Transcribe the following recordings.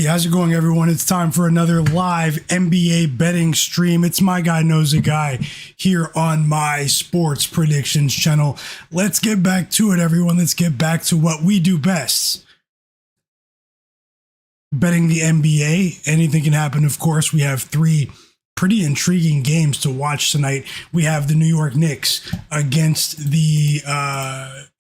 Hey, how's it going, everyone? It's time for another live NBA betting stream. It's my guy knows a guy here on my sports predictions channel. Let's get back to it, everyone. Let's get back to what we do best. Betting the NBA. Anything can happen, of course. We have three pretty intriguing games to watch tonight. We have the New York Knicks against the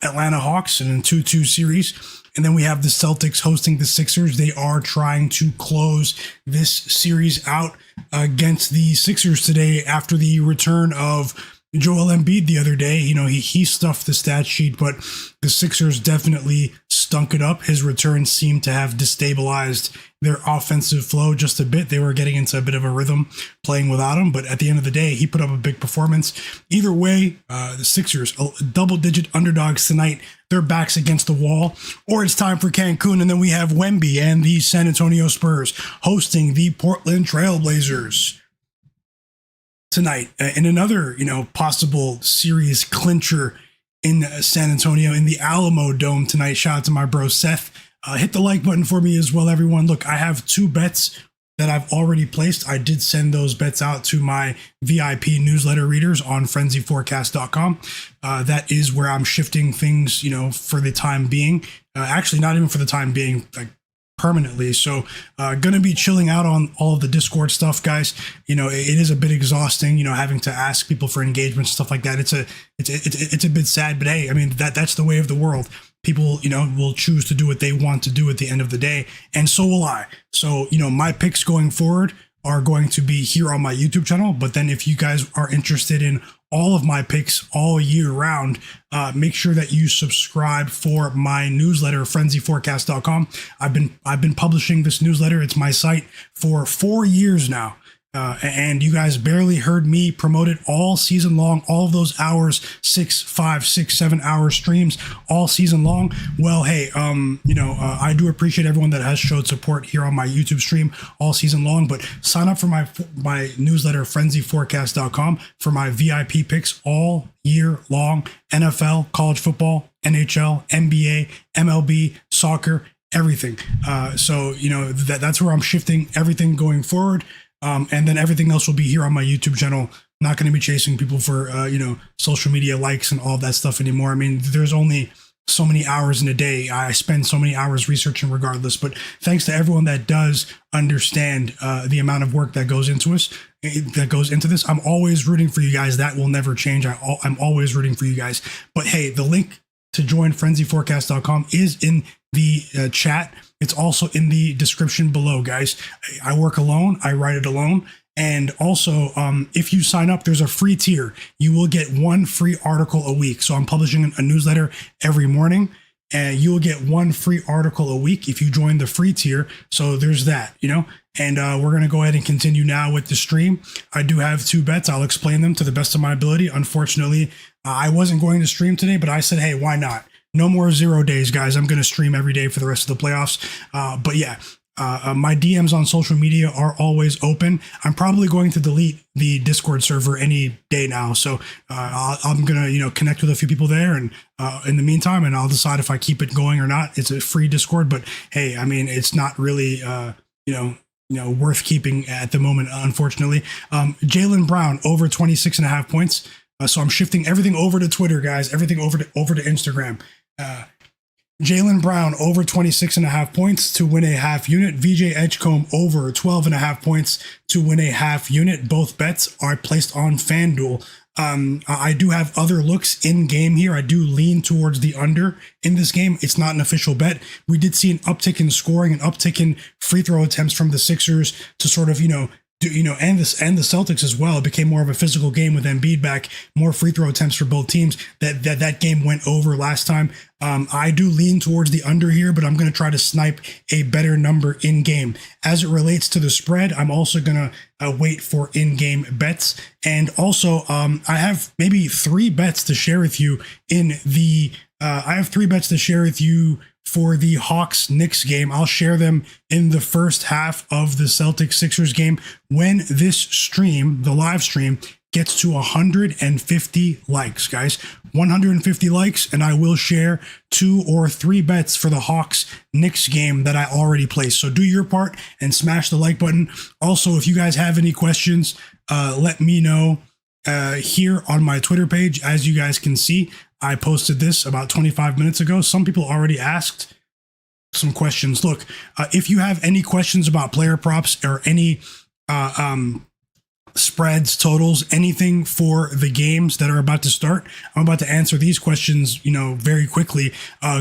Atlanta Hawks in a 2-2 series. And then we have the Celtics hosting the Sixers. They are trying to close this series out against the Sixers today after the return of Joel Embiid the other day. You know, he stuffed the stat sheet, but the Sixers definitely stunk it up. His return seemed to have destabilized their offensive flow just a bit. They were getting into a bit of a rhythm playing without him, but at the end of the day, he put up a big performance. Either way, the Sixers, double-digit underdogs tonight. Their backs against the wall, or it's time for Cancun, and then we have Wemby and the San Antonio Spurs hosting the Portland Trail Blazers tonight in another, possible series clincher in San Antonio in the Alamo Dome tonight. Shout out to my bro Seth. Hit the like button for me as well, everyone. Look, I have two bets that I've already placed. I did send those bets out to my VIP newsletter readers on frenzyforecast.com. That is where I'm shifting things, for the time being. Actually, not even for the time being, like permanently. So gonna be chilling out on all of the Discord stuff, guys. It is a bit exhausting, having to ask people for engagement, stuff like that. It's a bit sad, but hey, I mean, that's the way of the world. People, will choose to do what they want to do at the end of the day, and so will I. So, my picks going forward are going to be here on my YouTube channel, but then if you guys are interested in all of my picks all year round, make sure that you subscribe for my newsletter, frenzyforecast.com. I've been publishing this newsletter. It's my site for 4 years now. And you guys barely heard me promote it all season long, all of those hours, 5, 6, 7 hour streams all season long. Well, hey, I do appreciate everyone that has showed support here on my YouTube stream all season long, but sign up for my newsletter, frenzyforecast.com, for my VIP picks all year long. NFL, college football, NHL, NBA, MLB, soccer, everything. So that's where I'm shifting everything going forward. And then everything else will be here on my YouTube channel. Not going to be chasing people for, social media likes and all that stuff anymore. I mean, there's only so many hours in a day. I spend so many hours researching regardless. But thanks to everyone that does understand the amount of work that goes into this. I'm always rooting for you guys. That will never change. I'm always rooting for you guys. But hey, the link to join frenzyforecast.com is in the chat. It's also in the description below, guys. I work alone. I write it alone. And also, if you sign up, there's a free tier. You will get one free article a week. So I'm publishing a newsletter every morning, and you will get one free article a week if you join the free tier. So there's that, And we're going to go ahead and continue now with the stream. I do have two bets. I'll explain them to the best of my ability. Unfortunately, I wasn't going to stream today, but I said, hey, why not? No more 0 days, guys. I'm going to stream every day for the rest of the playoffs. But yeah, my DMs on social media are always open. I'm probably going to delete the Discord server any day now. So I'm going to, connect with a few people there. And in the meantime, and I'll decide if I keep it going or not. It's a free Discord, but hey, I mean, it's not really, worth keeping at the moment, unfortunately. Jaylen Brown over 26.5 points. So I'm shifting everything over to Twitter, guys, everything over to Instagram. Jaylen Brown over 26.5 points to win a half unit. VJ Edgecombe over 12.5 points to win a half unit. Both bets are placed on FanDuel. I do have other looks in game here. I do lean towards the under in this game. It's not an official bet. We did see an uptick in scoring, an uptick in free throw attempts from the Sixers to sort of, and the Celtics as well. It became more of a physical game with Embiid back, more free throw attempts for both teams. That game went over last time. I do lean towards the under here, but I'm going to try to snipe a better number in game. As it relates to the spread, I'm also going to wait for in-game bets. And also, I have maybe 3 bets to share with you for the Hawks-Knicks game. I'll share them in the first half of the Celtics-Sixers game when this stream, the live stream, gets to 150 likes, guys. 150 likes, and I will share 2 or 3 bets for the Hawks-Knicks game that I already placed. So do your part and smash the like button. Also, if you guys have any questions, let me know here on my Twitter page. As you guys can see, I posted this about 25 minutes ago. Some people already asked some questions. Look, if you have any questions about player props or any spreads, totals, anything for the games that are about to start, I'm about to answer these questions, very quickly.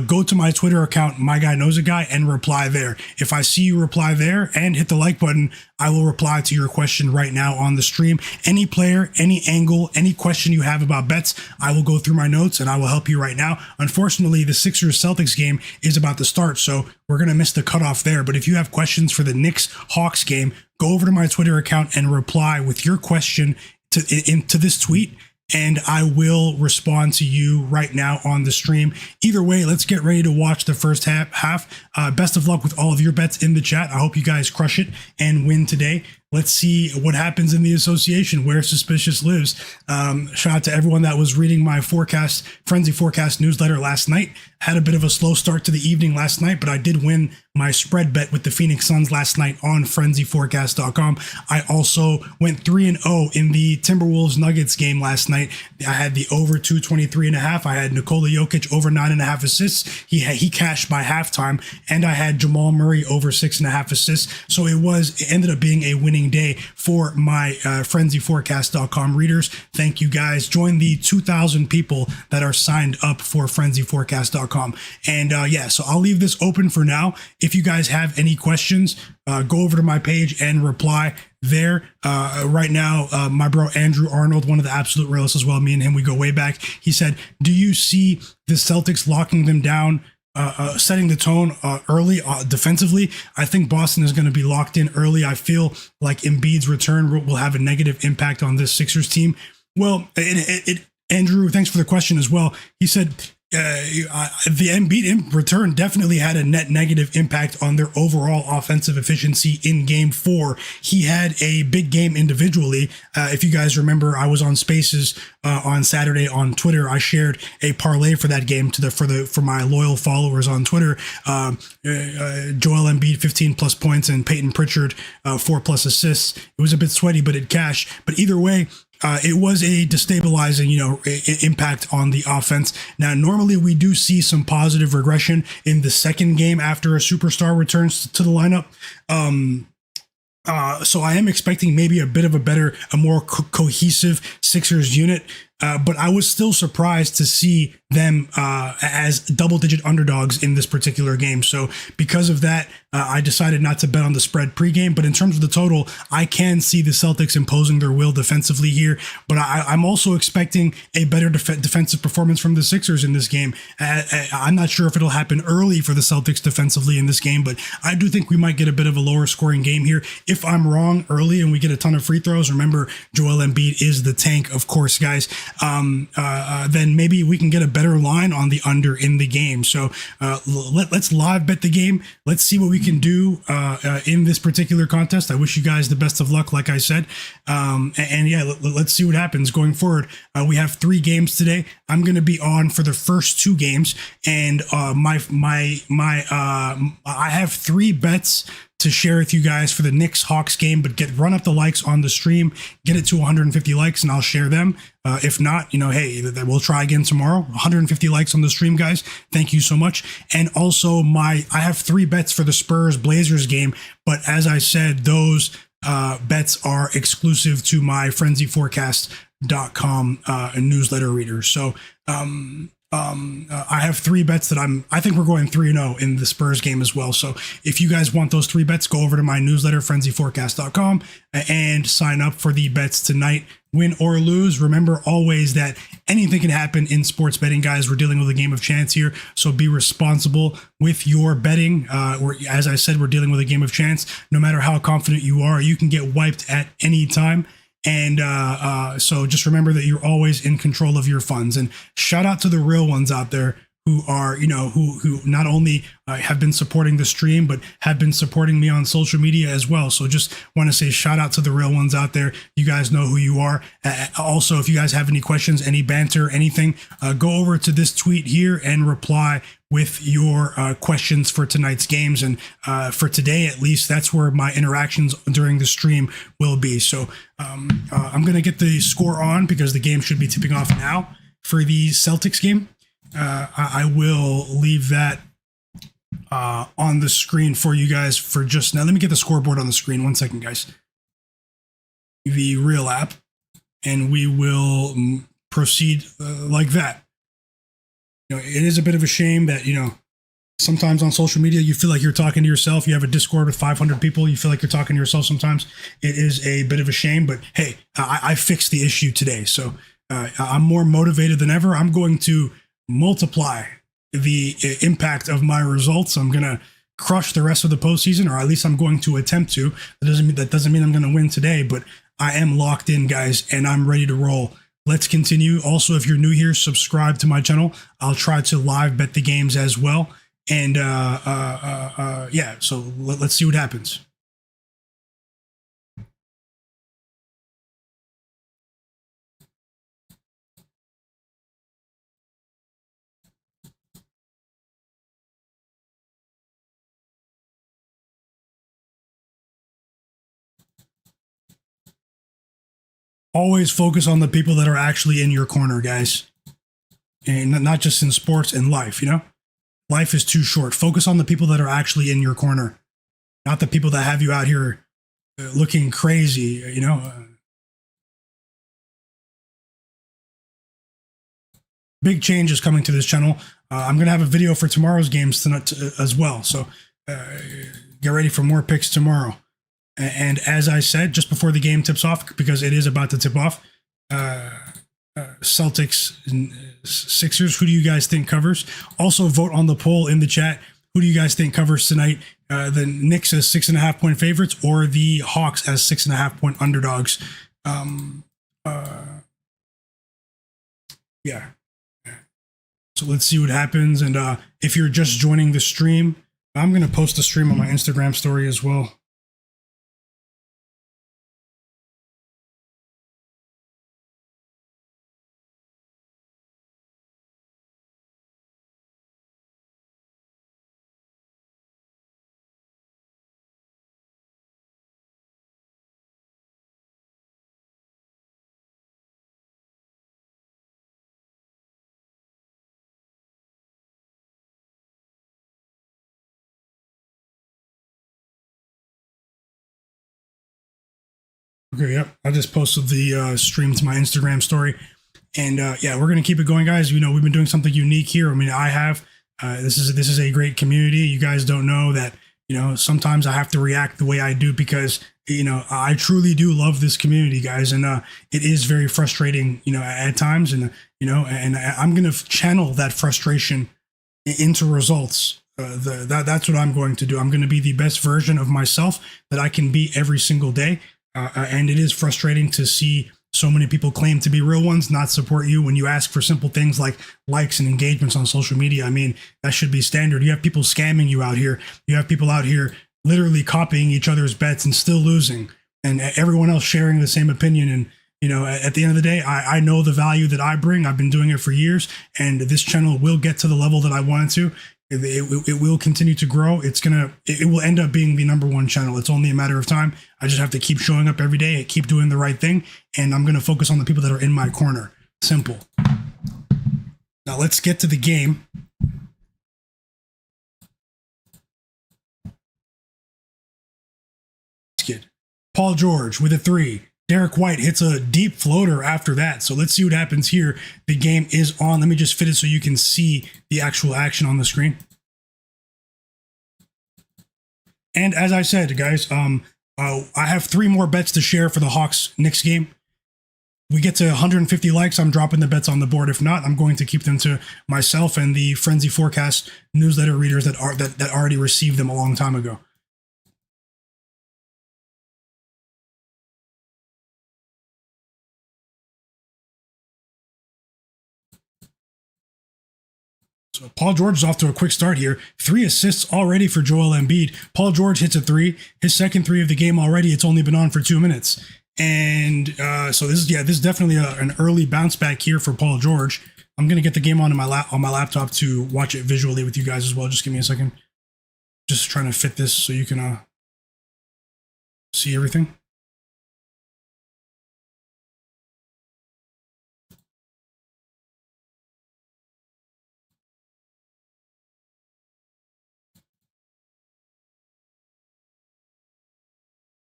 Go to my Twitter account, My Guy Knows a Guy, and reply there. If I see you reply there and hit the like button, I will reply to your question right now on the stream. Any player, any angle, any question you have about bets, I will go through my notes and I will help you right now. Unfortunately, the Sixers-Celtics game is about to start, so we're going to miss the cutoff there. But if you have questions for the Knicks-Hawks game, go over to my Twitter account and reply with your question into this tweet, and I will respond to you right now on the stream. Either way, let's get ready to watch the first half. Best of luck with all of your bets in the chat. I hope you guys crush it and win today. Let's see what happens in the association where Suspicious lives. Shout out to everyone that was reading my Frenzy Forecast newsletter last night. Had a bit of a slow start to the evening last night, but I did win my spread bet with the Phoenix Suns last night on frenzyforecast.com. I also went 3-0 in the Timberwolves Nuggets game last night. I had the over 223.5. I had Nikola Jokic over 9.5 assists. He cashed by halftime, and I had Jamal Murray over 6.5 assists. So it ended up being a winning day for my frenzyforecast.com readers. Thank you guys. Join the 2,000 people that are signed up for frenzyforecast.com. And so I'll leave this open for now. If you guys have any questions, go over to my page and reply there. Right now, my bro Andrew Arnold, one of the absolute realists as well, me and him, we go way back. He said, do you see the Celtics locking them down, setting the tone early defensively? I think Boston is going to be locked in early. I feel like Embiid's return will have a negative impact on this Sixers team. Well, Andrew, thanks for the question as well. He said, the Embiid return definitely had a net negative impact on their overall offensive efficiency in Game 4. He had a big game individually. If you guys remember, I was on Spaces on Saturday on Twitter. I shared a parlay for that game for my loyal followers on Twitter. Joel Embiid 15 plus points and Payton Pritchard 4 plus assists. It was a bit sweaty, but it cashed. But either way, it was a destabilizing, impact on the offense. Now, normally we do see some positive regression in the second game after a superstar returns to the lineup. So I am expecting maybe a more cohesive Sixers unit. But I was still surprised to see them as double-digit underdogs in this particular game. So because of that, I decided not to bet on the spread pregame. But in terms of the total, I can see the Celtics imposing their will defensively here. But I'm also expecting a better defensive performance from the Sixers in this game. I'm not sure if it'll happen early for the Celtics defensively in this game, but I do think we might get a bit of a lower scoring game here. If I'm wrong early and we get a ton of free throws, remember, Joel Embiid is the tank, of course, guys. Then maybe we can get a better line on the under in the game. So let's live bet the game. Let's see what we can do in this particular contest. I wish you guys the best of luck, like I said. Let's see what happens going forward. We have 3 games today. I'm going to be on for the first 2 games, and I have 3 bets to share with you guys for the Knicks-Hawks game, but run up the likes on the stream, get it to 150 likes, and I'll share them. If not, hey, we'll try again tomorrow. 150 likes on the stream, guys. Thank you so much. And also, I have 3 bets for the Spurs-Blazers game, but as I said, those bets are exclusive to my frenzyforecast.com newsletter readers. So, I have 3 bets that I think we're going 3-0 in the Spurs game as well. So if you guys want those 3 bets, go over to my newsletter, frenzyforecast.com, and sign up for the bets tonight. Win or lose, remember always that anything can happen in sports betting, guys. We're dealing with a game of chance here, so be responsible with your betting. As I said, we're dealing with a game of chance. No matter how confident you are, you can get wiped at any time. And so just remember that you're always in control of your funds. And shout out to the real ones out there who are, who not only have been supporting the stream, but have been supporting me on social media as well. So just want to say shout out to the real ones out there. You guys know who you are. Also, if you guys have any questions, any banter, anything, go over to this tweet here and reply with your questions for tonight's games. And for today, at least, that's where my interactions during the stream will be. So I'm going to get the score on because the game should be tipping off now for the Celtics game. I will leave that on the screen for you guys for just now. Let me get the scoreboard on the screen. 1 second, guys. The real app. And we will proceed like that. It is a bit of a shame that, sometimes on social media, you feel like you're talking to yourself. You have a Discord with 500 people. You feel like you're talking to yourself sometimes. It is a bit of a shame, but hey, I fixed the issue today. So I'm more motivated than ever. I'm going to multiply the impact of my results. I'm going to crush the rest of the postseason, or at least I'm going to attempt to. That doesn't mean I'm going to win today, but I am locked in, guys, and I'm ready to roll. Let's continue. Also, if you're new here, subscribe to my channel. I'll try to live bet the games as well. And yeah, so let's see what happens. Always focus on the people that are actually in your corner, guys. And not just in sports, in life, Life is too short. Focus on the people that are actually in your corner, not the people that have you out here looking crazy, Big changes coming to this channel. I'm going to have a video for tomorrow's games tonight as well. So get ready for more picks tomorrow. And as I said, just before the game tips off, because it is about to tip off, Celtics and Sixers, who do you guys think covers? Also vote on the poll in the chat. Who do you guys think covers tonight? The Knicks as 6.5 point favorites or the Hawks as 6.5 point underdogs? Yeah. So let's see what happens. And if you're just joining the stream, I'm going to post the stream on my Instagram story as well. Okay, yep. I just posted the stream to my Instagram story. And yeah, we're going to keep it going, guys. We've been doing something unique here. I mean, I have. This is a great community. You guys don't know that, sometimes I have to react the way I do because, I truly do love this community, guys. And it is very frustrating, at times. And, and I'm going to channel that frustration into results. That's what I'm going to do. I'm going to be the best version of myself that I can be every single day. And it is frustrating to see so many people claim to be real ones, not support you when you ask for simple things like likes and engagements on social media. I mean, that should be standard. You have people scamming you out here. You have people out here literally copying each other's bets and still losing, and everyone else sharing the same opinion. And, at the end of the day, I know the value that I bring. I've been doing it for years, and this channel will get to the level that I want it to. It will continue to grow. It will end up being the #1 channel. It's only a matter of time. I just have to keep showing up every day, keep doing the right thing, and I'm going to focus on the people that are in my corner. Simple. Now let's get to the game. Kid. Paul George with a 3. Derrick White hits a deep floater after that. So let's see what happens here. The game is on. Let me just fit it so you can see the actual action on the screen. And as I said, guys, I have 3 more bets to share for the Hawks-Knicks game. We get to 150 likes, I'm dropping the bets on the board. If not, I'm going to keep them to myself and the Frenzy Forecast newsletter readers that already received them a long time ago. So So Paul George is off to a quick start here. 3 assists already for Joel Embiid. Paul George hits a 3, his second 3 of the game already. It's only been on for 2 minutes. And so this is definitely an early bounce back here for Paul George. I'm gonna get the game on my laptop to watch it visually with you guys as well. Just give me a second. Just trying to fit this so you can see everything.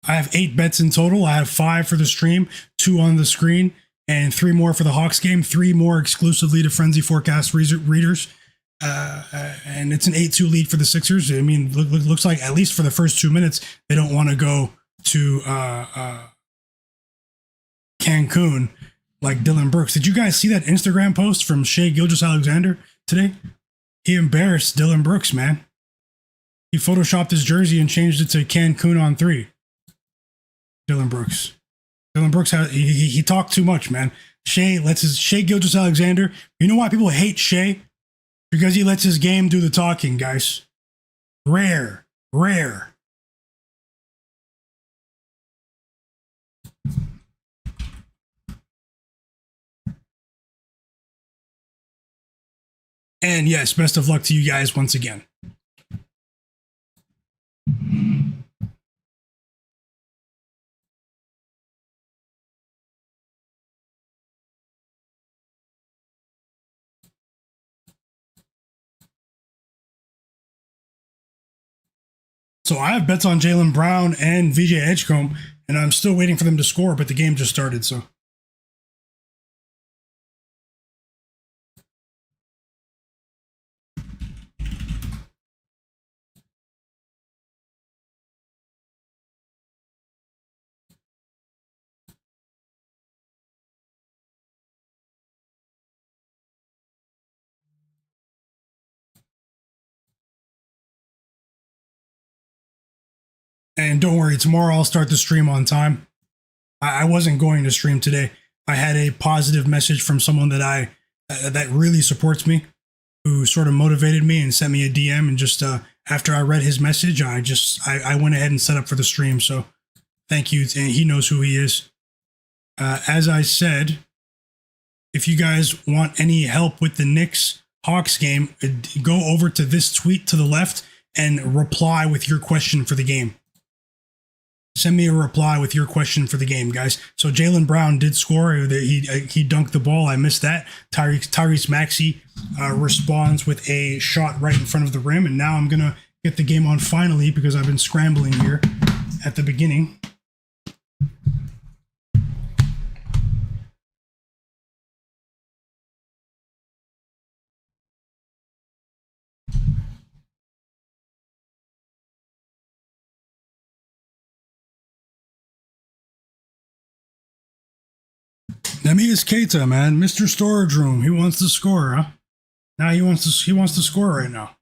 I have 8 bets in total. I have 5 for the stream, 2 on the screen, and 3 more for the Hawks game, 3 more exclusively to Frenzy Forecast readers. And it's an 8-2 lead for the Sixers. I mean, looks like at least for the first 2 minutes, they don't want to go to Cancun like Dylan Brooks. Did you guys see that Instagram post from Shai Gilgeous-Alexander today? He embarrassed Dylan Brooks, man. He photoshopped his jersey and changed it to Cancun on 3. Dylan Brooks. Dylan Brooks, he talked too much, man. Shai Gilgeous-Alexander. You know why people hate Shai? Because he lets his game do the talking, guys. Rare. And yes, best of luck to you guys once again. So I have bets on Jaylen Brown and VJ Edgecombe, and I'm still waiting for them to score, but the game just started, so. And don't worry, tomorrow I'll start the stream on time. I wasn't going to stream today. I had a positive message from someone that that really supports me, who sort of motivated me and sent me a DM. And just after I read his message, I went ahead and set up for the stream. So thank you. And he knows who he is. As I said, if you guys want any help with the Knicks Hawks game, go over to this tweet to the left and reply with your question for the game. Send me a reply with your question for the game, guys. So Jaylen Brown did score. He dunked the ball. I missed that. Tyrese Maxey responds with a shot right in front of the rim. And now I'm going to get the game on finally because I've been scrambling here at the beginning. Nemias Keita, man, Mr. Storage Room. He wants to score, huh? Now he wants to score right now.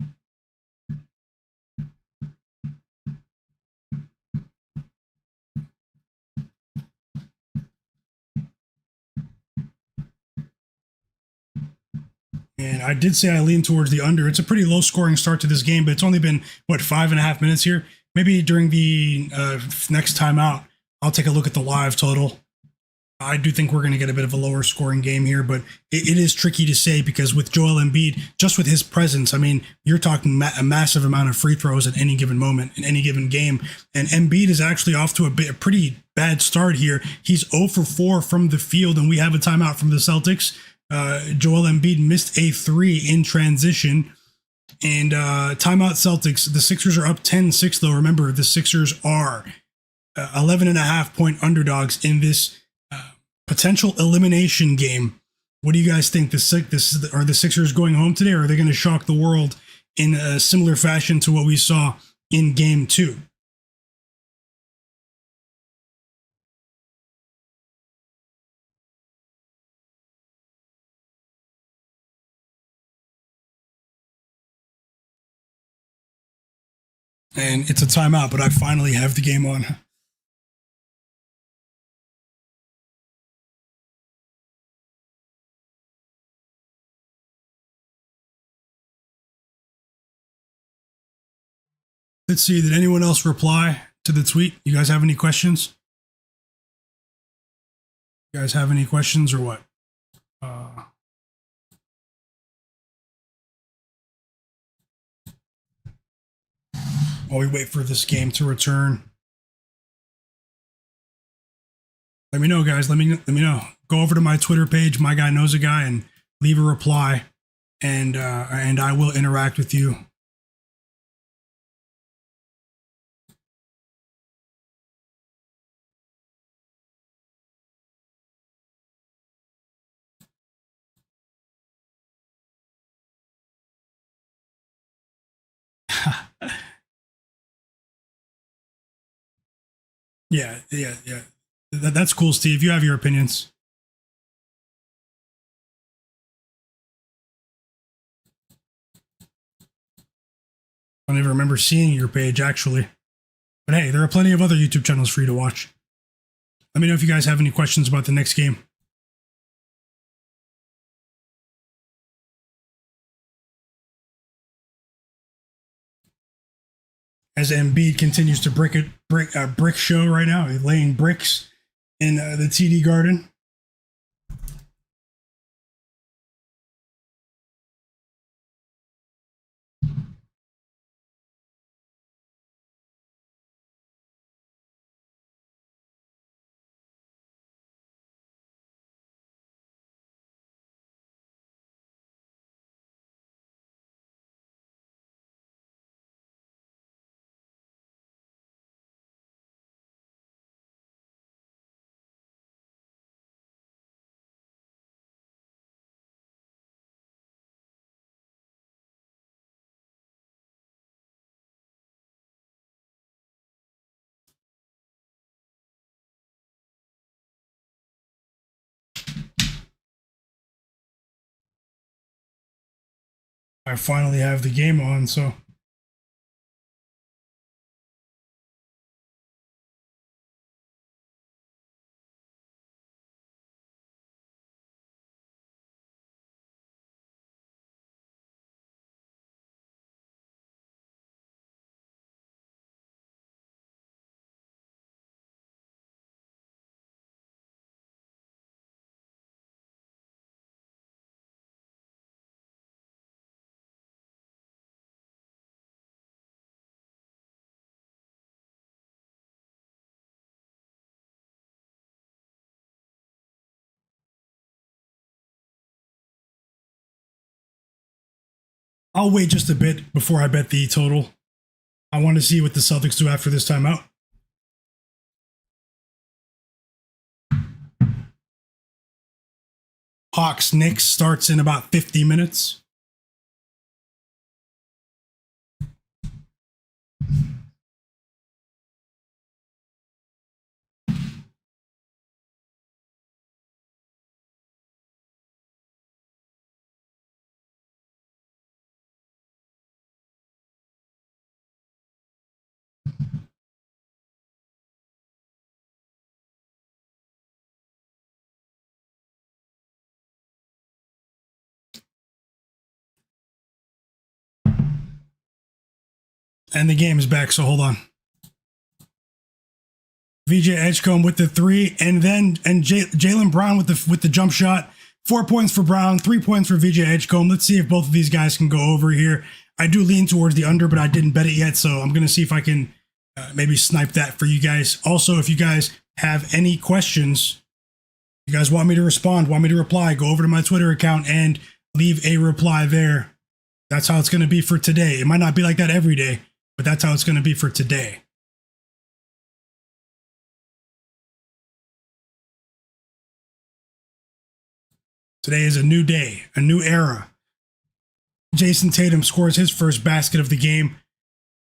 And I did say I lean towards the under. It's a pretty low scoring start to this game, but it's only been, 5.5 minutes here? Maybe during the next time out, I'll take a look at the live total. I do think we're going to get a bit of a lower scoring game here, but it is tricky to say because with Joel Embiid, just with his presence, I mean, you're talking a massive amount of free throws at any given moment in any given game. And Embiid is actually off to a pretty bad start here. He's 0 for 4 from the field, and we have a timeout from the Celtics. Joel Embiid missed a 3 in transition. And timeout Celtics. The Sixers are up 10-6, though. Remember, the Sixers are 11.5 point underdogs in this potential elimination game. What do you guys think? Are the Sixers going home today, or are they going to shock the world in a similar fashion to what we saw in Game 2? And it's a timeout, but I finally have the game on. Let's see. Did anyone else reply to the tweet? You guys have any questions? You guys have any questions or what? While we wait for this game to return. Let me know, guys. Let me know. Go over to my Twitter page, My Guy Knows a Guy, and leave a reply, and I will interact with you. Yeah. That's cool, Steve. You have your opinions. I don't even remember seeing your page, actually. But hey, there are plenty of other YouTube channels for you to watch. Let me know if you guys have any questions about the next game. As Embiid continues to brick show right now, he's laying bricks in the TD Garden. I finally have the game on, so. I'll wait just a bit before I bet the total. I want to see what the Celtics do after this timeout. Hawks Knicks starts in about 50 minutes. And the game is back, so hold on. VJ Edgecombe with the three, and Jaylen Brown with the jump shot. 4 points for Brown, 3 points for VJ Edgecombe. Let's see if both of these guys can go over here. I do lean towards the under, but I didn't bet it yet, so I'm going to see if I can maybe snipe that for you guys. Also, if you guys have any questions, you guys want me to respond, want me to reply, go over to my Twitter account and leave a reply there. That's how it's going to be for today. It might not be like that every day, but that's how it's going to be for today. Today is a new day, a new era. Jayson Tatum scores his first basket of the game,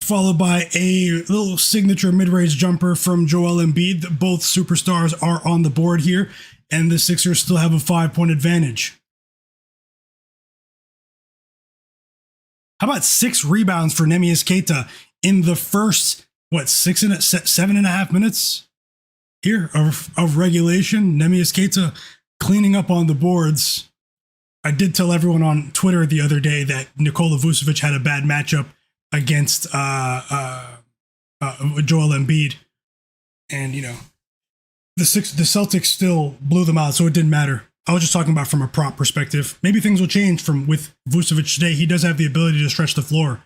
followed by a little signature mid-range jumper from Joel Embiid. Both superstars are on the board here, and the Sixers still have a 5-point advantage. How about 6 rebounds for Neemias Queta in the first, 7.5 minutes here of regulation? Neemias Queta cleaning up on the boards. I did tell everyone on Twitter the other day that Nikola Vucevic had a bad matchup against Joel Embiid, and the Celtics still blew them out, so it didn't matter. I was just talking about from a prop perspective. Maybe things will change with Vucevic today. He does have the ability to stretch the floor.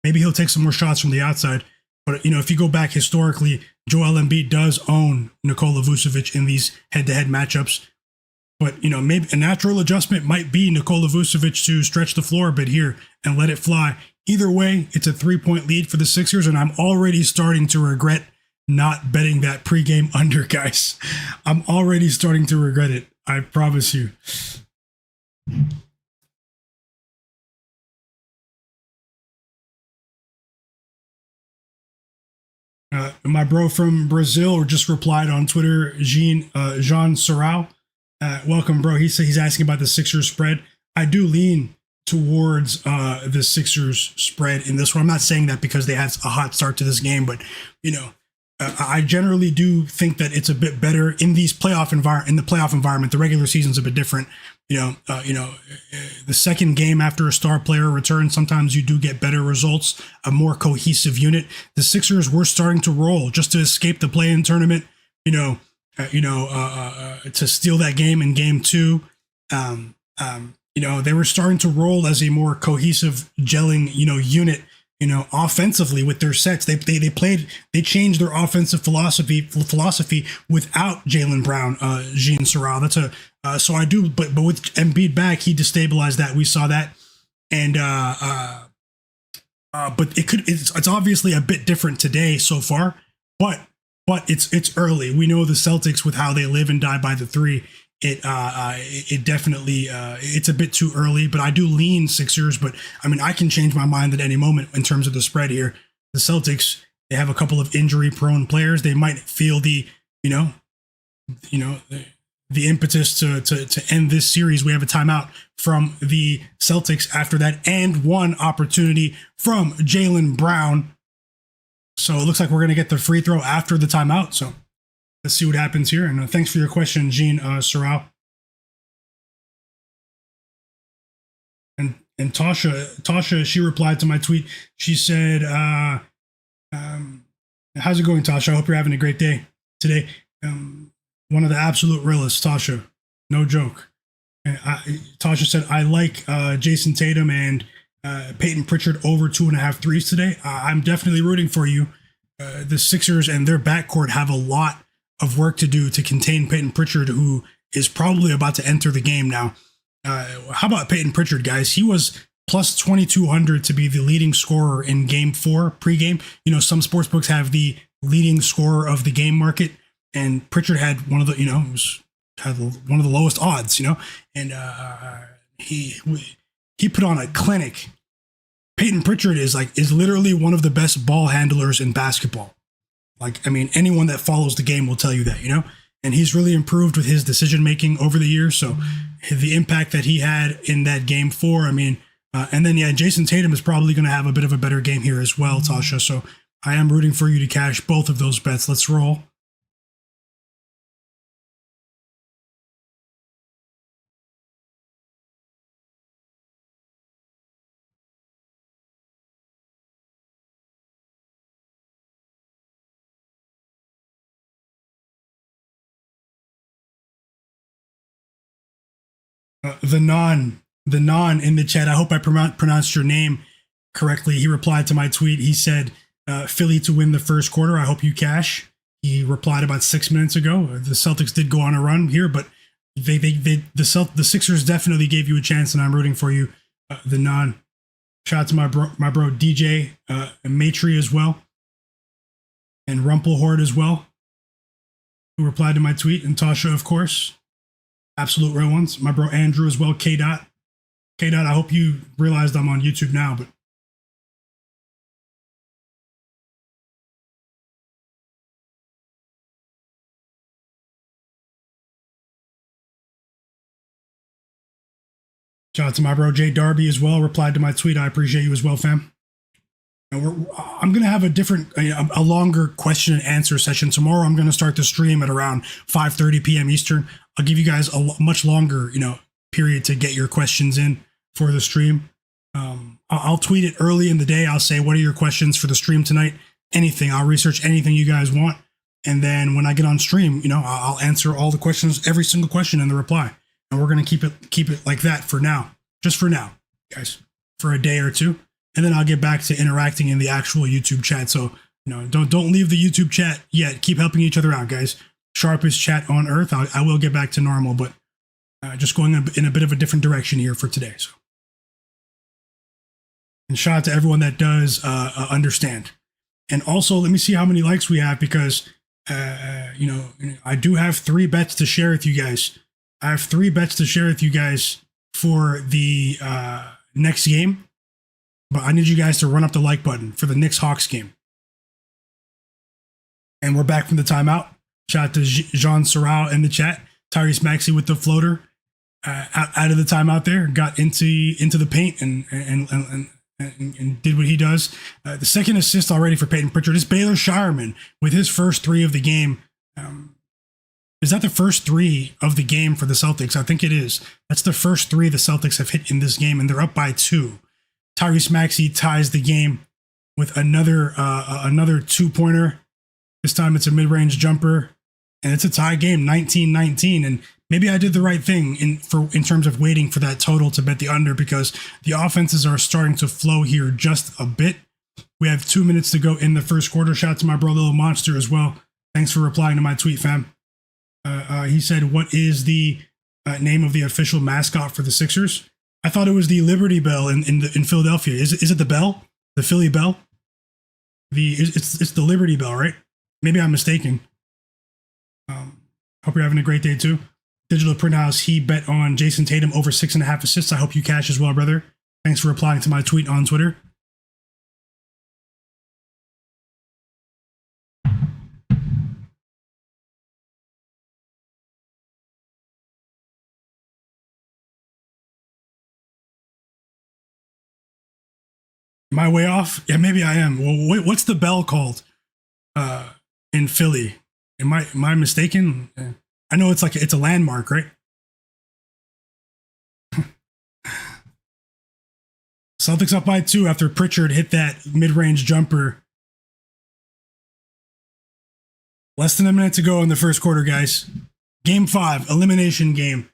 Maybe he'll take some more shots from the outside. But, if you go back historically, Joel Embiid does own Nikola Vucevic in these head-to-head matchups. But, maybe a natural adjustment might be Nikola Vucevic to stretch the floor a bit here and let it fly. Either way, it's a 3-point lead for the Sixers, and I'm already starting to regret not betting that pregame under, guys. I'm already starting to regret it. I promise you. My bro from Brazil just replied on Twitter, Jean Sorrell. Welcome, bro. He's asking about the Sixers spread. I do lean towards the Sixers spread in this one. I'm not saying that because they had a hot start to this game, but I generally do think that it's a bit better in these playoff environment. The regular season's a bit different. The second game after a star player returns, sometimes you do get better results, a more cohesive unit. The Sixers were starting to roll just to escape the play-in tournament. To steal that game in game 2. They were starting to roll as a more cohesive, gelling, unit. Offensively with their sets, they changed their offensive philosophy without Jaylen Brown, Jean Sorrell. So I do, but with Embiid back, he destabilized that. We saw that, and but it's obviously a bit different today so far. But it's early. We know the Celtics with how they live and die by the three. It definitely it's a bit too early, but I do lean Sixers. But I mean, I can change my mind at any moment in terms of the spread here. The Celtics, they have a couple of injury-prone players. They might feel the impetus to end this series. We have a timeout from the Celtics after that, and one opportunity from Jaylen Brown. So it looks like we're going to get the free throw after the timeout. So let's see what happens here. And thanks for your question, Jean Sorrell. And Tasha, she replied to my tweet. She said, how's it going, Tasha? I hope you're having a great day today. One of the absolute realists, Tasha. No joke. Tasha said, I like Jayson Tatum and Payton Pritchard over 2.5 threes today. I'm definitely rooting for you. The Sixers and their backcourt have a lot of work to do to contain Payton Pritchard, who is probably about to enter the game now. How about Payton Pritchard, guys? He was plus 2,200 to be the leading scorer in Game 4 pregame. Some sportsbooks have the leading scorer of the game market, and Pritchard had one of the, had one of the lowest odds, and he put on a clinic. Payton Pritchard is literally one of the best ball handlers in basketball. Anyone that follows the game will tell you that, and he's really improved with his decision making over the years. So the impact that he had in that Game 4, and then Jayson Tatum is probably going to have a bit of a better game here as well, Tasha. So I am rooting for you to cash both of those bets. Let's roll. The non in the chat. I hope I pronounced your name correctly. He replied to my tweet. He said, Philly to win the first quarter. I hope you cash. He replied about 6 minutes ago. The Celtics did go on a run here, but the Sixers definitely gave you a chance, and I'm rooting for you. The non. Shout out to my bro DJ and Matry as well, and Rumpelhorde as well, who replied to my tweet, and Tasha, of course. Absolute real ones. My bro Andrew as well. K Dot, I hope you realized I'm on YouTube now, but shout out to my bro Jay Darby as well. Replied to my tweet. I appreciate you as well, fam. And I'm going to have a longer question and answer session tomorrow. I'm going to start the stream at around 5:30 p.m. Eastern. I'll give you guys a much longer, period to get your questions in for the stream. I'll tweet it early in the day. I'll say, what are your questions for the stream tonight? Anything. I'll research anything you guys want. And then when I get on stream, I'll answer all the questions, every single question in the reply. And we're going to keep it like that for now. Just for now, guys, for a day or two. And then I'll get back to interacting in the actual YouTube chat. So, don't leave the YouTube chat yet. Keep helping each other out, guys. Sharpest chat on earth. I will get back to normal, but just going in a bit of a different direction here for today. So. And shout out to everyone that does understand. And also, let me see how many likes we have because, I do have 3 bets to share with you guys. I have 3 bets to share with you guys for the next game. But I need you guys to run up the like button for the Knicks-Hawks game. And we're back from the timeout. Shout out to Jean Sorrell in the chat. Tyrese Maxey with the floater out of the timeout there. Got into the paint and did what he does. The second assist already for Payton Pritchard is Baylor Shireman with his first 3 of the game. Is that the first 3 of the game for the Celtics? I think it is. That's the first 3 the Celtics have hit in this game, and they're up by 2. Tyrese Maxey ties the game with another 2-pointer. This time it's a mid-range jumper, and it's a tie game, 19-19. And maybe I did the right thing in terms of waiting for that total to bet the under because the offenses are starting to flow here just a bit. We have 2 minutes to go in the first quarter. Shout out to my bro, Little Monster, as well. Thanks for replying to my tweet, fam. He said, what is the name of the official mascot for the Sixers? I thought it was the Liberty Bell in Philadelphia. Is it the Bell? The Philly Bell? It's the Liberty Bell, right? Maybe I'm mistaken. Hope you're having a great day too. Digital Print House, he bet on Jayson Tatum over 6.5 assists. I hope you cash as well, brother. Thanks for replying to my tweet on Twitter. Am I way off? Yeah, maybe I am. Well, what's the bell called in Philly? Am I mistaken? I know it's a landmark, right? Celtics up by 2 after Pritchard hit that mid-range jumper. Less than a minute to go in the first quarter, guys. Game 5, elimination game.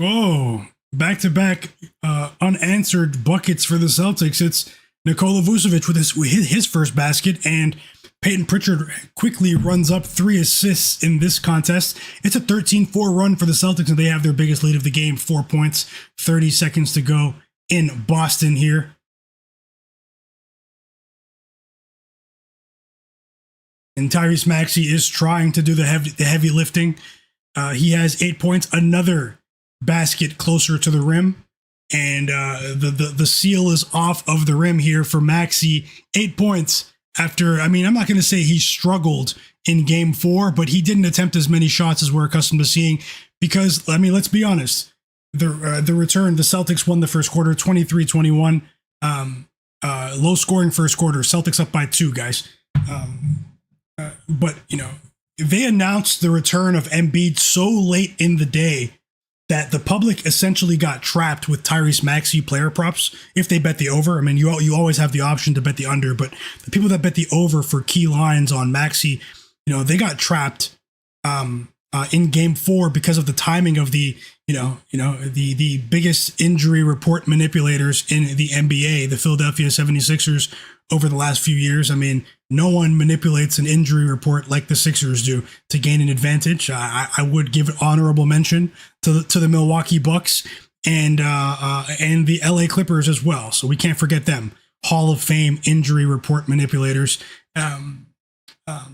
Oh, back-to-back unanswered buckets for the Celtics. It's Nikola Vucevic with his first basket, and Payton Pritchard quickly runs up 3 assists in this contest. It's a 13-4 run for the Celtics, and they have their biggest lead of the game, 4 points, 30 seconds to go in Boston here. And Tyrese Maxey is trying to do the heavy lifting. He has 8 points, another basket closer to the rim, and the seal is off of the rim here for Maxey. 8 points after, I'm not going to say he struggled in game 4, but he didn't attempt as many shots as we're accustomed to seeing because, let's be honest, the return, the Celtics won the first quarter 23-21, low scoring first quarter, Celtics up by 2, guys. But they announced the return of Embiid so late in the day that the public essentially got trapped with Tyrese Maxey player props if they bet the over. You always have the option to bet the under, but the people that bet the over for key lines on Maxey, they got trapped in game 4 because of the timing of the biggest injury report manipulators in the NBA, the Philadelphia 76ers, over the last few years. No one manipulates an injury report like the Sixers do to gain an advantage. I would give honorable mention to the Milwaukee Bucks and the LA Clippers as well. So we can't forget them. Hall of Fame injury report manipulators. But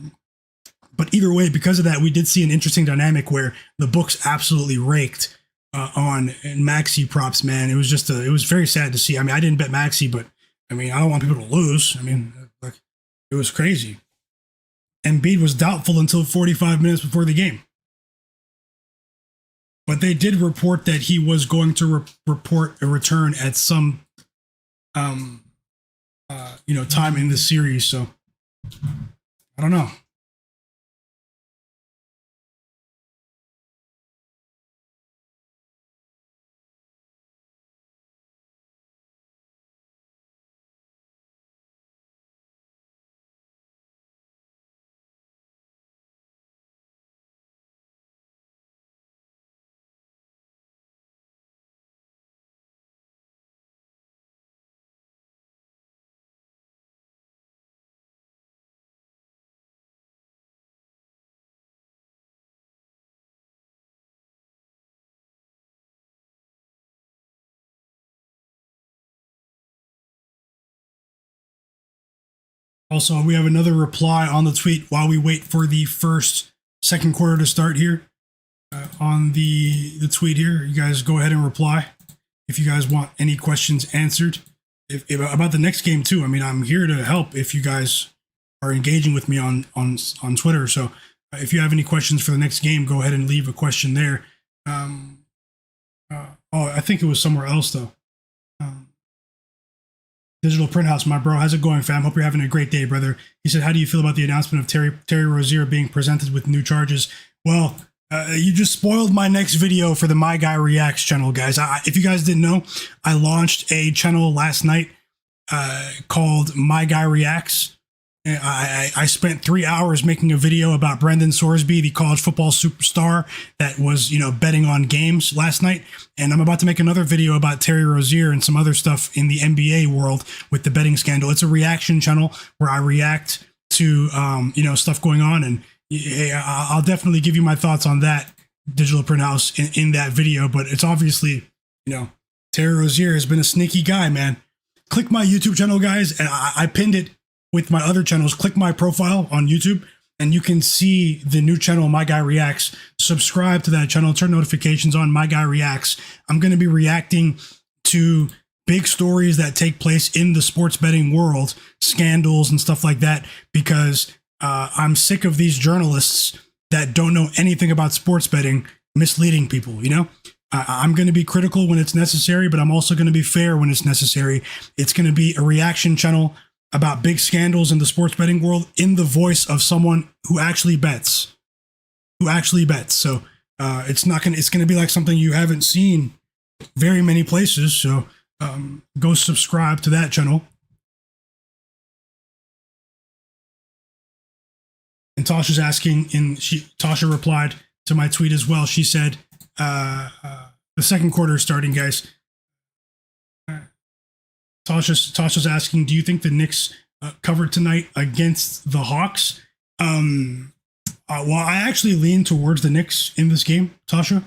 either way, because of that, we did see an interesting dynamic where the books absolutely raked on Maxey props, man. It was it was very sad to see. I didn't bet Maxey, but I don't want people to lose. It was crazy. Embiid was doubtful until 45 minutes before the game. But they did report that he was going to report a return at some time in this series. So I don't know. Also, we have another reply on the tweet while we wait for the second quarter to start here. On the tweet here, you guys go ahead and reply if you guys want any questions answered. If about the next game too. I mean, I'm here to help if you guys are engaging with me on Twitter. So if you have any questions for the next game, go ahead and leave a question there. I think it was somewhere else though. Digital Print House, my bro, how's it going, fam? Hope you're having a great day, brother. He said, how do you feel about the announcement of Terry Rozier being presented with new charges? Well, you just spoiled my next video for the My Guy Reacts channel, guys. If you guys didn't know, I launched a channel last night called My Guy Reacts. I spent 3 hours making a video about Brendan Sorsby, the college football superstar that was, betting on games last night. And I'm about to make another video about Terry Rozier and some other stuff in the NBA world with the betting scandal. It's a reaction channel where I react to, stuff going on. And I'll definitely give you my thoughts on that, Digital Print House, in that video. But it's obviously, Terry Rozier has been a sneaky guy, man. Click my YouTube channel, guys. And I pinned it with my other channels. Click my profile on YouTube and you can see the new channel, My Guy Reacts. Subscribe to that channel, turn notifications on. My Guy Reacts. I'm going to be reacting to big stories that take place in the sports betting world, scandals and stuff like that, because I'm sick of these journalists that don't know anything about sports betting misleading people. I'm going to be critical when it's necessary, but I'm also going to be fair when it's necessary. It's going to be a reaction channel about big scandals in the sports betting world in the voice of someone who actually bets. So it's going to be like something you haven't seen very many places. So go subscribe to that channel. And Tasha's asking, Tasha replied to my tweet as well. She said, the second quarter is starting, guys. Tasha's asking, do you think the Knicks covered tonight against the Hawks? Well, I actually lean towards the Knicks in this game, Tasha.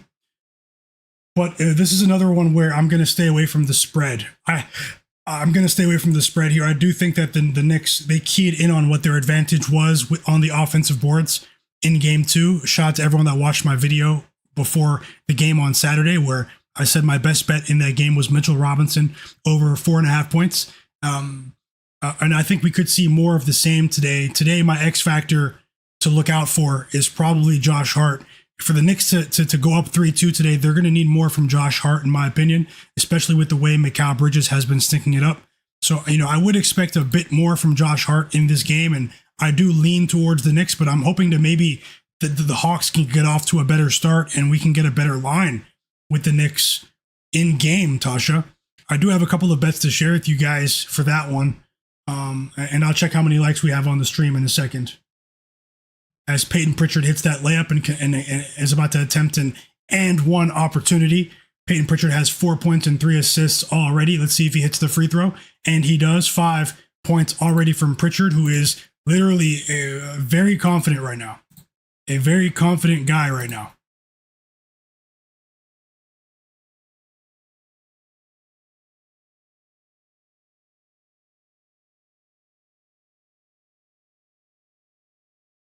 But this is another one where I'm going to stay away from the spread. I'm going to stay away from the spread here. I do think that the Knicks, they keyed in on what their advantage was on the offensive boards in game 2. Shout out to everyone that watched my video before the game on Saturday, where I said my best bet in that game was Mitchell Robinson over 4.5 points. And I think we could see more of the same today. Today, my X factor to look out for is probably Josh Hart. For the Knicks to go up 3-2 today, they're going to need more from Josh Hart, in my opinion, especially with the way Mikal Bridges has been stinking it up. So, I would expect a bit more from Josh Hart in this game, and I do lean towards the Knicks, but I'm hoping to maybe the Hawks can get off to a better start and we can get a better line with the Knicks in game, Tasha. I do have a couple of bets to share with you guys for that one. And I'll check how many likes we have on the stream in a second. As Payton Pritchard hits that layup and is about to attempt an and one opportunity. Payton Pritchard has 4 points and 3 assists already. Let's see if he hits the free throw. And he does. 5 points already from Pritchard, who is literally very confident right now. A very confident guy right now.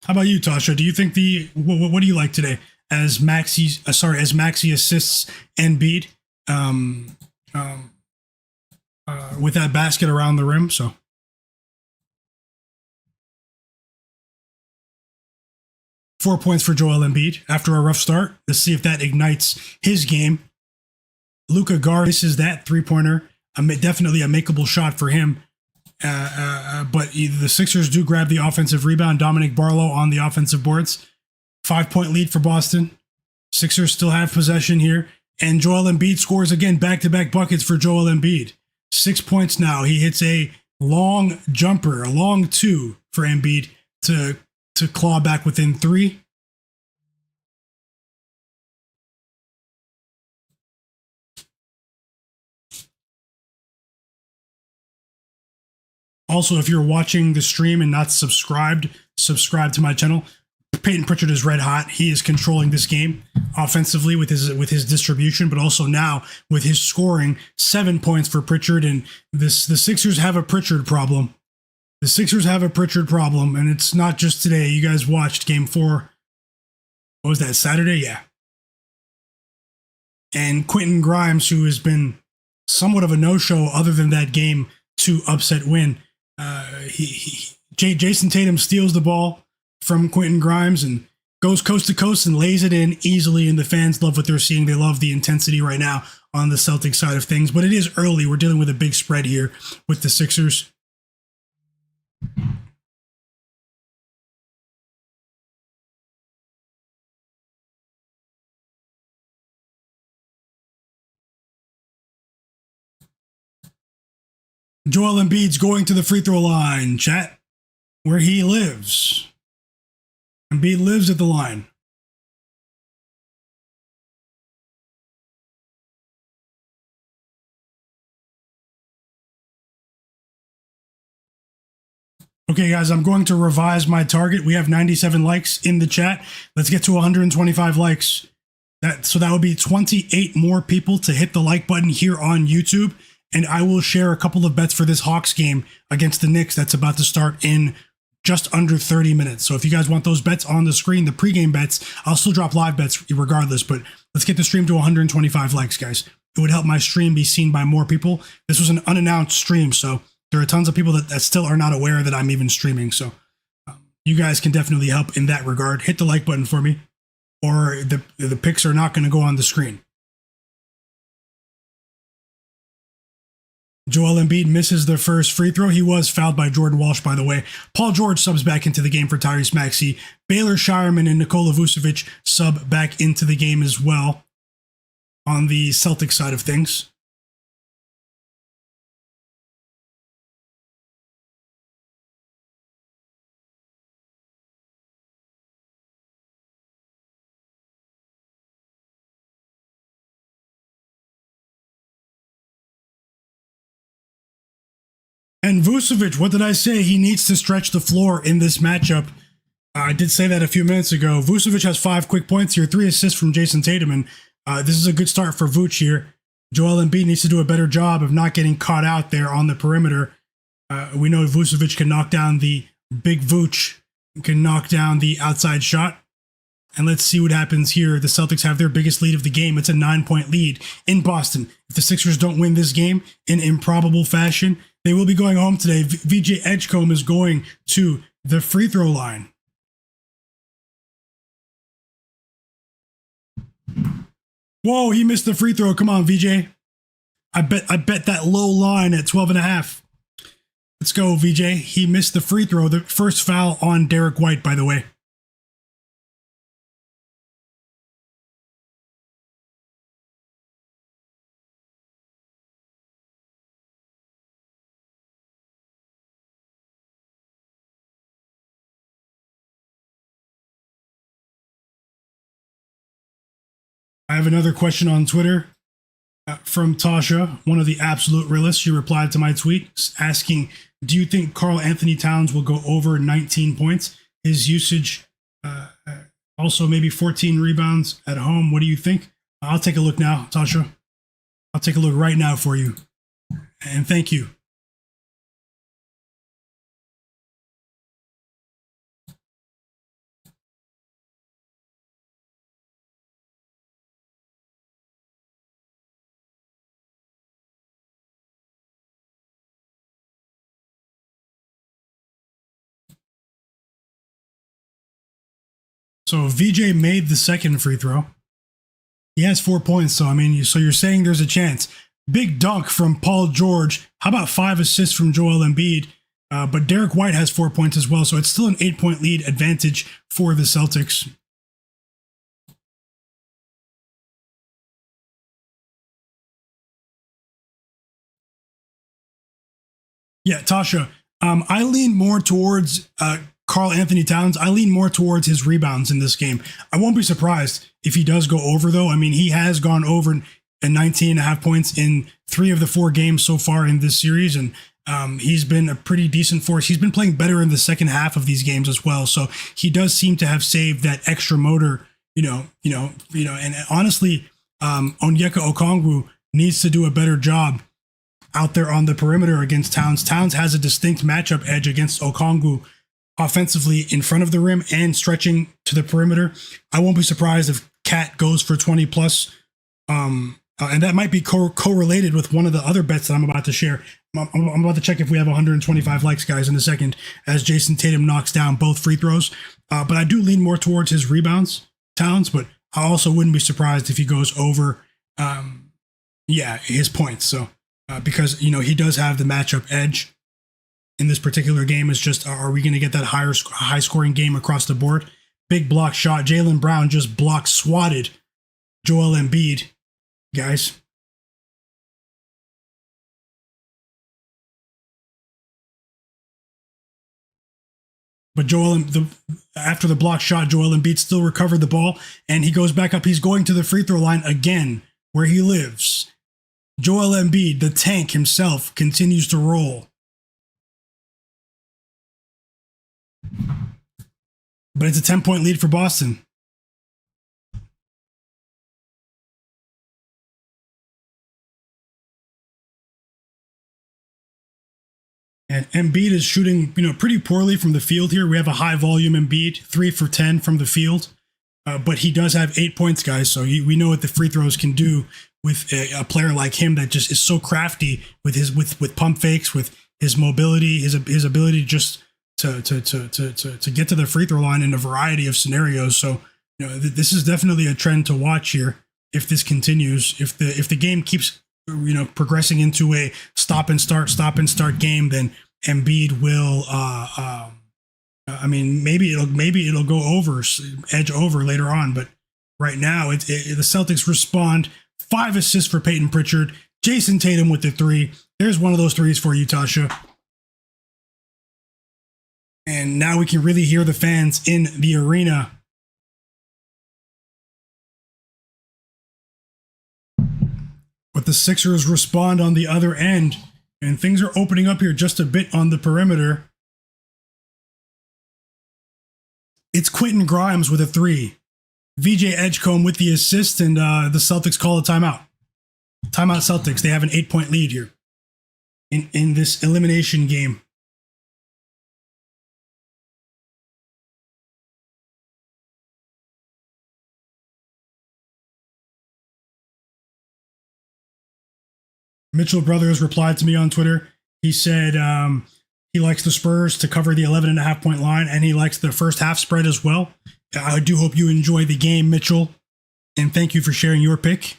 How about you, Tasha? Do you think what do you like today as Maxey assists Embiid with that basket around the rim? So 4 points for Joel Embiid after a rough start. Let's see if that ignites his game. Luka Garvis is that 3-pointer definitely a makeable shot for him. But the Sixers do grab the offensive rebound. Dominic Barlow on the offensive boards. 5-point lead for Boston. Sixers still have possession here. And Joel Embiid scores again, back-to-back buckets for Joel Embiid. 6 points now. He hits a long jumper, a long two for Embiid to claw back within 3. Also, if you're watching the stream and not subscribed, subscribe to my channel. Payton Pritchard is red hot. He is controlling this game offensively with his distribution, but also now with his scoring. 7 points for Pritchard, and the Sixers have a Pritchard problem. The Sixers have a Pritchard problem, and it's not just today. You guys watched Game 4. What was that, Saturday? Yeah. And Quentin Grimes, who has been somewhat of a no-show other than that Game 2 upset win. Jayson Tatum steals the ball from Quentin Grimes and goes coast to coast and lays it in easily, and the fans love what they're seeing. They love the intensity right now on the Celtics side of things, but it is early. We're dealing with a big spread here with the Sixers. Joel Embiid's going to the free throw line, chat, where he lives. Embiid lives at the line. Okay, guys, I'm going to revise my target. We have 97 likes in the chat. Let's get to 125 likes. So that would be 28 more people to hit the like button here on YouTube. And I will share a couple of bets for this Hawks game against the Knicks that's about to start in just under 30 minutes. So if you guys want those bets on the screen, the pregame bets, I'll still drop live bets regardless, but let's get the stream to 125 likes, guys. It would help my stream be seen by more people. This was an unannounced stream, so there are tons of people that still are not aware that I'm even streaming. So you guys can definitely help in that regard. Hit the like button for me, or the picks are not going to go on the screen. Joel Embiid misses the first free throw. He was fouled by Jordan Walsh, by the way. Paul George subs back into the game for Tyrese Maxey. Baylor Shireman and Nikola Vucevic sub back into the game as well on the Celtics side of things. And Vucevic, what did I say? He needs to stretch the floor in this matchup. I did say that a few minutes ago. Vucevic has 5 quick points here, 3 assists from Jayson Tatum, and this is a good start for Vuce here. Joel Embiid needs to do a better job of not getting caught out there on the perimeter. We know Vucevic can knock down the big Vuce, can knock down the outside shot. And let's see what happens here. The Celtics have their biggest lead of the game. It's a 9-point lead in Boston. If the Sixers don't win this game in improbable fashion, they will be going home today. VJ Edgecombe is going to the free throw line. Whoa, he missed the free throw. Come on, VJ. I bet that low line at 12.5. Let's go, VJ. He missed the free throw. The first foul on Derrick White, by the way. I have another question on Twitter from Tasha, one of the absolute realists. She replied to my tweet asking, do you think Karl-Anthony Towns will go over 19 points? His usage, also maybe 14 rebounds at home. What do you think? I'll take a look now, Tasha. I'll take a look right now for you. And thank you. So VJ made the second free throw. He has 4 points, so I mean, so you're saying there's a chance. Big dunk from Paul George. How about 5 assists from Joel Embiid? But Derrick White has 4 points as well, so it's still an 8-point lead advantage for the Celtics. Yeah, Tasha, I lean more towards Karl-Anthony Towns. I lean more towards his rebounds in this game. I won't be surprised if he does go over, though. I mean, he has gone over 19.5 points in 3 of the 4 games so far in this series, and he's been a pretty decent force. He's been playing better in the second half of these games as well, so he does seem to have saved that extra motor, and honestly, Onyeka Okongwu needs to do a better job out there on the perimeter against Towns. Towns has a distinct matchup edge against Okongwu offensively in front of the rim and stretching to the perimeter. I won't be surprised if Cat goes for 20 plus. And that might be correlated with one of the other bets that I'm about to share. I'm about to check if we have 125 likes, guys, in a second, as Jayson Tatum knocks down both free throws. But I do lean more towards his rebounds, Towns, but I also wouldn't be surprised if he goes over, his points. So, because, he does have the matchup edge in this particular game. Is just, are we going to get that high scoring game across the board? Big block shot. Jaylen Brown just swatted Joel Embiid, guys. But after the block shot, Joel Embiid still recovered the ball, and he goes back up. He's going to the free throw line again, where he lives. Joel Embiid, the tank himself, continues to roll. But it's a 10-point lead for Boston. And Embiid is shooting, pretty poorly from the field here. We have a high volume Embiid, 3 for 10 from the field. But he does have 8 points, guys. So we know what the free throws can do with a player like him that just is so crafty with his with pump fakes, with his mobility, his ability just to get to the free throw line in a variety of scenarios. So this is definitely a trend to watch here. If this continues, if the game keeps progressing into a stop and start game, then Embiid will. Maybe it'll go over, edge over later on, but right now the Celtics respond. 5 assists for Payton Pritchard. Jayson Tatum with the 3. There's one of those threes for you, Tasha. And now we can really hear the fans in the arena. But the Sixers respond on the other end, and things are opening up here just a bit on the perimeter. It's Quentin Grimes with a 3. VJ Edgecombe with the assist, and the Celtics call a timeout. Timeout Celtics. They have an 8-point lead here in this elimination game. Mitchell Brothers replied to me on Twitter. He said he likes the Spurs to cover the 11.5-point line, and he likes the first half spread as well. I do hope you enjoy the game, Mitchell, and thank you for sharing your pick.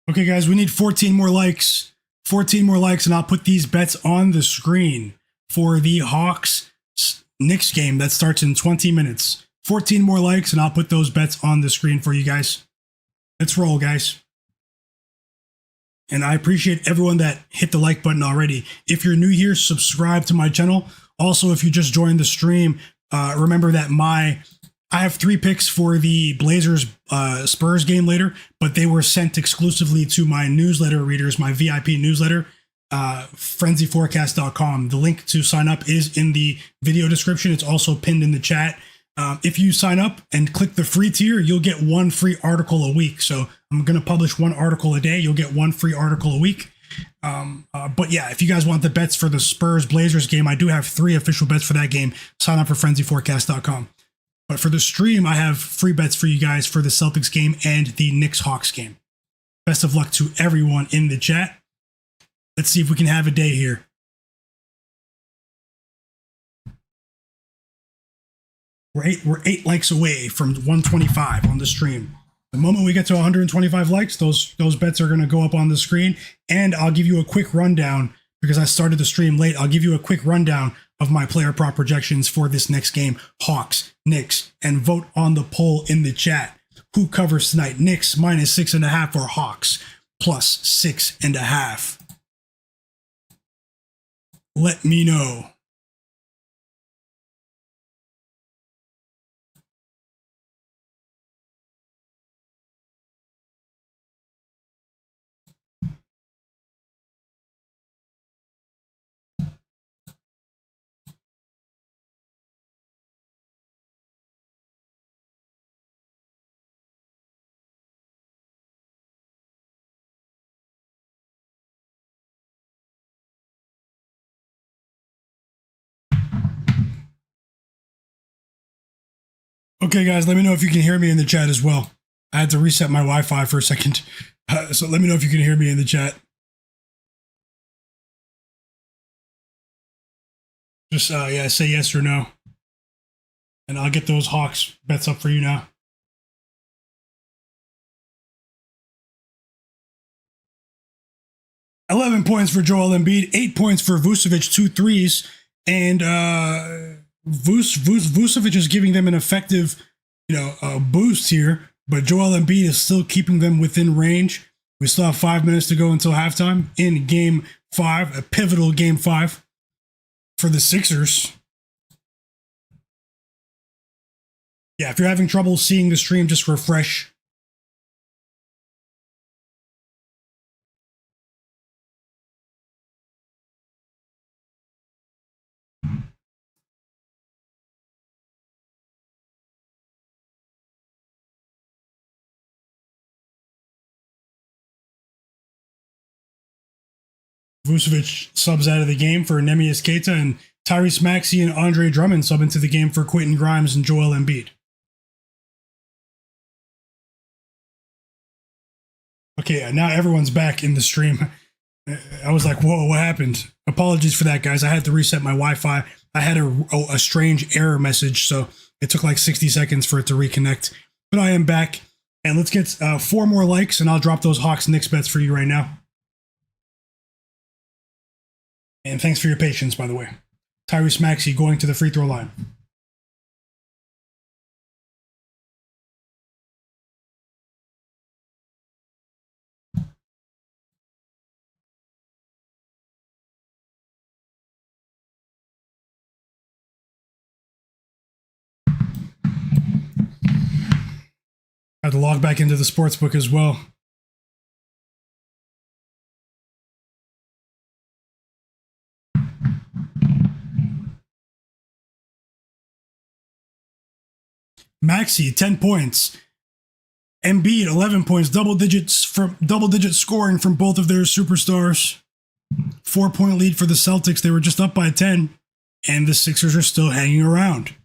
Okay, guys, we need 14 more likes. 14 more likes, and I'll put these bets on the screen for the Hawks-Knicks game that starts in 20 minutes. 14 more likes, and I'll put those bets on the screen for you guys. Let's roll, guys. And I appreciate everyone that hit the like button already. If you're new here, subscribe to my channel. Also, if you just joined the stream, remember that I have 3 picks for the Blazers Spurs game later, but they were sent exclusively to my newsletter readers, my VIP newsletter, frenzyforecast.com. The link to sign up is in the video description. It's also pinned in the chat. If you sign up and click the free tier, you'll get 1 free article a week. So I'm going to publish 1 article a day. You'll get 1 free article a week. But yeah, if you guys want the bets for the Spurs Blazers game, I do have 3 official bets for that game. Sign up for frenzyforecast.com. But for the stream, I have free bets for you guys for the Celtics game and the Knicks-Hawks game. Best of luck to everyone in the chat. Let's see if we can have a day here. We're eight likes away from 125 on the stream. The moment we get to 125 likes, those bets are going to go up on the screen, and I'll give you a quick rundown because I started the stream late. I'll give you a quick rundown of my player prop projections for this next game, Hawks, Knicks, and vote on the poll in the chat. Who covers tonight? Knicks -6.5 or Hawks +6.5? Let me know. Okay, guys, let me know if you can hear me in the chat as well. I had to reset my Wi-Fi for a second. So let me know if you can hear me in the chat. Just, yeah, say yes or no. And I'll get those Hawks bets up for you now. $11 points for Joel Embiid, 8 points for Vucevic, 2 threes, and Vucevic is giving them an effective, boost here, but Joel Embiid is still keeping them within range. We still have 5 minutes to go until halftime in Game 5, a pivotal Game 5 for the Sixers. Yeah, if you're having trouble seeing the stream, just refresh. Vucevic subs out of the game for Neemias Queta, and Tyrese Maxey and Andre Drummond sub into the game for Quentin Grimes and Joel Embiid. Okay, now everyone's back in the stream. I was like, whoa, what happened? Apologies for that, guys. I had to reset my Wi-Fi. I had a strange error message, so it took like 60 seconds for it to reconnect. But I am back, and let's get 4 more likes, and I'll drop those Hawks Knicks bets for you right now. And thanks for your patience, by the way. Tyrese Maxey going to the free throw line. I had to log back into the sportsbook as well. Maxey, 10 points. Embiid, 11 points. Double digit scoring from both of their superstars. 4-point lead for the Celtics. They were just up by 10, and the Sixers are still hanging around.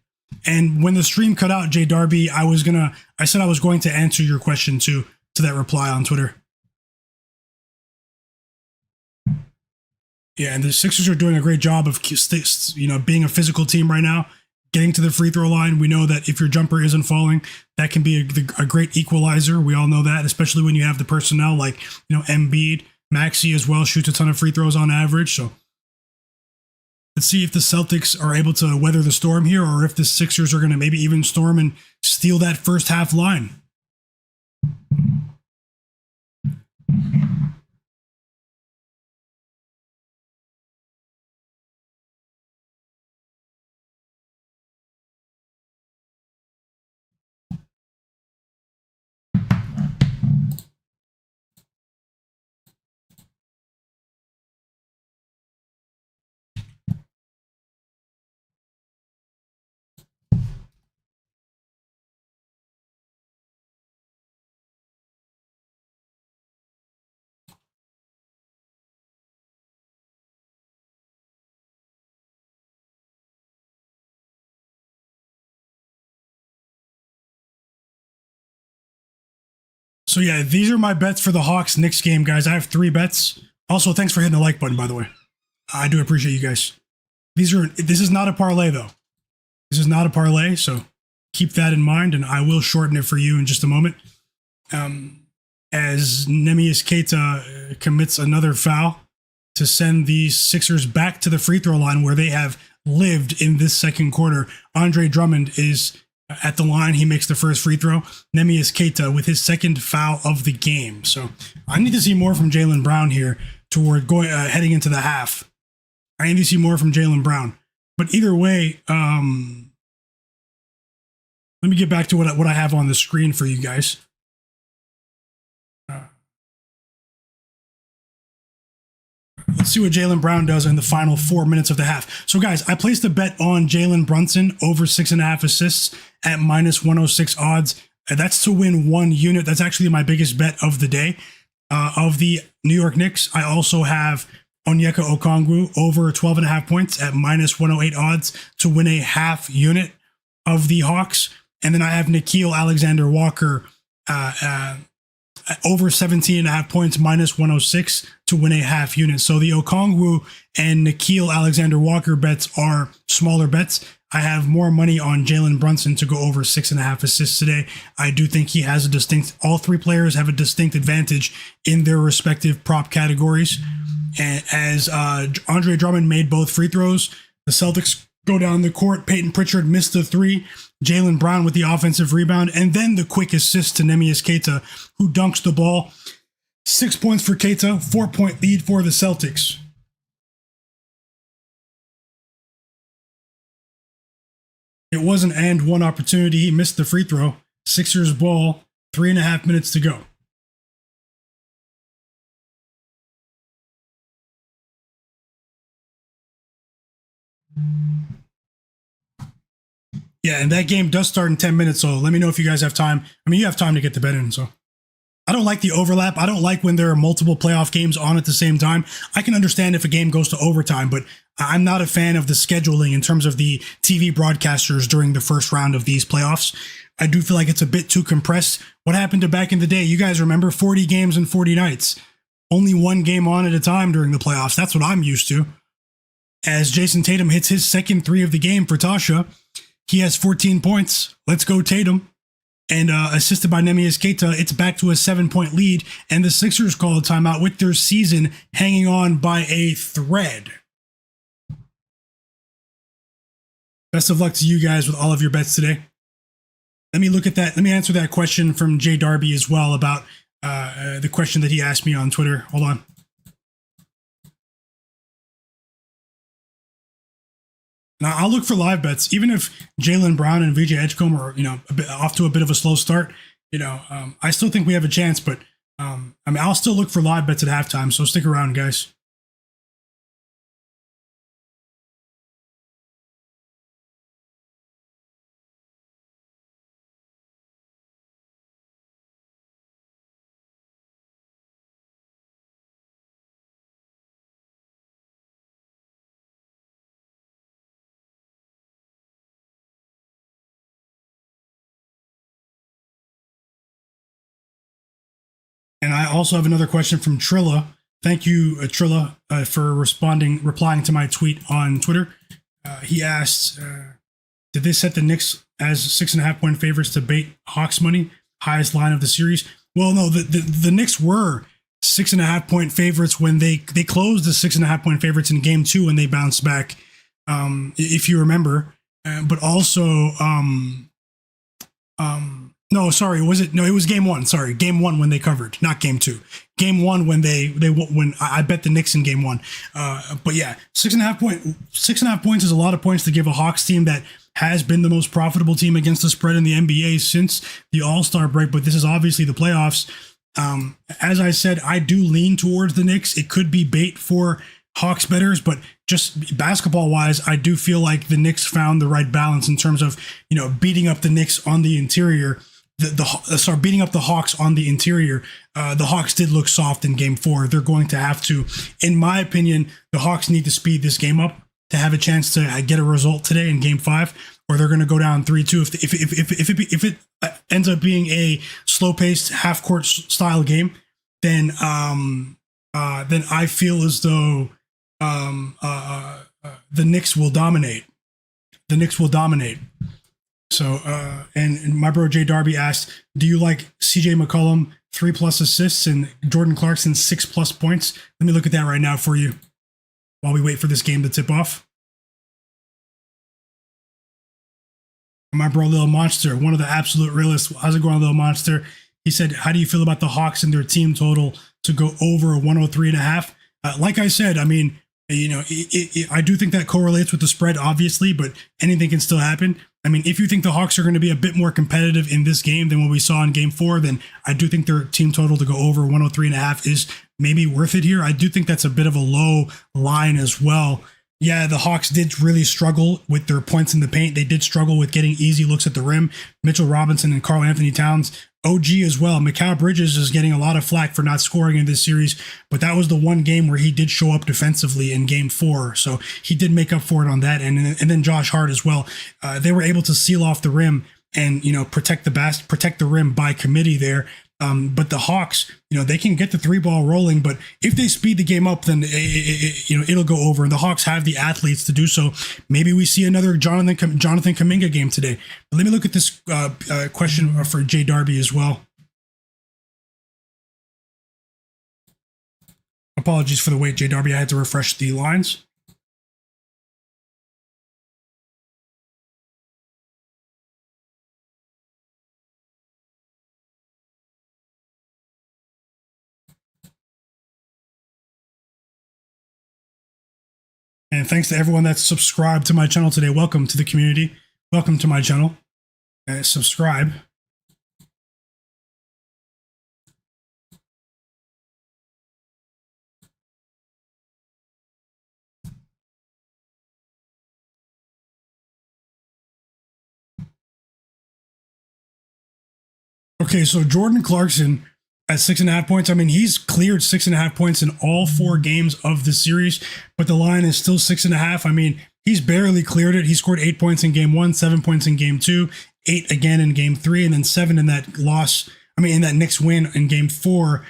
And when the stream cut out, Jay Darby, I said I was going to answer your question to that reply on Twitter. Yeah, and the Sixers are doing a great job of being a physical team right now. Getting to the free throw line, we know that if your jumper isn't falling, that can be a great equalizer. We all know that, especially when you have the personnel like Embiid, Maxey as well shoots a ton of free throws on average. So let's see if the Celtics are able to weather the storm here, or if the Sixers are going to maybe even storm and steal that first half line. So yeah, these are my bets for the Hawks Knicks game, guys. I have 3 bets. Also, thanks for hitting the like button, by the way. I do appreciate you guys. This is not a parlay though. This is not a parlay, so keep that in mind, and I will shorten it for you in just a moment. As Neemias Queta commits another foul to send the Sixers back to the free throw line where they have lived in this second quarter. Andre Drummond is at the line. He makes the first free throw. Neemias Queta with his second foul of the game. So I need to see more from Jaylen Brown here toward heading into the half. I need to see more from Jaylen Brown. But either way, let me get back to what I have on the screen for you guys. Let's see what Jaylen Brown does in the final 4 minutes of the half. So, guys, I placed a bet on Jalen Brunson over 6.5 assists at minus 106 odds. That's to win 1 unit. That's actually my biggest bet of the day. Of the New York Knicks, I also have Onyeka Okongwu over 12.5 points at minus 108 odds to win a half unit of the Hawks. And then I have Nickeil Alexander-Walker over 17.5 points, minus 106 to win a half unit. So the Okongwu and Nickeil Alexander-Walker bets are smaller bets. I have more money on Jalen Brunson to go over 6.5 assists today. I do think he has all 3 players have a distinct advantage in their respective prop categories. And as Andre Drummond made both free throws, the Celtics go down the court. Payton Pritchard missed the 3. Jaylen Brown with the offensive rebound, and then the quick assist to Neemias Queta, who dunks the ball. 6 points for Queta, 4-point lead for the Celtics. It was an and one opportunity. He missed the free throw. Sixers ball, 3.5 minutes to go. Yeah, and that game does start in 10 minutes, so let me know if you guys have time. I mean, you have time to get the bet in, so. I don't like the overlap. I don't like when there are multiple playoff games on at the same time. I can understand if a game goes to overtime, but I'm not a fan of the scheduling in terms of the TV broadcasters during the first round of these playoffs. I do feel like it's a bit too compressed. What happened to back in the day? You guys remember 40 games and 40 nights. Only 1 game on at a time during the playoffs. That's what I'm used to. As Jayson Tatum hits his second 3 of the game for Tasha, he has 14 points. Let's go Tatum. And assisted by Neemias Queta, it's back to a 7-point lead. And the Sixers call a timeout with their season hanging on by a thread. Best of luck to you guys with all of your bets today. Let me look at that. Let me answer that question from Jay Darby as well about the question that he asked me on Twitter. Hold on. Now, I'll look for live bets, even if Jaylen Brown and VJ Edgecombe are, off to a bit of a slow start. I still think we have a chance, but I'll still look for live bets at halftime. So stick around, guys. And I also have another question from Trilla. Thank you, Trilla, for replying to my tweet on Twitter. He asked, did they set the Knicks as 6.5-point favorites to bait Hawks money? Highest line of the series? Well, no, the Knicks were 6.5-point favorites when they closed the 6.5-point favorites in game 2 when they bounced back, if you remember. But also, no, sorry, was it? No, it was game 1. Sorry, game 1 when they covered, not game 2. Game 1 when when I bet the Knicks in game 1. But yeah, 6.5 points is a lot of points to give a Hawks team that has been the most profitable team against the spread in the NBA since the All-Star break. But this is obviously the playoffs. As I said, I do lean towards the Knicks. It could be bait for Hawks bettors, but just basketball wise, I do feel like the Knicks found the right balance in terms of, beating up the Knicks on the interior. Beating up the Hawks on the interior. The Hawks did look soft in game 4. They're going to have to, in my opinion, the Hawks need to speed this game up to have a chance to get a result today in game 5, or they're going to go down 3-2. ends up being a slow-paced half-court style game, then I feel as though the Knicks will dominate. The Knicks will dominate. So, and my bro Jay Darby asked, do you like CJ McCollum 3+ assists and Jordan Clarkson 6+ points? Let me look at that right now for you while we wait for this game to tip off. My bro Lil Monster, one of the absolute realists. How's it going, Lil Monster? He said, how do you feel about the Hawks and their team total to go over 103.5? Like I said, I mean, you know, I do think that correlates with the spread, obviously, but anything can still happen. I mean, if you think the Hawks are going to be a bit more competitive in this game than what we saw in Game 4, then I do think their team total to go over 103.5 is maybe worth it here. I do think that's a bit of a low line as well. Yeah, the Hawks did really struggle with their points in the paint. They did struggle with getting easy looks at the rim. Mitchell Robinson and Karl-Anthony Towns, OG as well. Mikal Bridges is getting a lot of flack for not scoring in this series, but that was the one game where he did show up defensively in Game 4, so he did make up for it on that. And then Josh Hart as well. They were able to seal off the rim and, you know, protect the rim by committee there. But the Hawks, you know, they can get the 3-ball rolling, but if they speed the game up, then it'll go over. And the Hawks have the athletes to do so. Maybe we see another Jonathan Kuminga game today. But let me look at this question for Jay Darby as well. Apologies for the wait, Jay Darby. I had to refresh the lines. And thanks to everyone that's subscribed to my channel today. Welcome to the community. Welcome to my channel. Subscribe. Okay, so Jordan Clarkson at 6.5 points. I mean, he's cleared 6.5 points in all 4 games of the series, but the line is still 6.5. I mean, he's barely cleared it. He scored 8 points in Game 1, 7 points in Game 2, 8 again in Game 3, and then 7 in that loss. I mean, in that Knicks win in Game 4.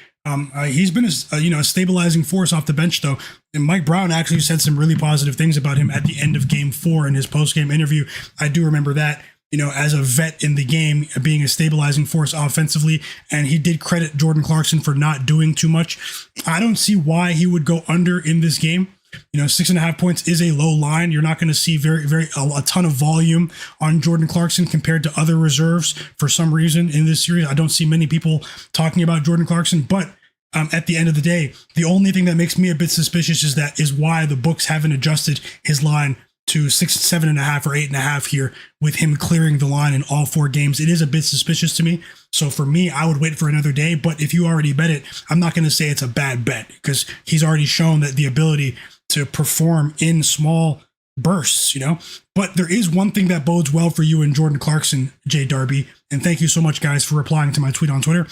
He's been a stabilizing force off the bench, though. And Mike Brown actually said some really positive things about him at the end of Game 4 in his post-game interview. I do remember that. You know, as a vet in the game, being a stabilizing force offensively, and he did credit Jordan Clarkson for not doing too much. I don't see why he would go under in this game. You know, 6.5 points is a low line. You're not going to see a ton of volume on Jordan Clarkson compared to other reserves for some reason in this series. I don't see many people talking about Jordan Clarkson, but at the end of the day, the only thing that makes me a bit suspicious is why the books haven't adjusted his line to 6, 7.5, or 8.5 here with him clearing the line in all 4 games. It is a bit suspicious to me. So for me, I would wait for another day. But if you already bet it, I'm not going to say it's a bad bet because he's already shown that the ability to perform in small bursts, you know. But there is one thing that bodes well for you and Jordan Clarkson, Jay Darby. And thank you so much, guys, for replying to my tweet on Twitter.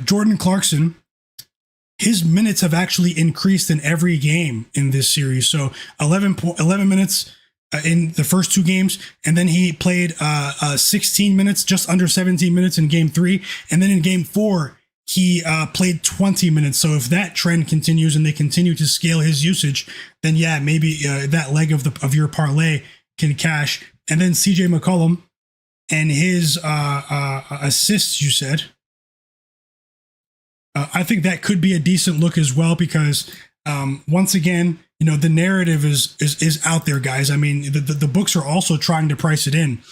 Jordan Clarkson, his minutes have actually increased in every game in this series. So 11 minutes in the first 2 games, and then he played 16 minutes, just under 17 minutes in Game 3, and then in Game 4 he played 20 minutes. So if that trend continues and they continue to scale his usage, then yeah, maybe that leg of your parlay can cash. And then CJ McCollum and his assists, you said. I think that could be a decent look as well because once again, you know, the narrative is out there, guys. I mean, the books are also trying to price it in.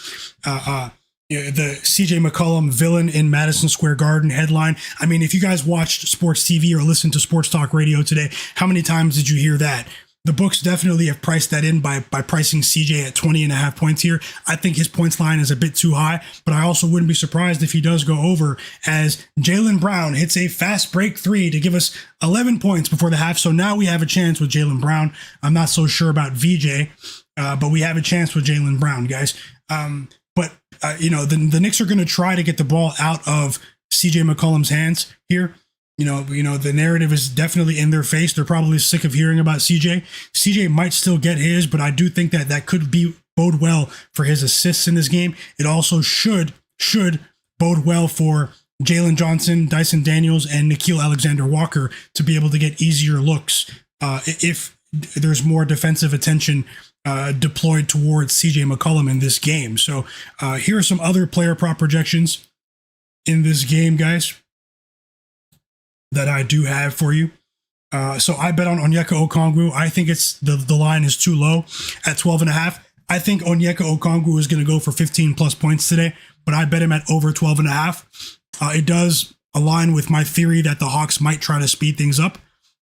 The CJ McCollum villain in Madison Square Garden headline. I mean, if you guys watched sports TV or listened to sports talk radio today, how many times did you hear that? The books definitely have priced that in by pricing CJ at 20.5 points here. I think his points line is a bit too high, but I also wouldn't be surprised if he does go over as Jaylen Brown hits a fast break 3 to give us 11 points before the half. So now we have a chance with Jaylen Brown. I'm not so sure about VJ, but we have a chance with Jaylen Brown, guys. You know, the Knicks are going to try to get the ball out of CJ McCollum's hands here. You know, the narrative is definitely in their face. They're probably sick of hearing about CJ. CJ might still get his, but I do think that could bode well for his assists in this game. It also should should bode well for Jalen Johnson, Dyson Daniels, and Nickeil Alexander-Walker to be able to get easier looks if there's more defensive attention deployed towards CJ McCollum in this game. So here are some other player prop projections in this game, guys, that I do have for you. So I bet on Onyeka Okongwu. I think it's the line is too low at 12.5. I think Onyeka Okongwu is going to go for 15 plus points today, but I bet him at over 12.5. It does align with my theory that the Hawks might try to speed things up.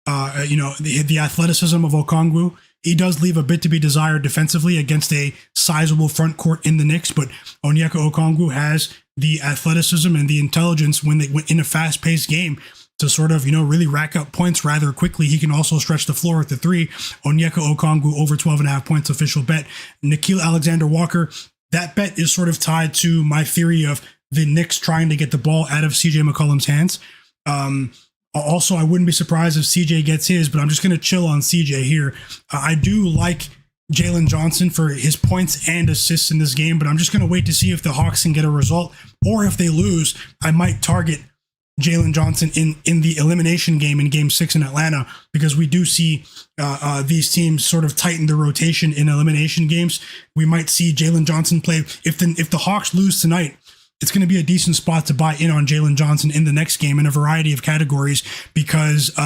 The athleticism of Okongwu, he does leave a bit to be desired defensively against a sizable front court in the Knicks, but Onyeka Okongwu has the athleticism and the intelligence when in a fast-paced game to sort of, really rack up points rather quickly. He can also stretch the floor at the three. Onyeka Okongwu over 12.5 points, official bet. Nickeil Alexander-Walker, that bet is sort of tied to my theory of the Knicks trying to get the ball out of CJ McCollum's hands. Also, I wouldn't be surprised if CJ gets his, but I'm just going to chill on CJ here. I do like Jalen Johnson for his points and assists in this game, but I'm just going to wait to see if the Hawks can get a result, or if they lose, I might target Jalen Johnson in the elimination game in Game 6 in Atlanta, because we do see these teams sort of tighten the rotation in elimination games. We might see Jalen Johnson play. If the Hawks lose tonight, it's going to be a decent spot to buy in on Jalen Johnson in the next game in a variety of categories, because it's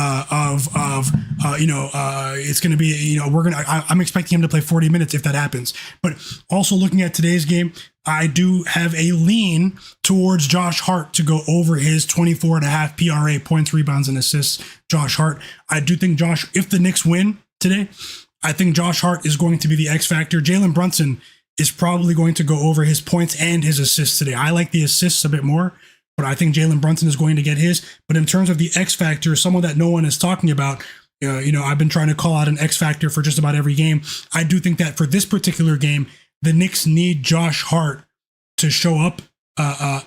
going to be, I'm expecting him to play 40 minutes if that happens. But also looking at today's game, I do have a lean towards Josh Hart to go over his 24.5 PRA points, rebounds, and assists. Josh Hart. I do think if the Knicks win today, I think Josh Hart is going to be the X factor. Jalen Brunson is probably going to go over his points and his assists today. I like the assists a bit more, but I think Jalen Brunson is going to get his. But in terms of the X factor, someone that no one is talking about, I've been trying to call out an X factor for just about every game. I do think that for this particular game, the Knicks need Josh Hart to show up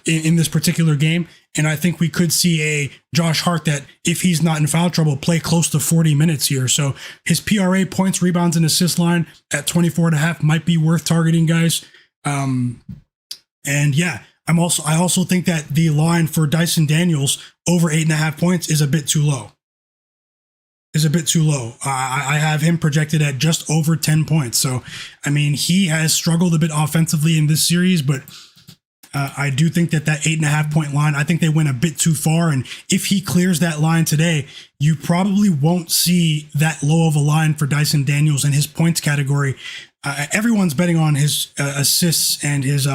in this particular game. And I think we could see a Josh Hart that, if he's not in foul trouble, play close to 40 minutes here. So his PRA, points, rebounds, and assist line at 24.5 might be worth targeting, guys. I also think that the line for Dyson Daniels over 8.5 points is a bit too low. I have him projected at just over 10 points. So, he has struggled a bit offensively in this series, but I do think that 8.5 point line, I think they went a bit too far. And if he clears that line today, you probably won't see that low of a line for Dyson Daniels in his points category. Everyone's betting on his assists and his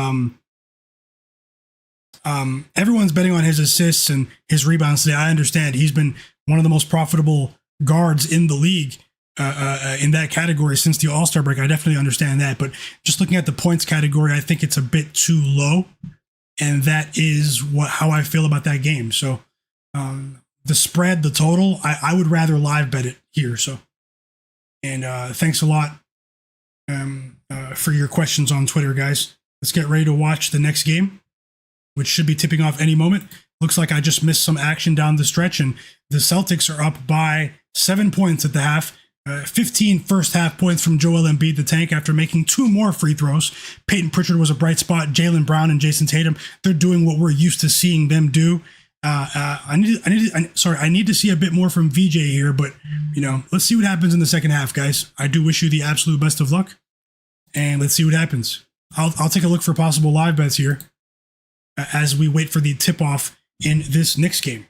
everyone's betting on his assists and his rebounds today. I understand he's been one of the most profitable guards in the league in that category since the All-Star break. I definitely understand that, but just looking at the points category, I think it's a bit too low, and that is how I feel about that game. So the spread, the total, I would rather live bet it here. So, and thanks a lot for your questions on Twitter, guys. Let's get ready to watch the next game, which should be tipping off any moment. Looks like I just missed some action down the stretch, and the Celtics are up by 7 points at the half. 15 first half points from Joel Embiid, the tank, after making 2 more free throws. Payton Pritchard was a bright spot. Jaylen Brown and Jayson Tatum, they're doing what we're used to seeing them do. I need to see a bit more from VJ here, but let's see what happens in the second half, guys. I do wish you the absolute best of luck, and let's see what happens. I'll take a look for possible live bets here as we wait for the tip off in this Knicks game.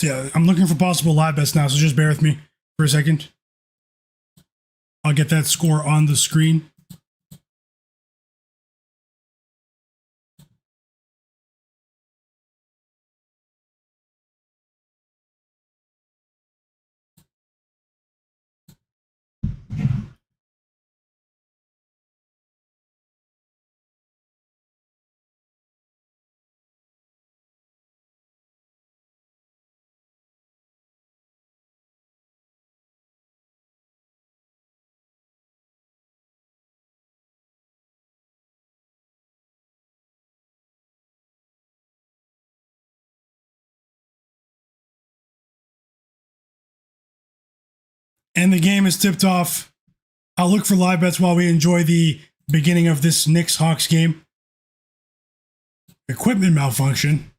Yeah, I'm looking for possible live bets now, so just bear with me for a second. I'll get that score on the screen. And the game is tipped off. I'll look for live bets while we enjoy the beginning of this Knicks-Hawks game. Equipment malfunction.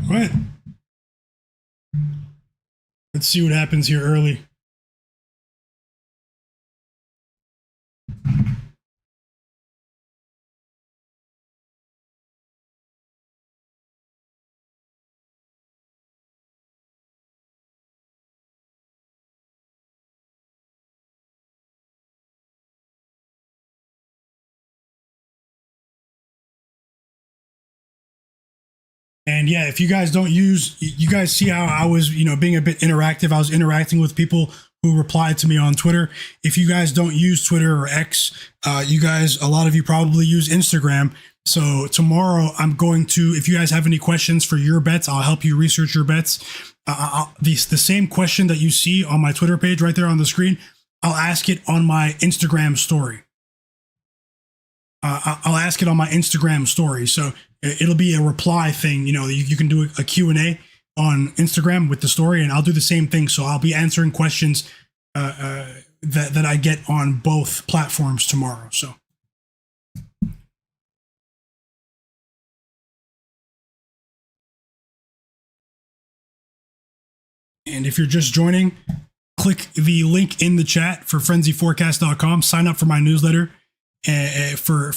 What? Let's see what happens here early. And yeah, if you guys don't use, you guys see how I was, being a bit interactive. I was interacting with people who replied to me on Twitter. If you guys don't use Twitter or X, a lot of you probably use Instagram. So tomorrow I'm going to, if you guys have any questions for your bets, I'll help you research your bets. The same question that you see on my Twitter page right there on the screen, I'll ask it on my Instagram story. I'll ask it on my Instagram story. So it'll be a reply thing. You can do a Q&A on Instagram with the story, and I'll do the same thing. So I'll be answering questions that I get on both platforms tomorrow. So. And if you're just joining, click the link in the chat for frenzyforecast.com. Sign up for my newsletter. For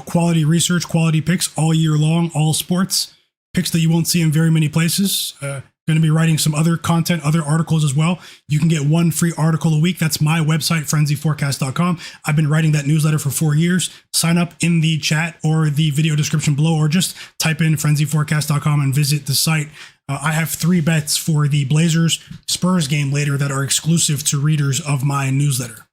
quality research, quality picks all year long, all sports, picks that you won't see in very many places. Going to be writing some other content, other articles as well. You can get one free article a week. That's my website, frenzyforecast.com. I've been writing that newsletter for 4 years. Sign up in the chat or the video description below, or just type in frenzyforecast.com and visit the site. I have 3 bets for the Blazers Spurs game later that are exclusive to readers of my newsletter.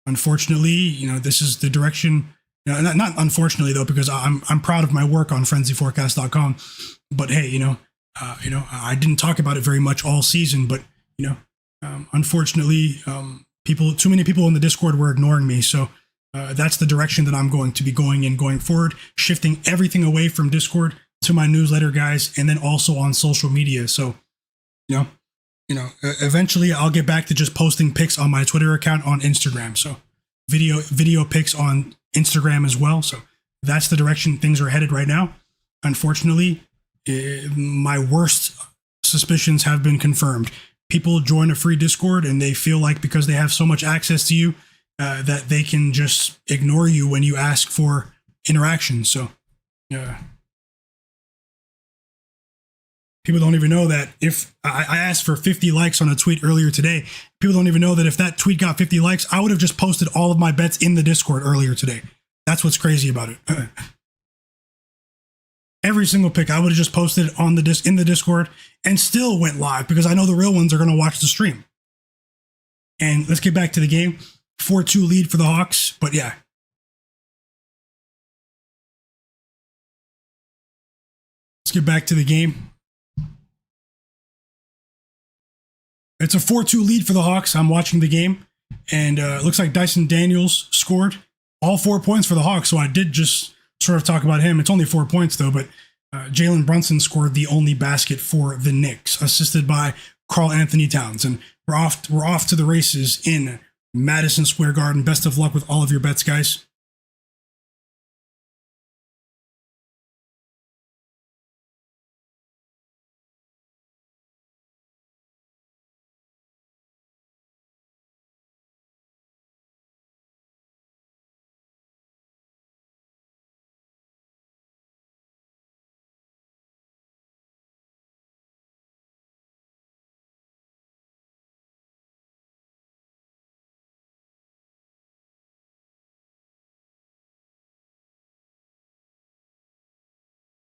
Unfortunately, this is the direction. Not unfortunately though, because I'm proud of my work on frenzyforecast.com. But hey, I didn't talk about it very much all season. But unfortunately, too many people in the Discord were ignoring me. So that's the direction that I'm going to be going in going forward, shifting everything away from Discord to my newsletter, guys, and then also on social media. So, eventually I'll get back to just posting pics on my Twitter account on Instagram. So video pics on Instagram as well. So that's the direction things are headed right now. Unfortunately, my worst suspicions have been confirmed. People join a free Discord and they feel like because they have so much access to you that they can just ignore you when you ask for interaction. So, people don't even know that if I asked for 50 likes on a tweet earlier today, people don't even know that if that tweet got 50 likes, I would have just posted all of my bets in the Discord earlier today. That's what's crazy about it. Every single pick I would have just posted in the Discord and still went live because I know the real ones are going to watch the stream. And let's get back to the game. 4-2 lead for the Hawks, but yeah. Let's get back to the game. It's a 4-2 lead for the Hawks. I'm watching the game, and it looks like Dyson Daniels scored all 4 points for the Hawks, so I did just sort of talk about him. It's only 4 points, though, but Jalen Brunson scored the only basket for the Knicks, assisted by Karl-Anthony Towns, and we're off to the races in Madison Square Garden. Best of luck with all of your bets, guys.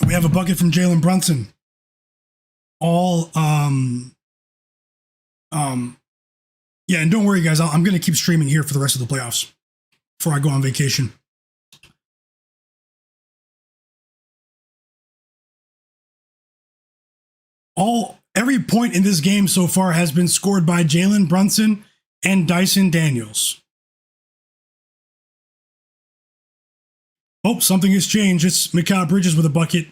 We have a bucket from Jalen Brunson. Yeah, and don't worry, guys. I'm going to keep streaming here for the rest of the playoffs before I go on vacation. Every point in this game so far has been scored by Jalen Brunson and Dyson Daniels. Oh, something has changed. It's Mikal Bridges with a bucket.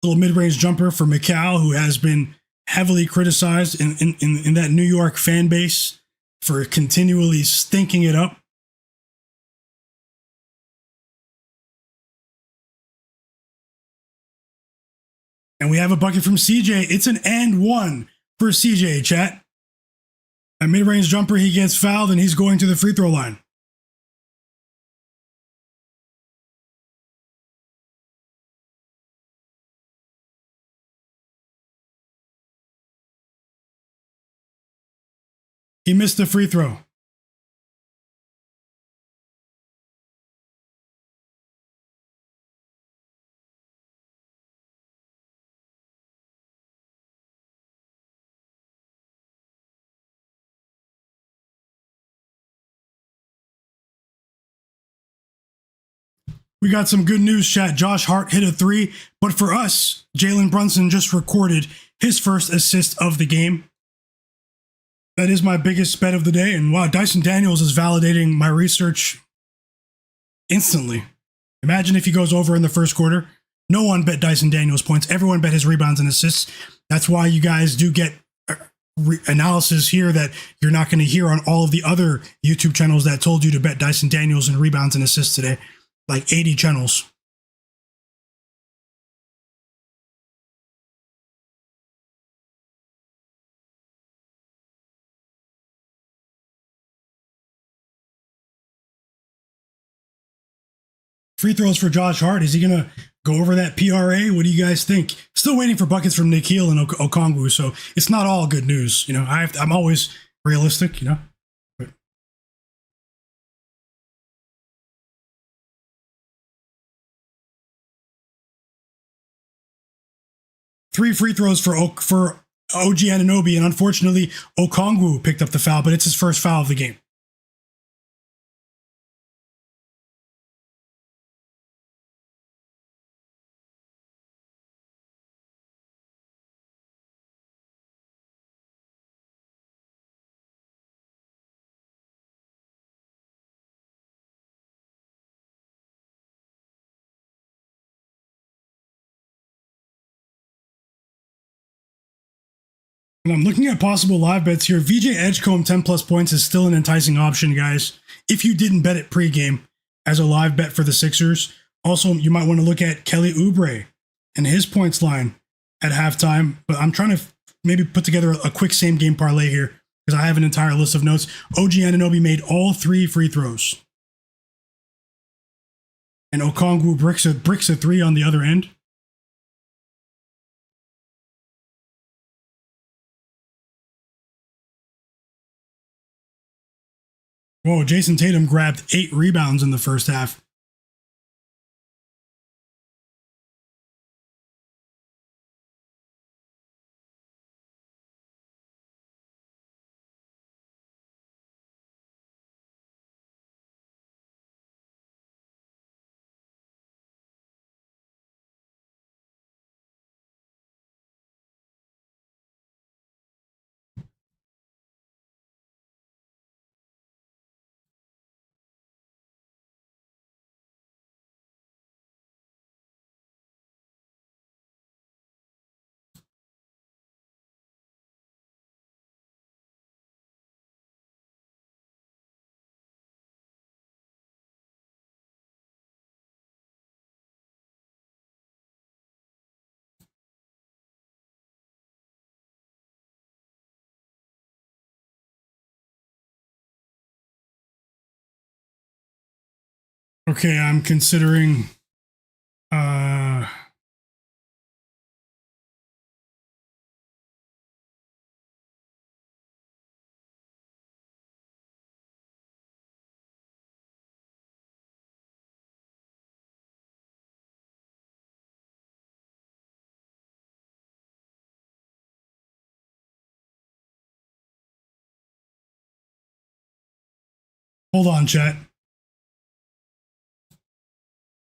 Little mid-range jumper for Mikal, who has been heavily criticized in that New York fan base for continually stinking it up. And we have a bucket from CJ. It's an and one for CJ, chat. A mid-range jumper, he gets fouled, and he's going to the free throw line. He missed the free throw. We got some good news, chat. Josh Hart hit a three, but for us, Jalen Brunson just recorded his first assist of the game. That is my biggest bet of the day. And wow, Dyson Daniels is validating my research instantly. Imagine if he goes over in the first quarter. No one bet Dyson Daniels points. Everyone bet his rebounds and assists. That's why you guys do get analysis here that you're not going to hear on all of the other YouTube channels that told you to bet Dyson Daniels and rebounds and assists today. Like 80 channels. Free throws for Josh Hart. Is he going to go over that PRA? What do you guys think? Still waiting for buckets from Nikhil and Okongwu, so it's not all good news. You know, I'm always realistic, you know. But three free throws for OG Anunoby, and unfortunately, Okongwu picked up the foul, but it's his first foul of the game. And I'm looking at possible live bets here. VJ Edgecombe 10 plus points is still an enticing option, guys. If you didn't bet it pregame as a live bet for the Sixers. Also, you might want to look at Kelly Oubre and his points line at halftime. But I'm trying to maybe put together a quick same game parlay here because I have an entire list of notes. OG Anunoby made all three free throws. And Okongwu bricks a three on the other end. Whoa, Jayson Tatum grabbed 8 rebounds in the first half. Okay, I'm considering hold on, chat.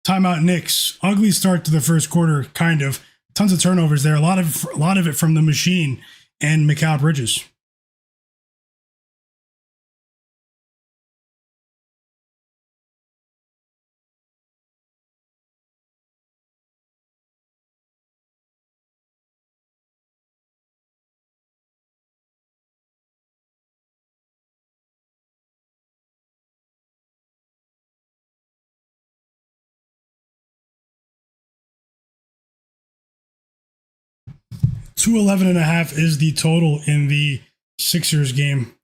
Timeout Knicks. Ugly start to the first quarter, kind of. Tons of turnovers there. A lot of it from the machine and Mikal Bridges. 211.5 is the total in the Sixers game.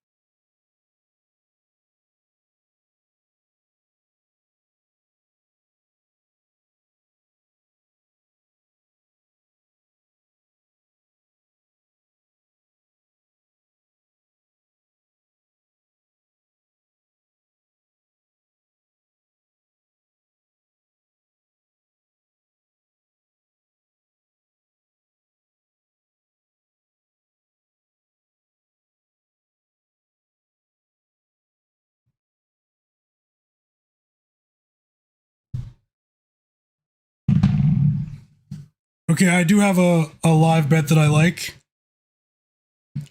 Okay, I do have a live bet that I like.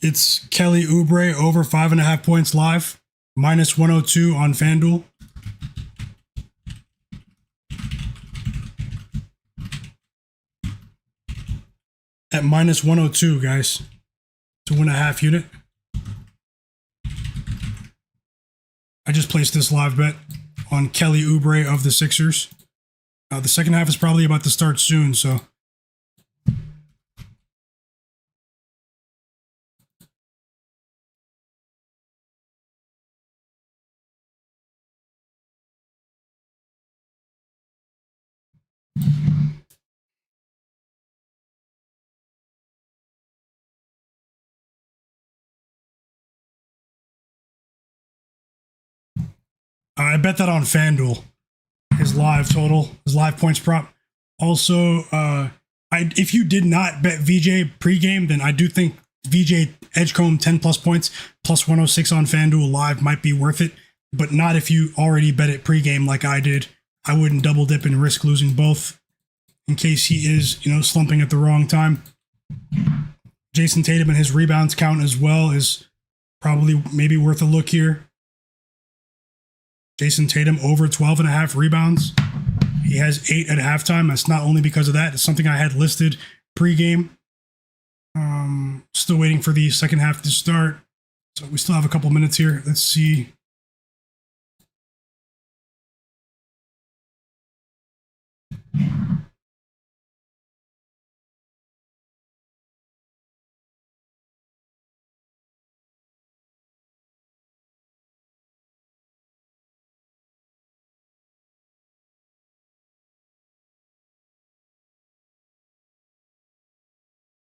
It's Kelly Oubre over 5.5 points live, minus 102 on FanDuel. At minus 102, guys, to win a half unit. I just placed this live bet on Kelly Oubre of the Sixers. The second half is probably about to start soon, so. I bet that on FanDuel. His live total, his live points prop. Also, if you did not bet VJ pregame, then I do think VJ Edgecombe 10 plus points plus 106 on FanDuel live might be worth it, but not if you already bet it pregame like I did. I wouldn't double dip and risk losing both in case he is, slumping at the wrong time. Jayson Tatum and his rebounds count as well is probably maybe worth a look here. Jayson Tatum over 12.5 rebounds. He has 8 at halftime. That's not only because of that. It's something I had listed pregame. Still waiting for the second half to start. So we still have a couple minutes here. Let's see.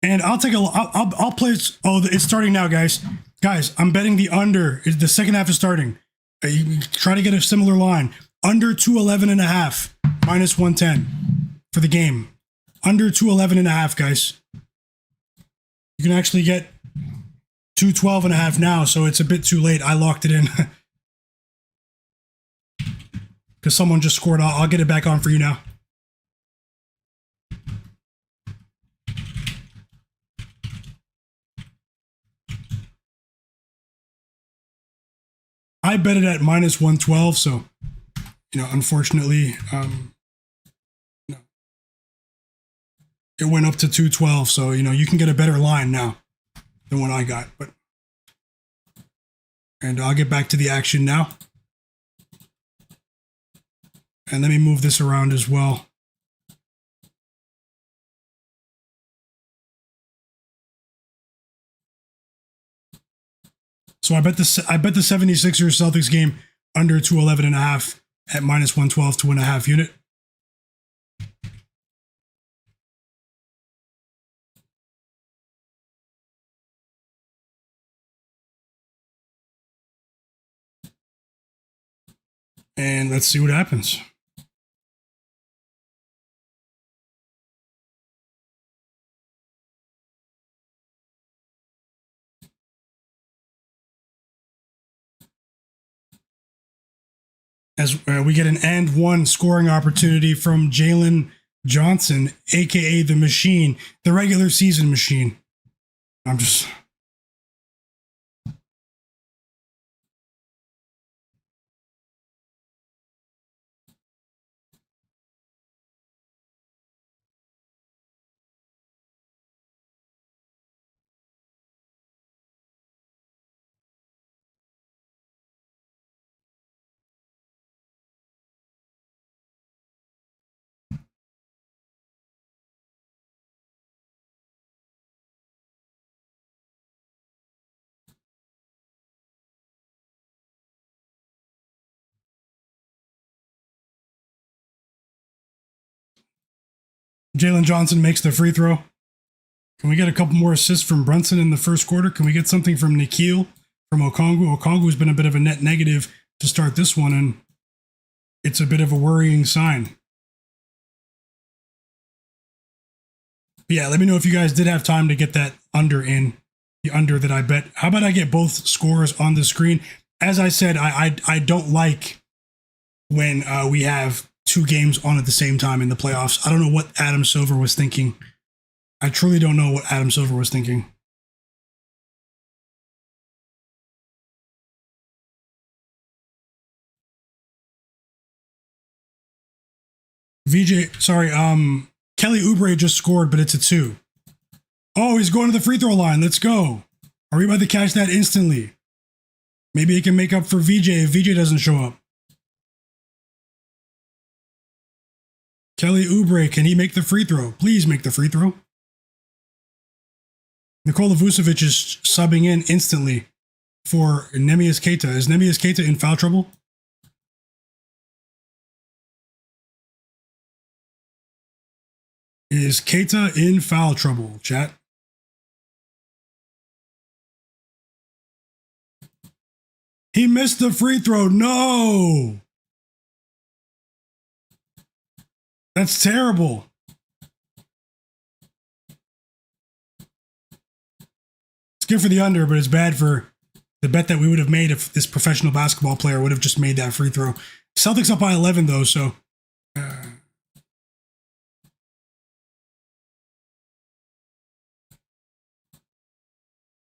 And I'll take a. I'll play. Oh, it's starting now, guys. Guys, I'm betting the under. The second half is starting. You try to get a similar line. Under 211.5, minus 110 for the game. Under 211.5, guys. You can actually get 212.5 now, so it's a bit too late. I locked it in because someone just scored. I'll get it back on for you now. I bet it at minus 112, so, unfortunately, it went up to 212, so, you can get a better line now than what I got. And I'll get back to the action now. And let me move this around as well. So I bet the 76ers Celtics game under 211.5 at minus 112 to win a half unit. And let's see what happens. As we get an and one scoring opportunity from Jalen Johnson, aka the Machine, the regular season Machine. I'm just. Jalen Johnson makes the free throw. Can we get a couple more assists from Brunson in the first quarter? Can we get something from Nikhil, from Okongwu? Okongwu's been a bit of a net negative to start this one, and it's a bit of a worrying sign. But yeah, let me know if you guys did have time to get that under in, the under that I bet. How about I get both scores on the screen? As I said, I don't like when we have two games on at the same time in the playoffs. I don't know what Adam Silver was thinking. I truly don't know what Adam Silver was thinking. Kelly Oubre just scored, but it's a 2. Oh, he's going to the free throw line. Let's go. Are we about to catch that instantly? Maybe he can make up for VJ if VJ doesn't show up. Kelly Oubre, can he make the free throw? Please make the free throw. Nikola Vucevic is subbing in instantly for Neemias Queta. Is Neemias Queta in foul trouble? Is Queta in foul trouble, chat? He missed the free throw. No! That's terrible. It's good for the under, but it's bad for the bet that we would have made if this professional basketball player would have just made that free throw. Celtics up by 11, though, so...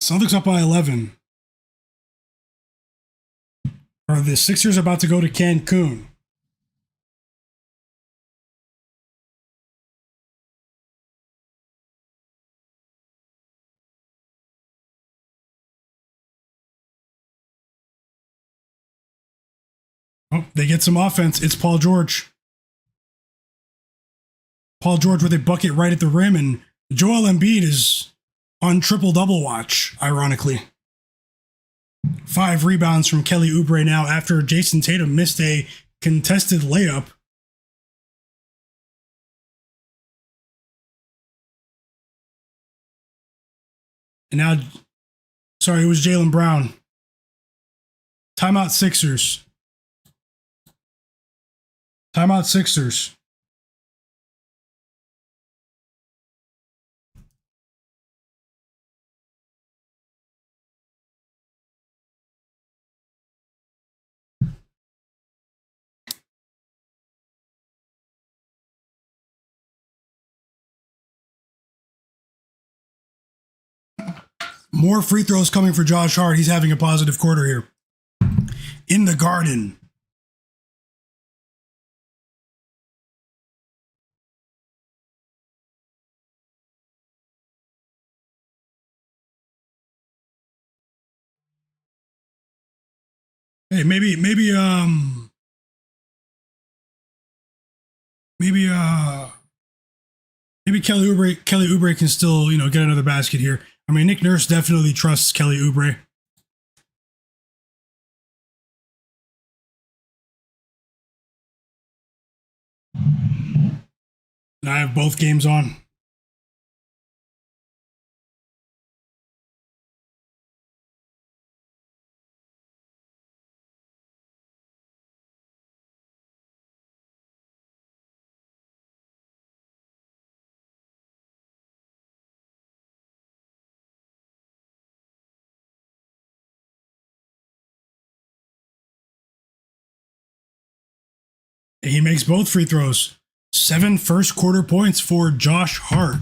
Celtics up by 11. Are the Sixers about to go to Cancun? Oh, they get some offense. It's Paul George. Paul George with a bucket right at the rim, and Joel Embiid is on triple-double watch, ironically. 5 rebounds from Kelly Oubre now after Jayson Tatum missed a contested layup. And now, sorry, it was Jaylen Brown. Timeout Sixers. Timeout Sixers. More free throws coming for Josh Hart. He's having a positive quarter here. In the Garden. Hey, maybe Kelly Oubre can still, get another basket here. I mean, Nick Nurse definitely trusts Kelly Oubre. And I have both games on. He makes both free throws. 7 first quarter points for Josh Hart.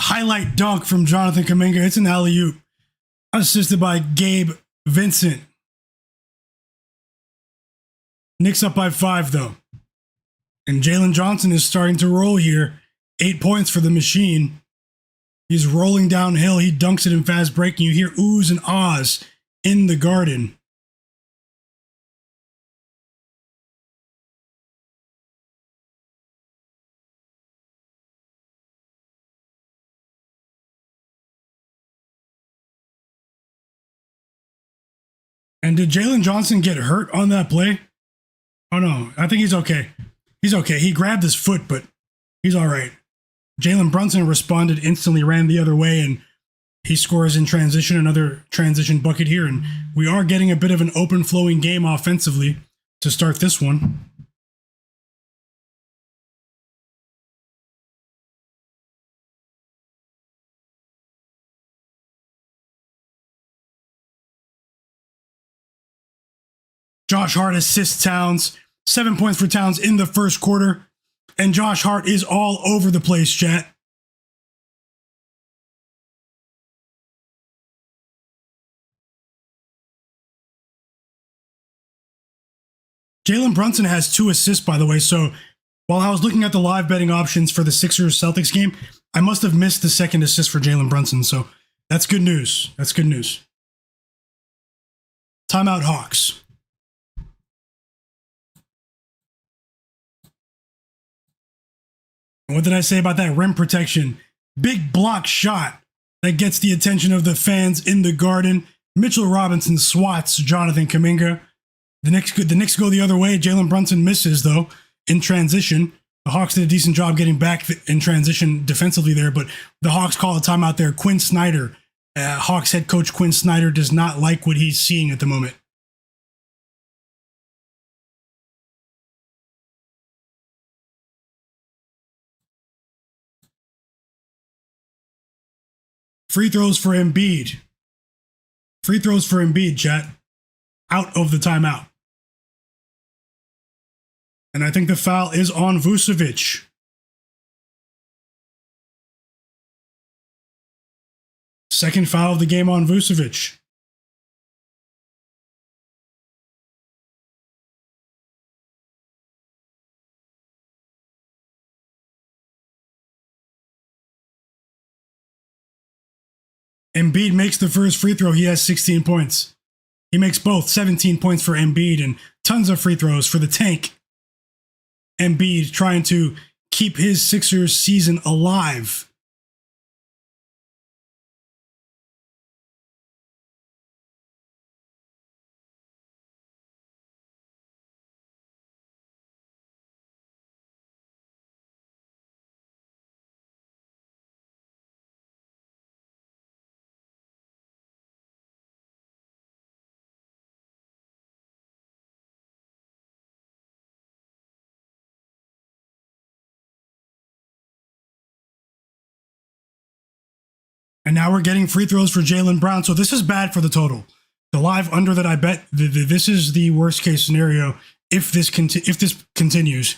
Highlight dunk from Jonathan Kuminga. It's an alley-oop. Assisted by Gabe Vincent. Knicks up by 5, though. And Jalen Johnson is starting to roll here. 8 points for the machine. He's rolling downhill. He dunks it in fast break, and you hear oohs and ahs in the Garden. And did Jalen Johnson get hurt on that play? Oh no, I think he's okay. He's okay. He grabbed his foot, but he's all right. Jalen Brunson responded instantly, ran the other way, and he scores in transition, another transition bucket here. And we are getting a bit of an open flowing game offensively to start this one. Josh Hart assists Towns. 7 points for Towns in the first quarter. And Josh Hart is all over the place, chat. Jalen Brunson has 2 assists, by the way. So while I was looking at the live betting options for the Sixers-Celtics game, I must have missed the second assist for Jalen Brunson. So that's good news. That's good news. Timeout Hawks. And what did I say about that rim protection? Big block shot that gets the attention of the fans in the Garden. Mitchell Robinson swats Jonathan Kuminga. The Knicks go the other way. Jalen Brunson misses, though, in transition. The Hawks did a decent job getting back in transition defensively there, but the Hawks call a timeout there. Quinn Snyder, Hawks head coach Quinn Snyder, does not like what he's seeing at the moment. Free throws for Embiid. Free throws for Embiid, chat. Out of the timeout. And I think the foul is on Vucevic. Second foul of the game on Vucevic. Embiid makes the first free throw. He has 16 points. He makes both. 17 points for Embiid and tons of free throws for the tank. Embiid trying to keep his Sixers season alive. And now we're getting free throws for Jaylen Brown. So this is bad for the total. The live under that I bet, this is the worst case scenario if this continues.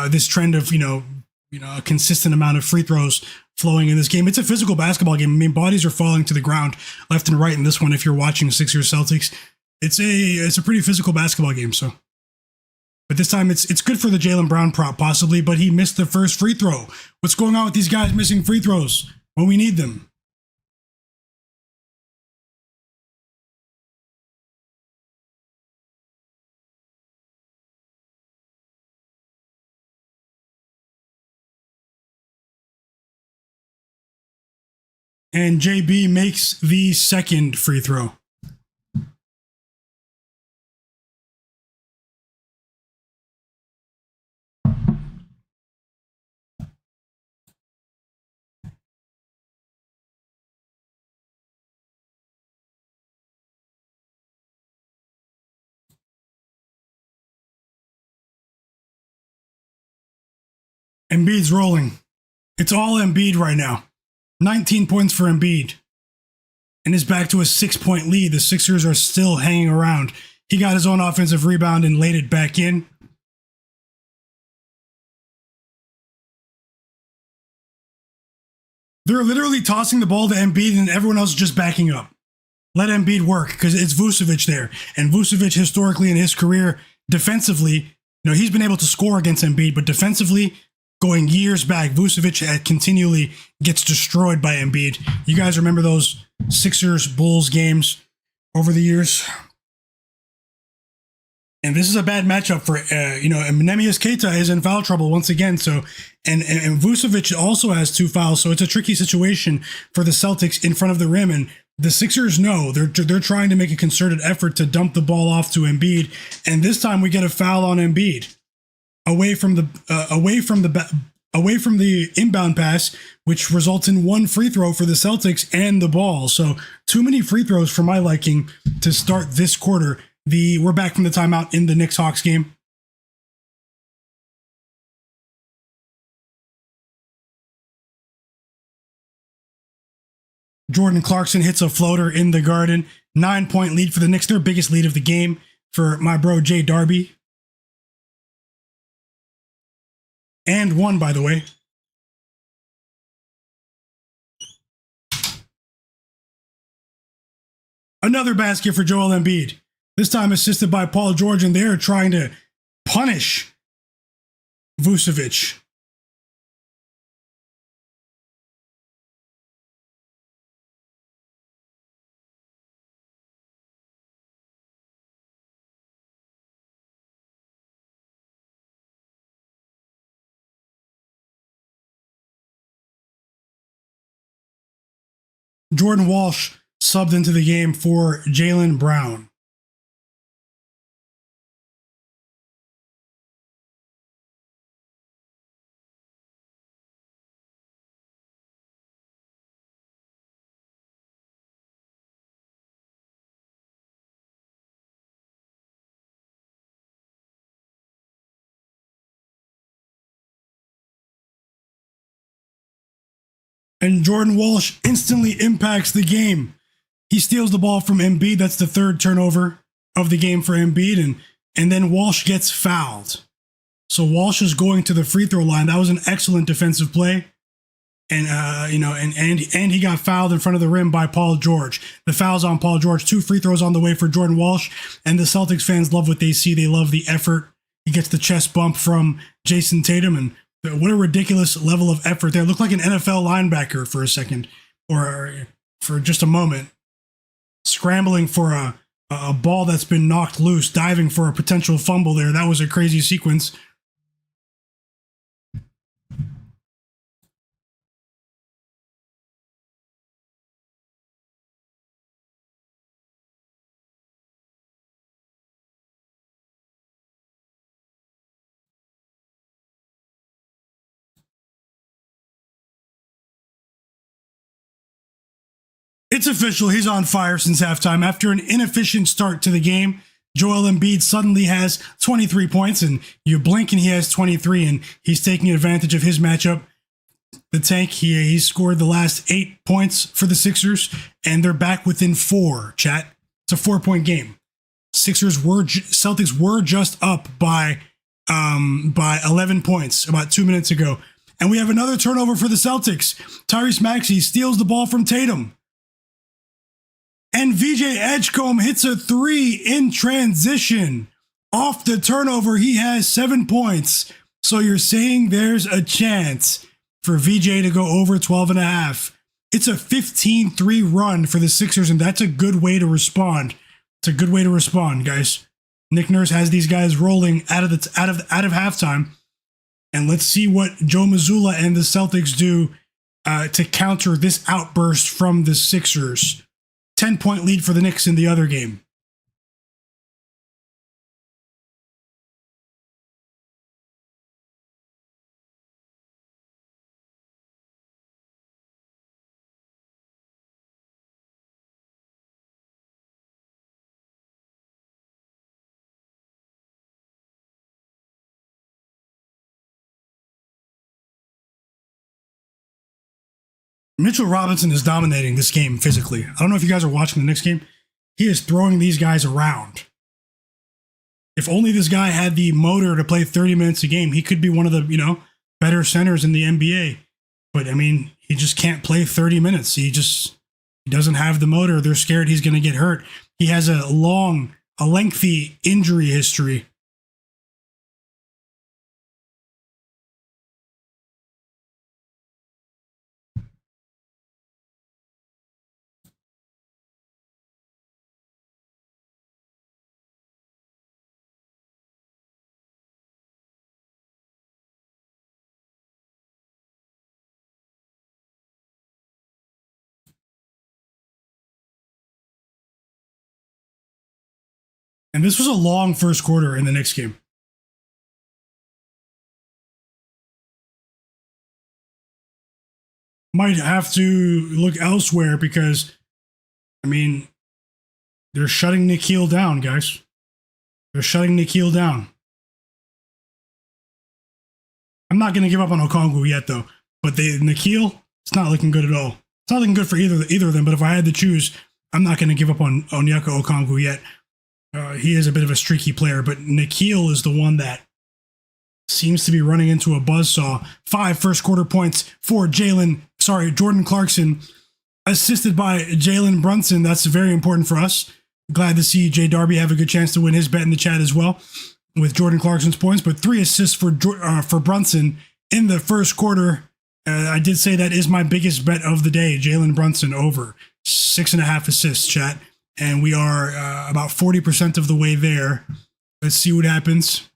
This trend of a consistent amount of free throws flowing in this game. It's a physical basketball game. I mean, bodies are falling to the ground left and right in this one. If you're watching Sixers Celtics, it's a pretty physical basketball game. So, but this time it's good for the Jaylen Brown prop possibly, but he missed the first free throw. What's going on with these guys missing free throws when we need them? And JB makes the second free throw. Embiid's rolling. It's all Embiid right now. 19 points for Embiid. And is back to a 6-point lead. The Sixers are still hanging around. He got his own offensive rebound and laid it back in. They're literally tossing the ball to Embiid and everyone else is just backing up. Let Embiid work because it's Vucevic there. And Vucevic historically in his career, defensively, he's been able to score against Embiid, but defensively, going years back, Vucevic continually gets destroyed by Embiid. You guys remember those Sixers-Bulls games over the years? And this is a bad matchup for, Neemias Queta is in foul trouble once again. So, and Vucevic also has 2 fouls. So it's a tricky situation for the Celtics in front of the rim. And The Sixers know they're trying to make a concerted effort to dump the ball off to Embiid, and this time we get a foul on Embiid away from the inbound pass, which results in one free throw for the Celtics and the ball. So too many free throws for my liking to start this quarter. We're back from the timeout in the Knicks-Hawks game. Jordan Clarkson hits a floater in the Garden. 9-point lead for the Knicks, their biggest lead of the game for my bro Jay Darby. And one, by the way. Another basket for Joel Embiid. This time assisted by Paul George, and they're trying to punish Vucevic. Jordan Walsh subbed into the game for Jaylen Brown. And Jordan Walsh instantly impacts the game. He steals the ball from Embiid. That's the third turnover of the game for Embiid. And then Walsh gets fouled. So Walsh is going to the free throw line. That was an excellent defensive play. And and he got fouled in front of the rim by Paul George. The foul's on Paul George. 2 free throws on the way for Jordan Walsh. And the Celtics fans love what they see. They love the effort. He gets the chest bump from Jayson Tatum. And what a ridiculous level of effort there. Looked like an NFL linebacker for a second, or for just a moment. Scrambling for a ball that's been knocked loose, diving for a potential fumble there. That was a crazy sequence. It's official. He's on fire since halftime. After an inefficient start to the game, Joel Embiid suddenly has 23 points, and you blink and he has 23, and he's taking advantage of his matchup. The tank, he scored the last 8 points for the Sixers, and they're back within 4, chat. It's a 4-point game. Celtics were just up by 11 points about 2 minutes ago. And we have another turnover for the Celtics. Tyrese Maxey steals the ball from Tatum. And VJ Edgecombe hits a 3 in transition. Off the turnover, he has 7 points. So you're saying there's a chance for VJ to go over 12.5. It's a 15-3 run for the Sixers, and that's a good way to respond. It's a good way to respond, guys. Nick Nurse has these guys rolling out of halftime. And let's see what Joe Mazzulla and the Celtics do to counter this outburst from the Sixers. 10-point lead for the Knicks in the other game. Mitchell Robinson is dominating this game physically. I don't know if you guys are watching the Knicks game. He is throwing these guys around. If only this guy had the motor to play 30 minutes a game, he could be one of the, better centers in the NBA. But I mean, he just can't play 30 minutes. He doesn't have the motor. They're scared he's going to get hurt. He has a lengthy injury history. And this was a long first quarter in the Knicks game. Might have to look elsewhere because, I mean, they're shutting Nikhil down, guys. They're shutting Nikhil down. I'm not going to give up on Okongwu yet, though. But Nikhil, it's not looking good at all. It's not looking good for either of them. But if I had to choose, I'm not going to give up on Onyeka Okongwu yet. He is a bit of a streaky player, but Nikhil is the one that seems to be running into a buzzsaw. 5 first quarter points for Jordan Clarkson, assisted by Jalen Brunson. That's very important for us. Glad to see Jay Darby have a good chance to win his bet in the chat as well with Jordan Clarkson's points, but 3 assists for Brunson in the first quarter. I did say that is my biggest bet of the day. Jalen Brunson over 6.5 assists, chat. And we are about 40% of the way there. Let's see what happens.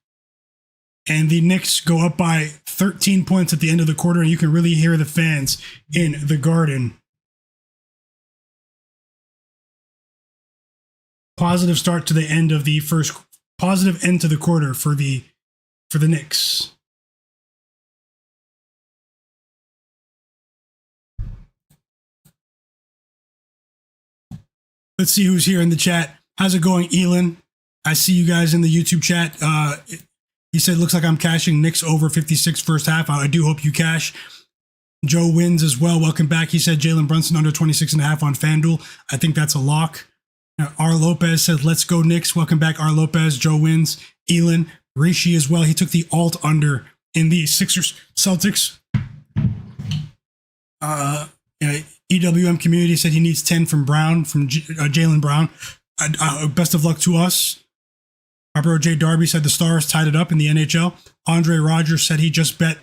And the Knicks go up by 13 points at the end of the quarter, and you can really hear the fans in the Garden. Positive start to the end of the first, positive end to the quarter for the Knicks. Let's see who's here in the chat. How's it going, Elon? I see you guys in the YouTube chat. He said, looks like I'm cashing Knicks over 56 first half. I do hope you cash. Joe wins as well. Welcome back. He said Jalen Brunson under 26.5 on FanDuel. I think that's a lock. R. Lopez said, let's go Knicks. Welcome back, R. Lopez. Joe wins. Elon, Rishi as well. He took the alt under in the Sixers Celtics. EWM community said he needs 10 from Brown, from Jaylen Brown. Best of luck to us. Harper J. Darby said the Stars tied it up in the NHL. Andre Rogers said he just bet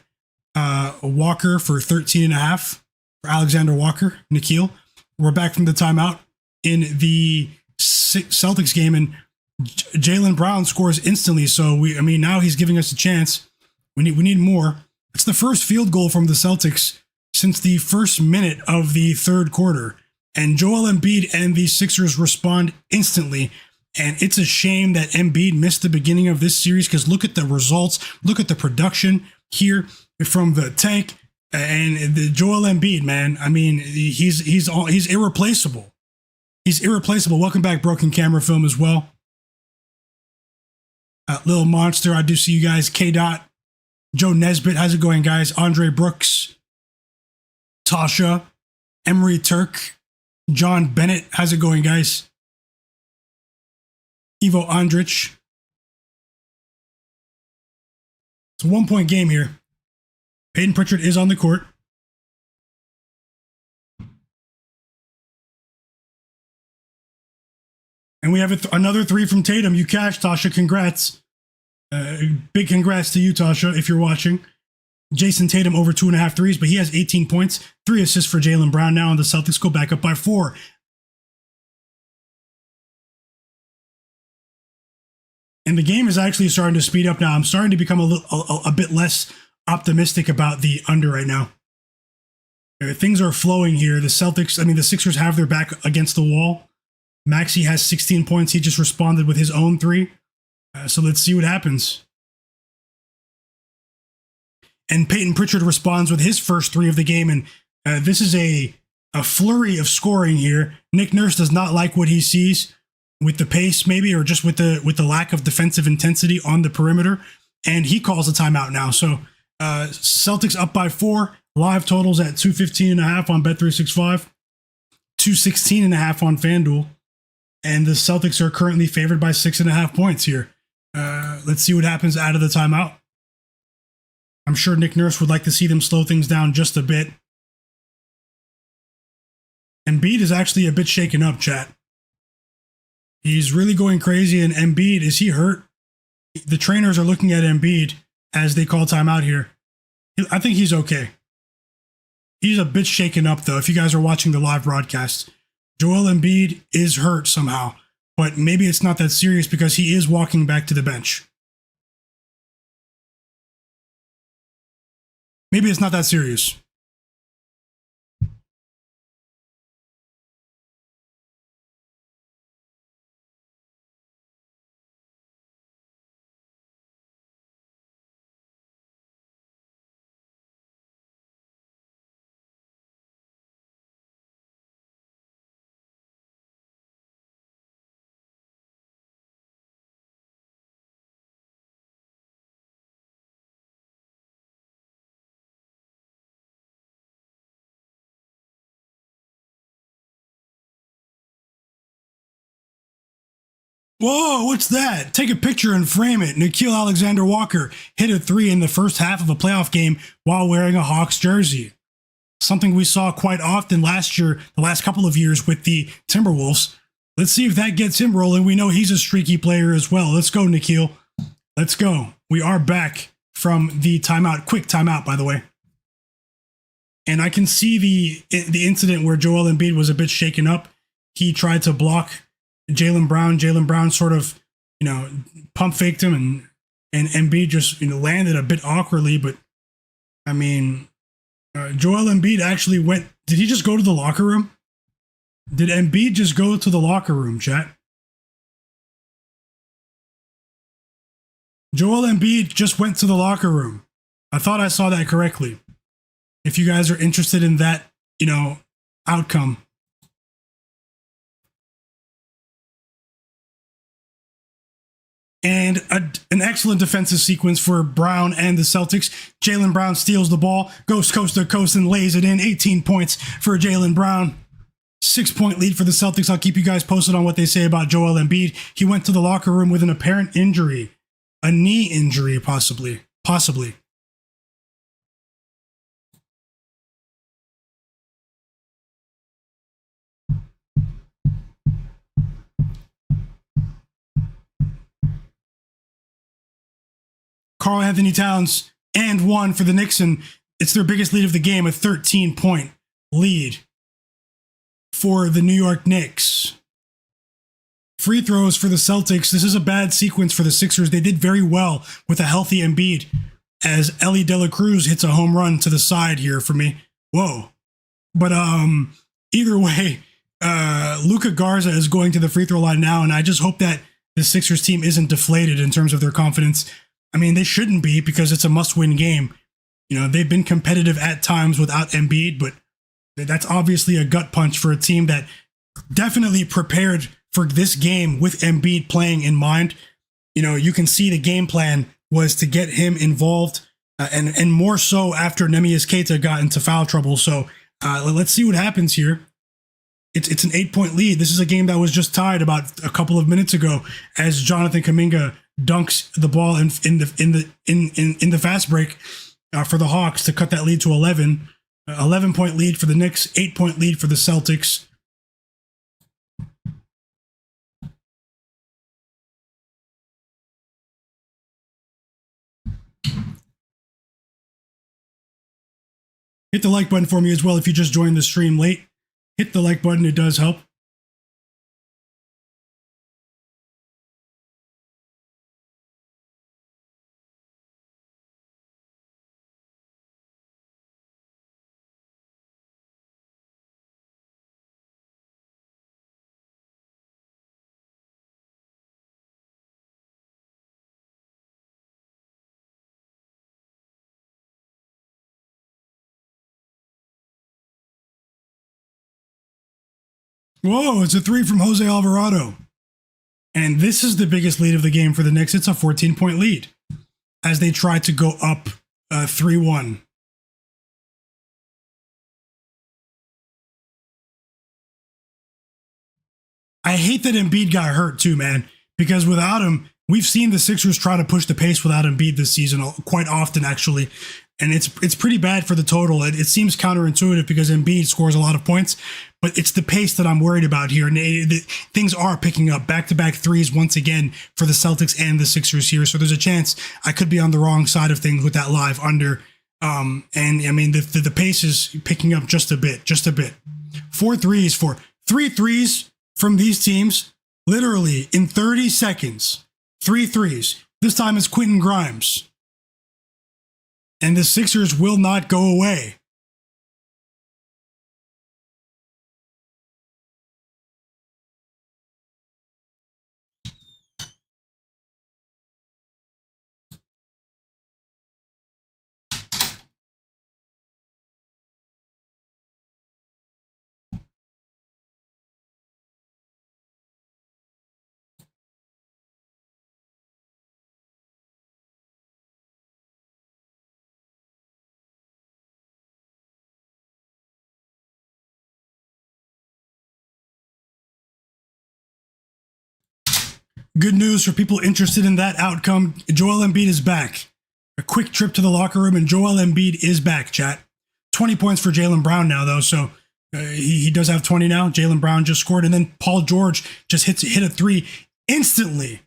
Walker for 13.5 for Alexander Walker, Nikhil. We're back from the timeout in the Celtics game, and Jaylen Brown scores instantly. So now he's giving us a chance. We need more. It's the first field goal from the Celtics since the first minute of the third quarter. And Joel Embiid and the Sixers respond instantly. And it's a shame that Embiid missed the beginning of this series, because look at the results. Look at the production here from the tank and the Joel Embiid, man. I mean, he's irreplaceable. He's irreplaceable. Welcome back, Broken Camera Film as well. Little Monster, I do see you guys. K-Dot, Joe Nesbitt, how's it going, guys? Andre Brooks, Tasha, Emery Turk, John Bennett, how's it going, guys? Ivo Andrich. It's a 1-point game here. Payton Pritchard is on the court. And we have another 3 from Tatum. You cashed, Tasha. Congrats. Big congrats to you, Tasha, if you're watching. Jayson Tatum over 2.5 threes, but he has 18 points. 3 assists for Jaylen Brown now, and the Celtics go back up by 4. And the game is actually starting to speed up now. I'm starting to become a bit less optimistic about the under right now. Things are flowing here. The Sixers have their back against the wall. Maxey has 16 points. He just responded with his own 3. So let's see what happens. And Payton Pritchard responds with his first 3 of the game. And this is a flurry of scoring here. Nick Nurse does not like what he sees with the pace, maybe, or just with the lack of defensive intensity on the perimeter. And he calls a timeout now. So Celtics up by 4. Live totals at 215.5 on Bet365. 216.5 on FanDuel. And the Celtics are currently favored by 6.5 points here. Let's see what happens out of the timeout. I'm sure Nick Nurse would like to see them slow things down just a bit. Embiid is actually a bit shaken up, chat. He's really going crazy, and Embiid, is he hurt? The trainers are looking at Embiid as they call timeout here. I think he's okay. He's a bit shaken up, though, if you guys are watching the live broadcast. Joel Embiid is hurt somehow, but maybe it's not that serious because he is walking back to the bench. Maybe it's not that serious. Whoa, what's that? Take a picture and frame it. Nickeil Alexander-Walker hit a three in the first half of a playoff game while wearing a Hawks jersey. Something we saw quite often last year, the last couple of years with the Timberwolves. Let's see if that gets him rolling. We know he's a streaky player as well. Let's go, Nickeil. Let's go. We are back from the timeout. Quick timeout, by the way. And I can see the incident where Joel Embiid was a bit shaken up. He tried to block Jaylen Brown. Jaylen Brown sort of, pump faked him, and Embiid just, landed a bit awkwardly. But I mean, Joel Embiid actually went. Did he just go to the locker room? Did Embiid just go to the locker room, chat? Joel Embiid just went to the locker room. I thought I saw that correctly. If you guys are interested in that, outcome. And an excellent defensive sequence for Brown and the Celtics. Jaylen Brown steals the ball, goes coast to coast and lays it in. 18 points for Jaylen Brown. 6-point lead for the Celtics. I'll keep you guys posted on what they say about Joel Embiid. He went to the locker room with an apparent injury. A knee injury, possibly. Karl-Anthony Towns and one for the Knicks, and it's their biggest lead of the game, a 13-point lead for the New York Knicks. Free throws for the Celtics. This is a bad sequence for the Sixers. They did very well with a healthy Embiid as Ellie De La Cruz hits a home run to the side here for me. Whoa. But either way, Luka Garza is going to the free throw line now, and I just hope that the Sixers team isn't deflated in terms of their confidence. I mean, they shouldn't be because it's a must-win game. They've been competitive at times without Embiid, but that's obviously a gut punch for a team that definitely prepared for this game with Embiid playing in mind. You can see the game plan was to get him involved, and more so after Neemias Queta got into foul trouble. So let's see what happens here. It's an 8-point lead. This is a game that was just tied about a couple of minutes ago as Jonathan Kuminga dunks the ball in the fast break for the Hawks to cut that lead to 11. 11-point lead for the Knicks, 8-point lead for the Celtics. Hit the like button for me as well if you just joined the stream late. Hit the like button, it does help. Whoa, it's a three from Jose Alvarado. And this is the biggest lead of the game for the Knicks. It's a 14-point lead as they try to go up 3-1. I hate that Embiid got hurt too, man, because without him, we've seen the Sixers try to push the pace without Embiid this season quite often, actually. And it's pretty bad for the total. It seems counterintuitive because Embiid scores a lot of points, but it's the pace that I'm worried about here. And things are picking up. Back-to-back threes once again for the Celtics and the Sixers here. So there's a chance I could be on the wrong side of things with that live under. And I mean, the pace is picking up just a bit. 4 threes for 3 threes from these teams, literally in 30 seconds. 3 threes. This time it's Quentin Grimes. And the Sixers will not go away. Good news for people interested in that outcome. Joel Embiid is back. A quick trip to the locker room, and Joel Embiid is back, chat. 20 points for Jaylen Brown now, though, so he does have 20 now. Jaylen Brown just scored, and then Paul George just hit a three instantly.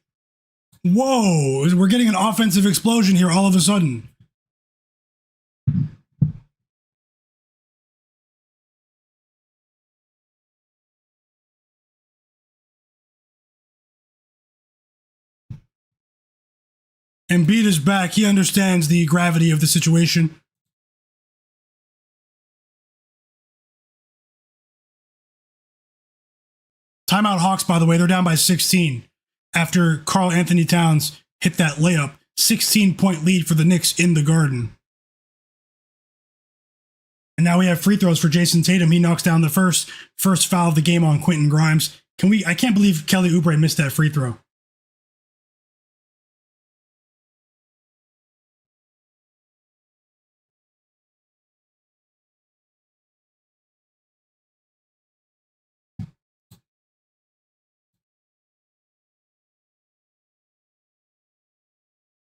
Whoa, we're getting an offensive explosion here all of a sudden. Embiid is back. He understands the gravity of the situation. Timeout Hawks, by the way, they're down by 16 after Karl-Anthony Towns hit that layup. 16-point lead for the Knicks in the Garden. And now we have free throws for Jayson Tatum. He knocks down the first foul of the game on Quentin Grimes. I can't believe Kelly Oubre missed that free throw.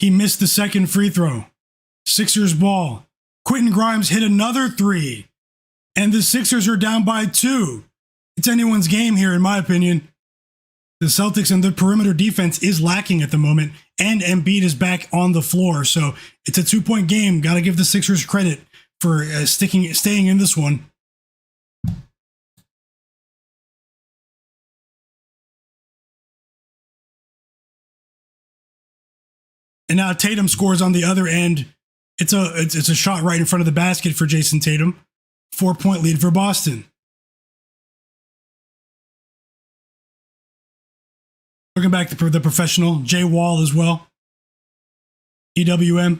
He missed the second free throw. Sixers ball. Quentin Grimes hit another three. And the Sixers are down by 2. It's anyone's game here, in my opinion. The Celtics and the perimeter defense is lacking at the moment. And Embiid is back on the floor. So it's a 2-point game. Got to give the Sixers credit for staying in this one. And now Tatum scores on the other end. It's a shot right in front of the basket for Jayson Tatum. 4-point lead for Boston. Looking back to the professional, Jay Wall as well. EWM.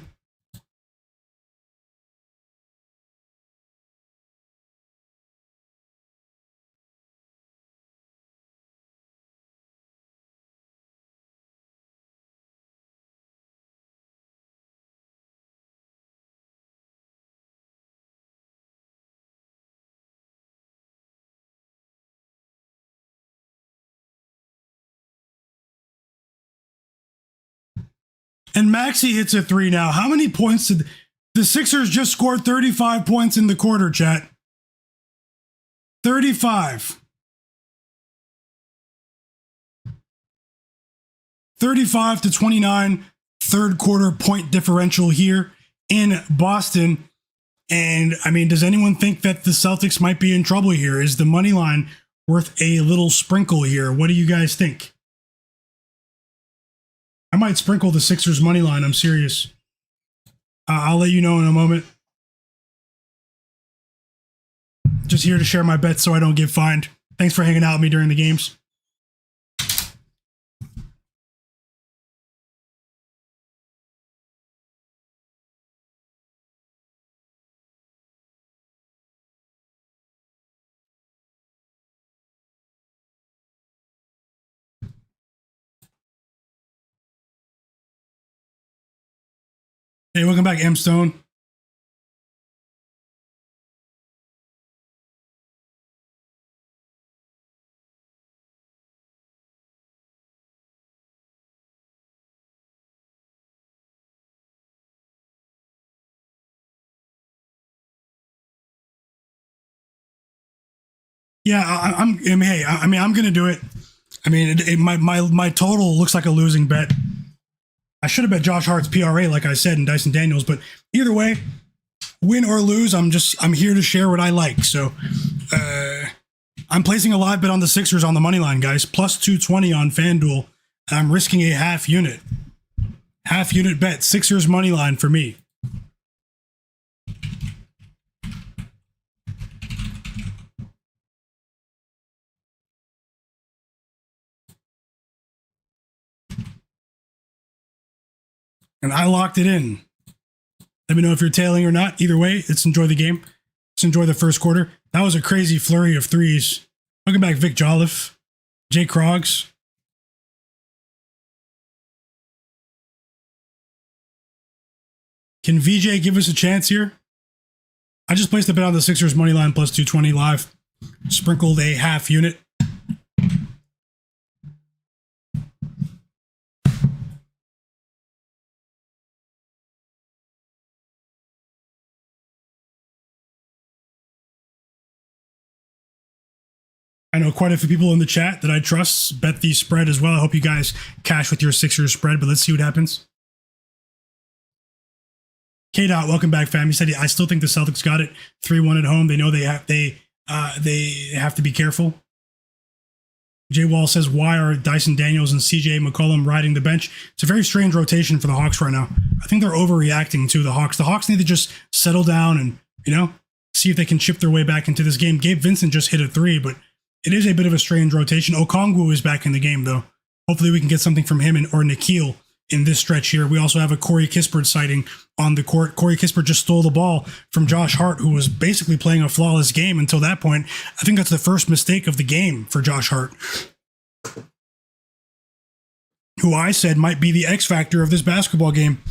And Maxey hits a 3 now. How many points did the Sixers just scored? 35 points in the quarter, chat. 35. 35-29, third quarter point differential here in Boston. And I mean, does anyone think that the Celtics might be in trouble here? Is the money line worth a little sprinkle here? What do you guys think? I might sprinkle the Sixers money line. I'm serious. I'll let you know in a moment. Just here to share my bets so I don't get fined. Thanks for hanging out with me during the games. Hey, welcome back, M Stone. Yeah, I'm gonna do it. I mean, my total looks like a losing bet. I should have bet Josh Hart's PRA, like I said, and Dyson Daniels, but either way, win or lose, I'm here to share what I like. So I'm placing a live bet on the Sixers on the money line, guys. Plus 220 on FanDuel. And I'm risking a half unit. Half unit bet. Sixers money line for me. And I locked it in. Let me know if you're tailing or not. Either way, let's enjoy the game. Let's enjoy the first quarter. That was a crazy flurry of threes. Welcome back, Vic Jolliffe. Jay Kroggs. Can VJ give us a chance here? I just placed a bet on the Sixers money line plus 220 live. Sprinkled a half unit. I know quite a few people in the chat that I trust bet the spread as well. I hope you guys cash with your Sixers spread, but let's see what happens. K-Dot, welcome back, fam. He said, I still think the Celtics got it 3-1 at home. They know they have to be careful. Jay Wall says, why are Dyson Daniels and CJ McCollum riding the bench? It's a very strange rotation for the Hawks right now. I think they're overreacting to the Hawks. The Hawks need to just settle down and, see if they can chip their way back into this game. Gabe Vincent just hit a 3, but it is a bit of a strange rotation. Okongwu is back in the game, though. Hopefully we can get something from him or Nikhil in this stretch here. We also have a Corey Kispert sighting on the court. Corey Kispert just stole the ball from Josh Hart, who was basically playing a flawless game until that point. I think that's the first mistake of the game for Josh Hart, who I said might be the X factor of this basketball game.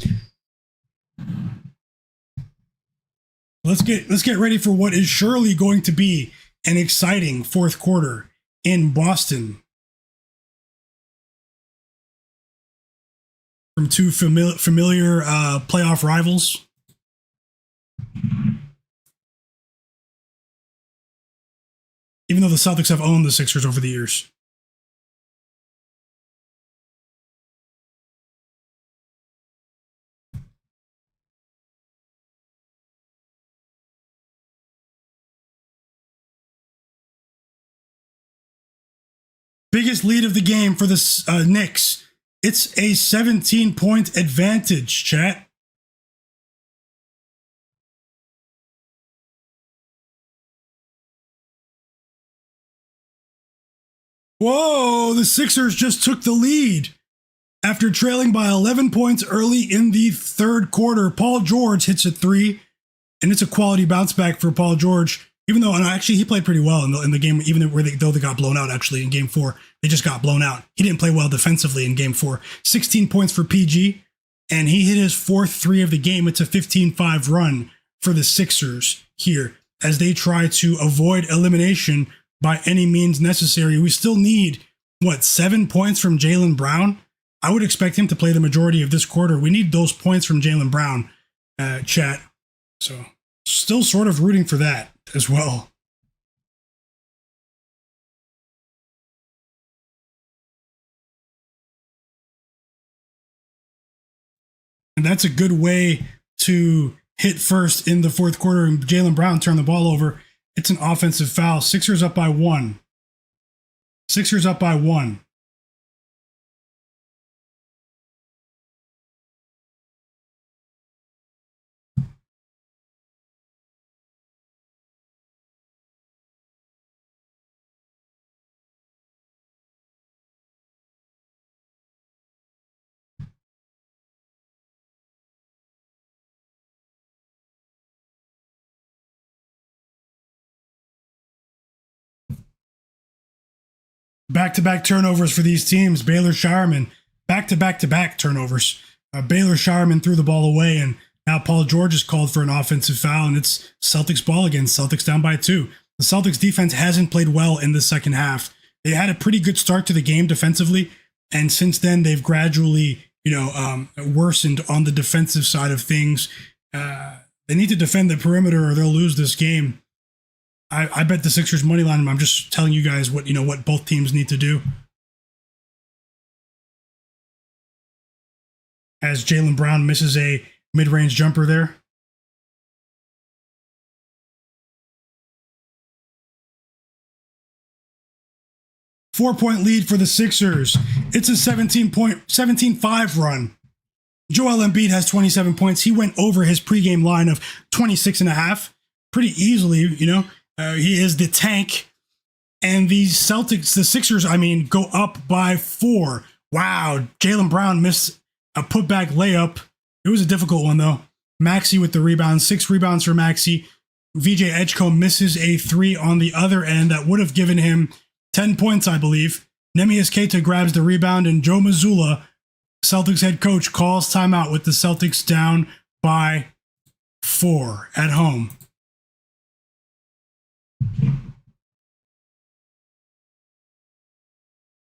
Let's get ready for what is surely going to be an exciting fourth quarter in Boston. From two familiar playoff rivals. Even though the Celtics have owned the Sixers over the years. Biggest lead of the game for the Knicks. It's a 17-point advantage, chat. Whoa, the Sixers just took the lead after trailing by 11 points early in the third quarter. Paul George hits a 3, and it's a quality bounce back for Paul George. Even though, and actually, he played pretty well in the game, even though they got blown out, actually, in Game 4. They just got blown out. He didn't play well defensively in Game 4. 16 points for PG, and he hit his fourth 3 of the game. It's a 15-5 run for the Sixers here as they try to avoid elimination by any means necessary. We still need, 7 points from Jaylen Brown? I would expect him to play the majority of this quarter. We need those points from Jaylen Brown, chat. So, still sort of rooting for that as well. And that's a good way to hit first in the fourth quarter and Jaylen Brown turn the ball over. It's an offensive foul. Sixers up by 1. Sixers up by 1. Back-to-back turnovers for these teams. Baylor Shireman, back-to-back-to-back turnovers. Baylor Shireman threw the ball away, and now Paul George is called for an offensive foul, and it's Celtics ball again. Celtics down by 2. The Celtics defense hasn't played well in the second half. They had a pretty good start to the game defensively, and since then they've gradually, worsened on the defensive side of things. They need to defend the perimeter or they'll lose this game. I bet the Sixers money line. I'm just telling you guys what both teams need to do. As Jaylen Brown misses a mid-range jumper there. Four-point lead for the Sixers. It's a 17-5 run. Joel Embiid has 27 points. He went over his pregame line of 26.5 pretty easily, He is the tank. And the Sixers, go up by 4. Wow. Jaylen Brown missed a putback layup. It was a difficult one, though. Maxey with the rebound. 6 rebounds for Maxey. VJ Edgecombe misses a 3 on the other end. That would have given him 10 points, I believe. Neemias Queta grabs the rebound, and Joe Mazzulla, Celtics head coach, calls timeout with the Celtics down by 4 at home.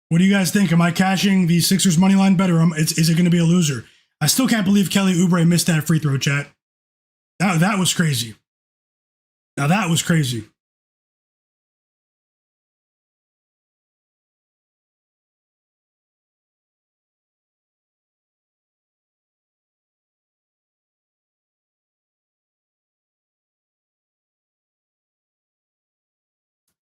What do you guys think? Am I cashing the Sixers money line bet, or is it going to be a loser? I still can't believe Kelly Oubre missed that free throw, chat. That was crazy. Now that was crazy.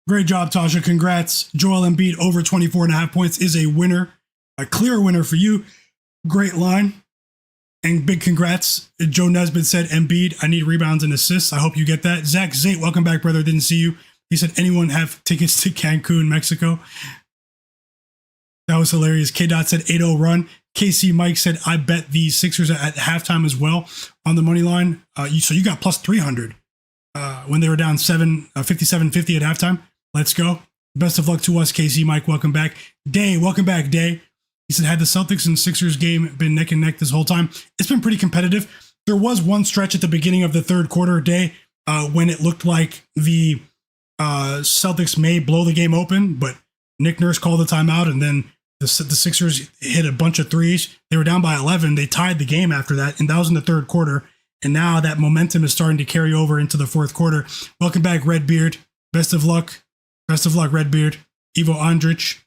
Great job, Tasha. Congrats. Joel Embiid over 24.5 points is a winner. A clear winner for you. Great line. And big congrats. Joe Nesbitt said, Embiid, I need rebounds and assists. I hope you get that. Zach Zate, welcome back, brother. Didn't see you. He said, anyone have tickets to Cancun, Mexico? That was hilarious. K-Dot said 8-0 run. KC Mike said, I bet the Sixers at halftime as well on the money line. So you got plus 300 when they were down 57-50 at halftime. Let's go. Best of luck to us, KC Mike. Welcome back. Day, welcome back, Day. He said, had the Celtics and Sixers game been neck and neck this whole time? It's been pretty competitive. There was one stretch at the beginning of the third quarter, Day, when it looked like the Celtics may blow the game open, but Nick Nurse called the timeout, and then the Sixers hit a bunch of threes. They were down by 11. They tied the game after that, and that was in the third quarter. And now that momentum is starting to carry over into the fourth quarter. Welcome back, Redbeard. Best of luck. Best of luck, Redbeard. Ivo Andrich.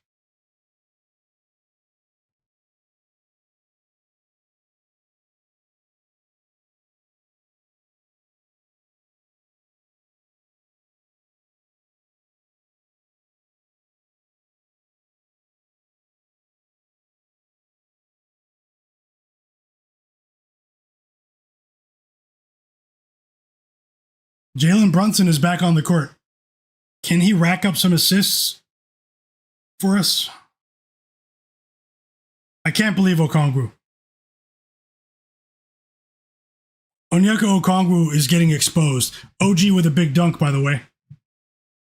Jalen Brunson is back on the court. Can he rack up some assists for us? I can't believe Okongwu. Onyeka Okongwu is getting exposed. OG with a big dunk, by the way.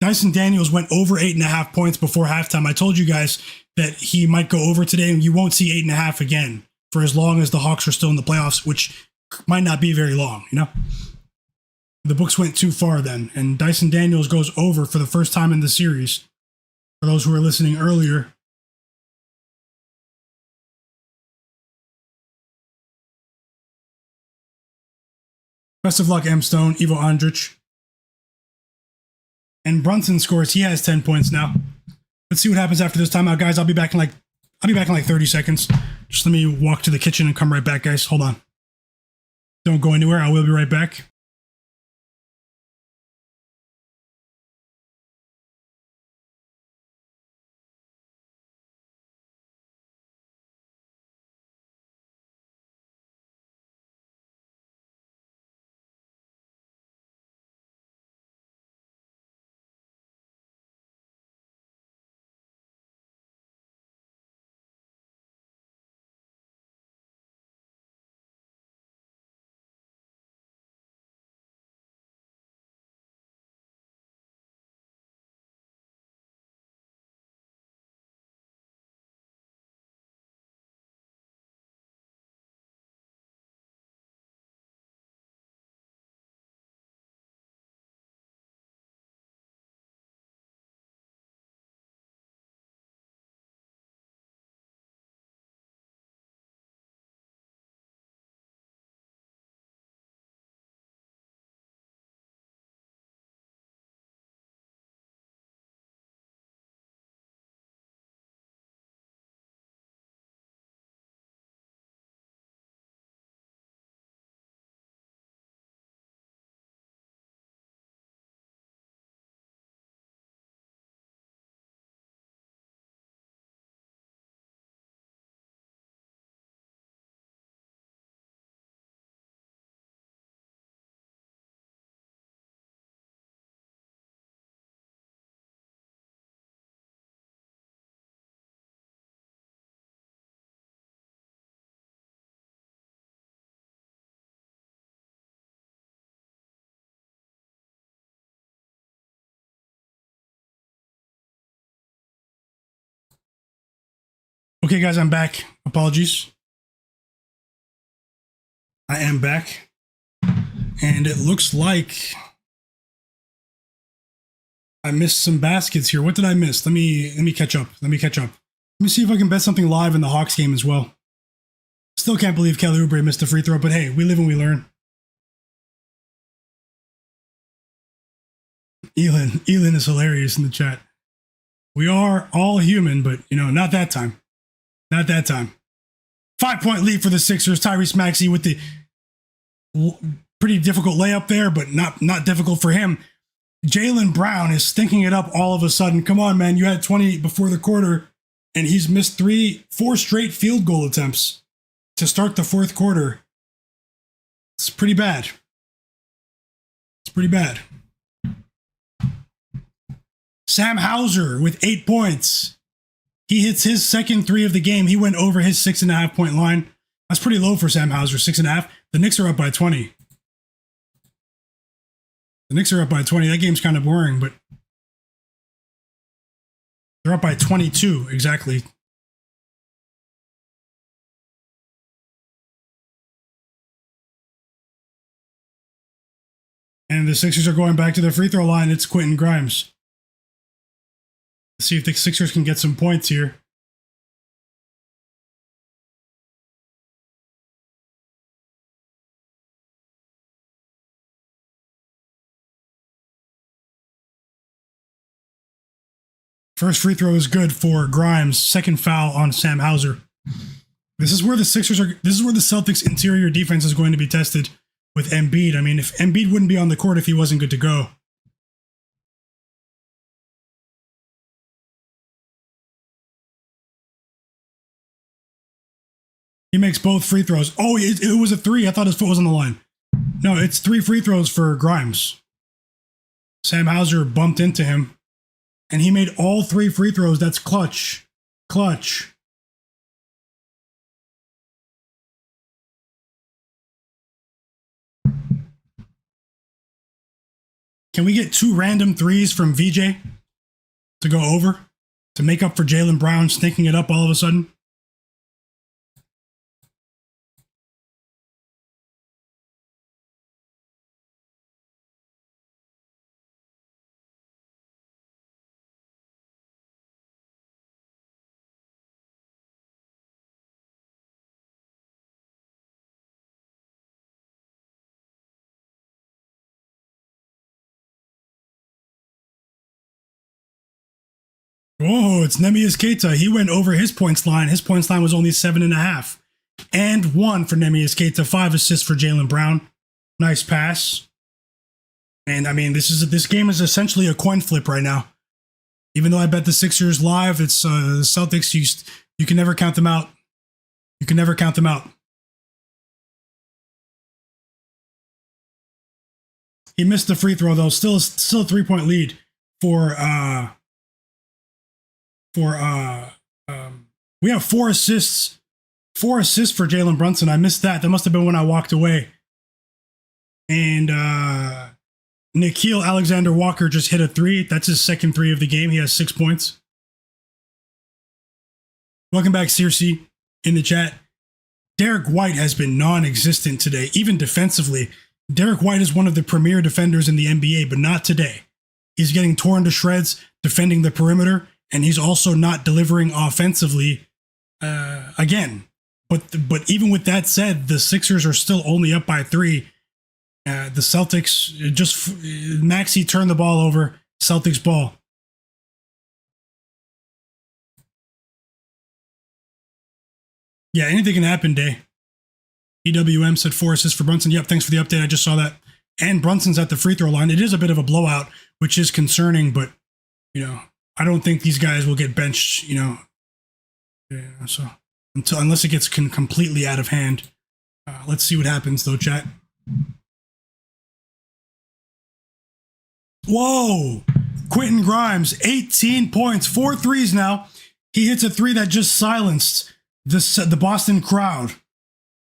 Dyson Daniels went over 8.5 points before halftime. I told you guys that he might go over today, and you won't see 8.5 again for as long as the Hawks are still in the playoffs, which might not be very long, you know? The books went too far then, and Dyson Daniels goes over for the first time in the series. For those who were listening earlier. Best of luck, M. Stone, Ivo Andrich. And Brunson scores. He has 10 points now. Let's see what happens after this timeout, guys. I'll be back in like 30 seconds. Just let me walk to the kitchen and come right back, guys. Hold on. Don't go anywhere. I will be right back. Okay, guys, I'm back. Apologies. I am back. And it looks like I missed some baskets here. What did I miss? Let me catch up. Let me see if I can bet something live in the Hawks game as well. Still can't believe Kelly Oubre missed a free throw, but hey, we live and we learn. Elin is hilarious in the chat. We are all human, but, not that time. Not that time. 5-point lead for the Sixers. Tyrese Maxey with the pretty difficult layup there, but not difficult for him. Jaylen Brown is stinking it up all of a sudden. Come on, man. You had 20 before the quarter, and he's missed 4 straight field goal attempts to start the fourth quarter. It's pretty bad. It's pretty bad. Sam Hauser with 8 points. He hits his second 3 of the game. He went over his 6.5 point line. That's pretty low for Sam Hauser, 6.5. The Knicks are up by 20. The Knicks are up by 20. That game's kind of boring, but they're up by 22, exactly. And the Sixers are going back to the free throw line. It's Quentin Grimes. Let's see if the Sixers can get some points here. First free throw is good for Grimes. Second foul on Sam Hauser. This is where the Celtics interior defense is going to be tested with Embiid. I mean, if Embiid wouldn't be on the court if he wasn't good to go. He makes both free throws. Oh, it was a 3. I thought his foot was on the line. No, it's 3 free throws for Grimes. Sam Hauser bumped into him. And he made all 3 free throws. That's clutch. Clutch. Can we get 2 random 3s from VJ to go over? To make up for Jaylen Brown stinking it up all of a sudden? Oh, it's Neemias Queta. He went over his points line. His points line was only 7.5. And 1 for Neemias Queta. 5 assists for Jaylen Brown. Nice pass. And I mean, this game is essentially a coin flip right now. Even though I bet the Sixers live, it's the Celtics. You can never count them out. You can never count them out. He missed the free throw though. Still a 3-point lead for. We have 4 assists. 4 assists for Jalen Brunson. I missed that. That must have been when I walked away. And Nickeil Alexander-Walker just hit a 3. That's his second 3 of the game. He has 6 points. Welcome back, Circe, in the chat. Derrick White has been non-existent today, even defensively. Derrick White is one of the premier defenders in the NBA, but not today. He's getting torn to shreds defending the perimeter, and he's also not delivering offensively again. But even with that said, the Sixers are still only up by 3. The Celtics Maxey turned the ball over. Celtics ball. Yeah, anything can happen, Day. EWM said 4 assists for Brunson. Yep, thanks for the update. I just saw that. And Brunson's at the free throw line. It is a bit of a blowout, which is concerning, but, I don't think these guys will get benched, so unless it gets completely out of hand. Let's see what happens, though, chat. Whoa! Quentin Grimes, 18 points, 4 threes now. He hits a 3 that just silenced the Boston crowd.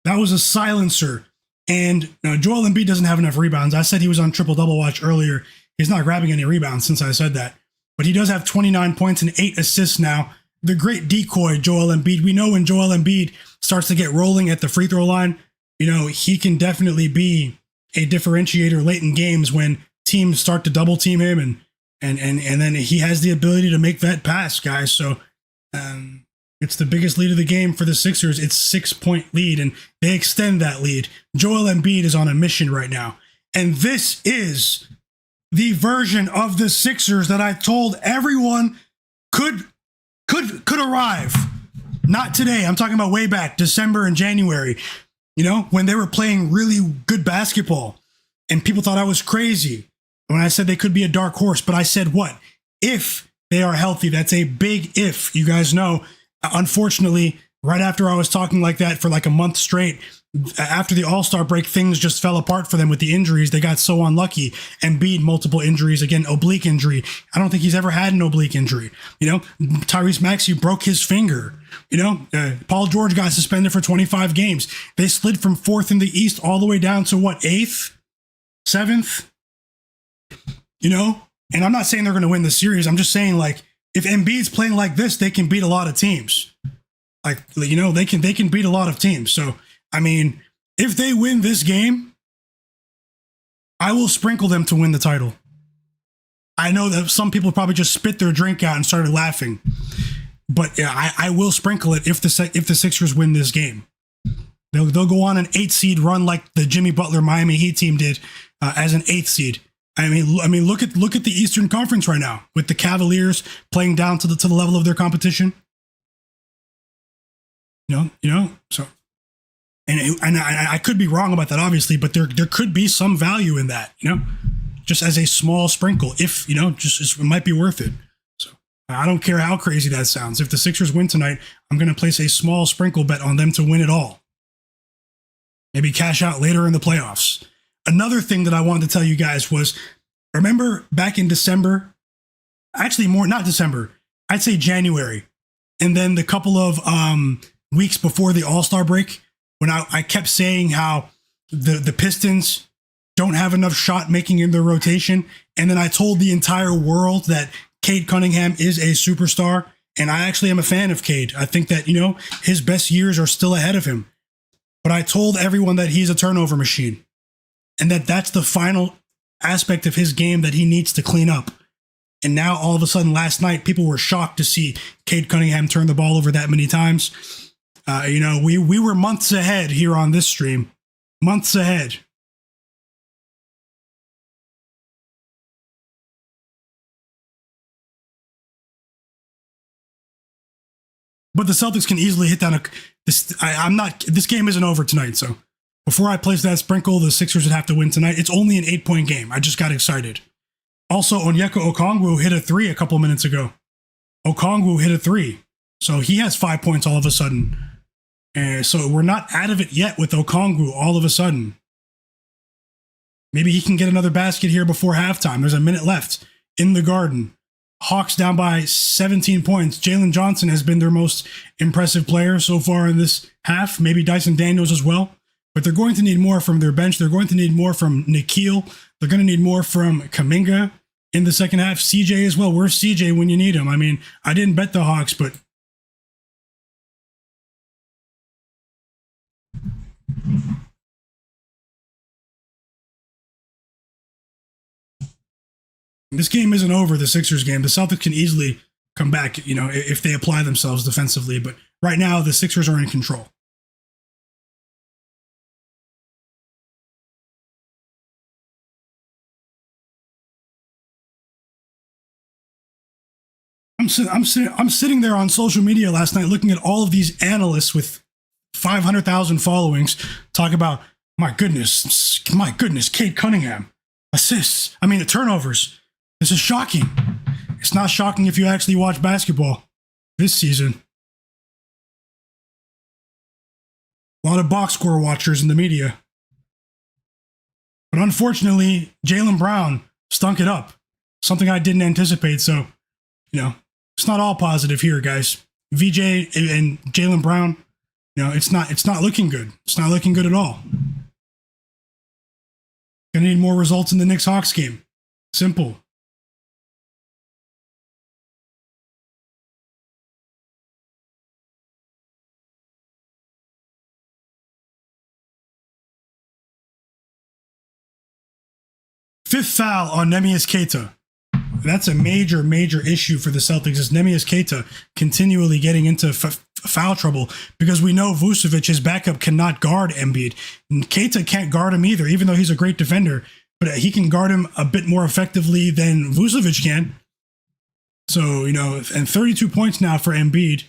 That was a silencer. And Joel Embiid doesn't have enough rebounds. I said he was on triple-double watch earlier. He's not grabbing any rebounds since I said that. But he does have 29 points and 8 assists now. The great decoy, Joel Embiid. We know when Joel Embiid starts to get rolling at the free throw line, he can definitely be a differentiator late in games when teams start to double team him, and then he has the ability to make that pass, guys. So it's the biggest lead of the game for the Sixers. It's 6-point lead, and they extend that lead. Joel Embiid is on a mission right now, and this is the version of the Sixers that I told everyone could arrive. Not today. I'm talking about way back, December and January, when they were playing really good basketball and people thought I was crazy. when I said they could be a dark horse, but I said what? If they are healthy. That's a big if. You guys know, unfortunately, right after I was talking like that for like a month straight, after the All-Star break, things just fell apart for them with the injuries. They got so unlucky. Embiid, multiple injuries. Again, oblique injury. I don't think he's ever had an oblique injury. You know, Tyrese Maxey broke his finger. You know, Paul George got suspended for 25 games. They slid from 4th in the East all the way down to what, 8th? 7th? You know? And I'm not saying they're going to win the series. I'm just saying, like, if Embiid's playing like this, they can beat a lot of teams. Like, you know, they can beat a lot of teams. So, I mean, if they win this game, I will sprinkle them to win the title. I know that some people probably just spit their drink out and started laughing, but yeah, I will sprinkle it if the Sixers win this game. They'll go on an 8 seed run like the Jimmy Butler Miami Heat team did as an 8th seed. I mean, look at the Eastern Conference right now with the Cavaliers playing down to the level of their competition. You know, so. And I could be wrong about that, obviously, but there could be some value in that, you know, just as a small sprinkle. If, you know, just it might be worth it. So I don't care how crazy that sounds. If the Sixers win tonight, I'm going to place a small sprinkle bet on them to win it all. Maybe cash out later in the playoffs. Another thing that I wanted to tell you guys was, remember back in December, actually not December, I'd say January, and then the couple of weeks before the All-Star break, when I kept saying how the Pistons don't have enough shot making in their rotation. And then I told the entire world that Cade Cunningham is a superstar. And I actually am a fan of Cade. I think that, you know, his best years are still ahead of him. But I told everyone that he's a turnover machine and that's the final aspect of his game that he needs to clean up. And now all of a sudden last night, people were shocked to see Cade Cunningham turn the ball over that many times. You know, we were months ahead here on this stream. Months ahead. But the Celtics can easily hit down this game isn't over tonight, so before I place that sprinkle, the Sixers would have to win tonight. It's only an 8-point game. I just got excited. Also, Onyeka Okongwu hit a 3 a couple minutes ago. Okongwu hit a 3. So he has 5 points all of a sudden. And so we're not out of it yet with Okongwu all of a sudden. Maybe he can get another basket here before halftime. There's a minute left in the Garden. Hawks down by 17 points. Jalen Johnson has been their most impressive player so far in this half. Maybe Dyson Daniels as well. But they're going to need more from their bench. They're going to need more from Nikhil. They're going to need more from Kuminga in the second half. CJ as well. Where's CJ when you need him? I mean, I didn't bet the Hawks, but this game isn't over, the Sixers game. The Celtics can easily come back, you know, if they apply themselves defensively. But right now, the Sixers are in control. I'm sitting there on social media last night looking at all of these analysts with 500,000 followings talk about, my goodness, Cade Cunningham, assists, turnovers. This is shocking. It's not shocking if you actually watch basketball this season. A lot of box score watchers in the media. But unfortunately, Jaylen Brown stunk it up. Something I didn't anticipate, so, you know, it's not all positive here, guys. VJ and Jaylen Brown, you know, it's not looking good. It's not looking good at all. Gonna need more results in the Knicks-Hawks game. Simple. Fifth foul on Neemias Queta. That's a major issue for the Celtics, is Neemias Queta continually getting into foul trouble because we know Vucevic, his backup, cannot guard Embiid. And Queta can't guard him either, even though he's a great defender, but he can guard him a bit more effectively than Vucevic can. So, you know, and 32 points now for Embiid.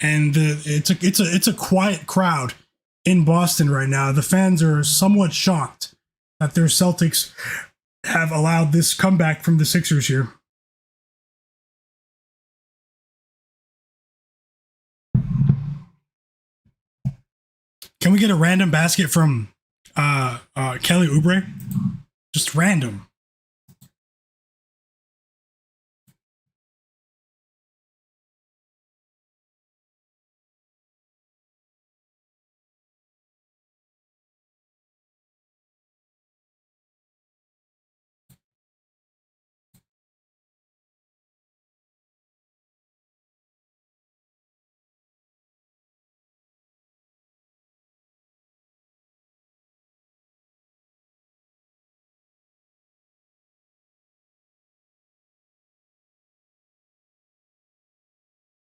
And it's a quiet crowd in Boston right now. The fans are somewhat shocked that their Celtics have allowed this comeback from the Sixers here. Can we get a random basket from Kelly Oubre? Just random.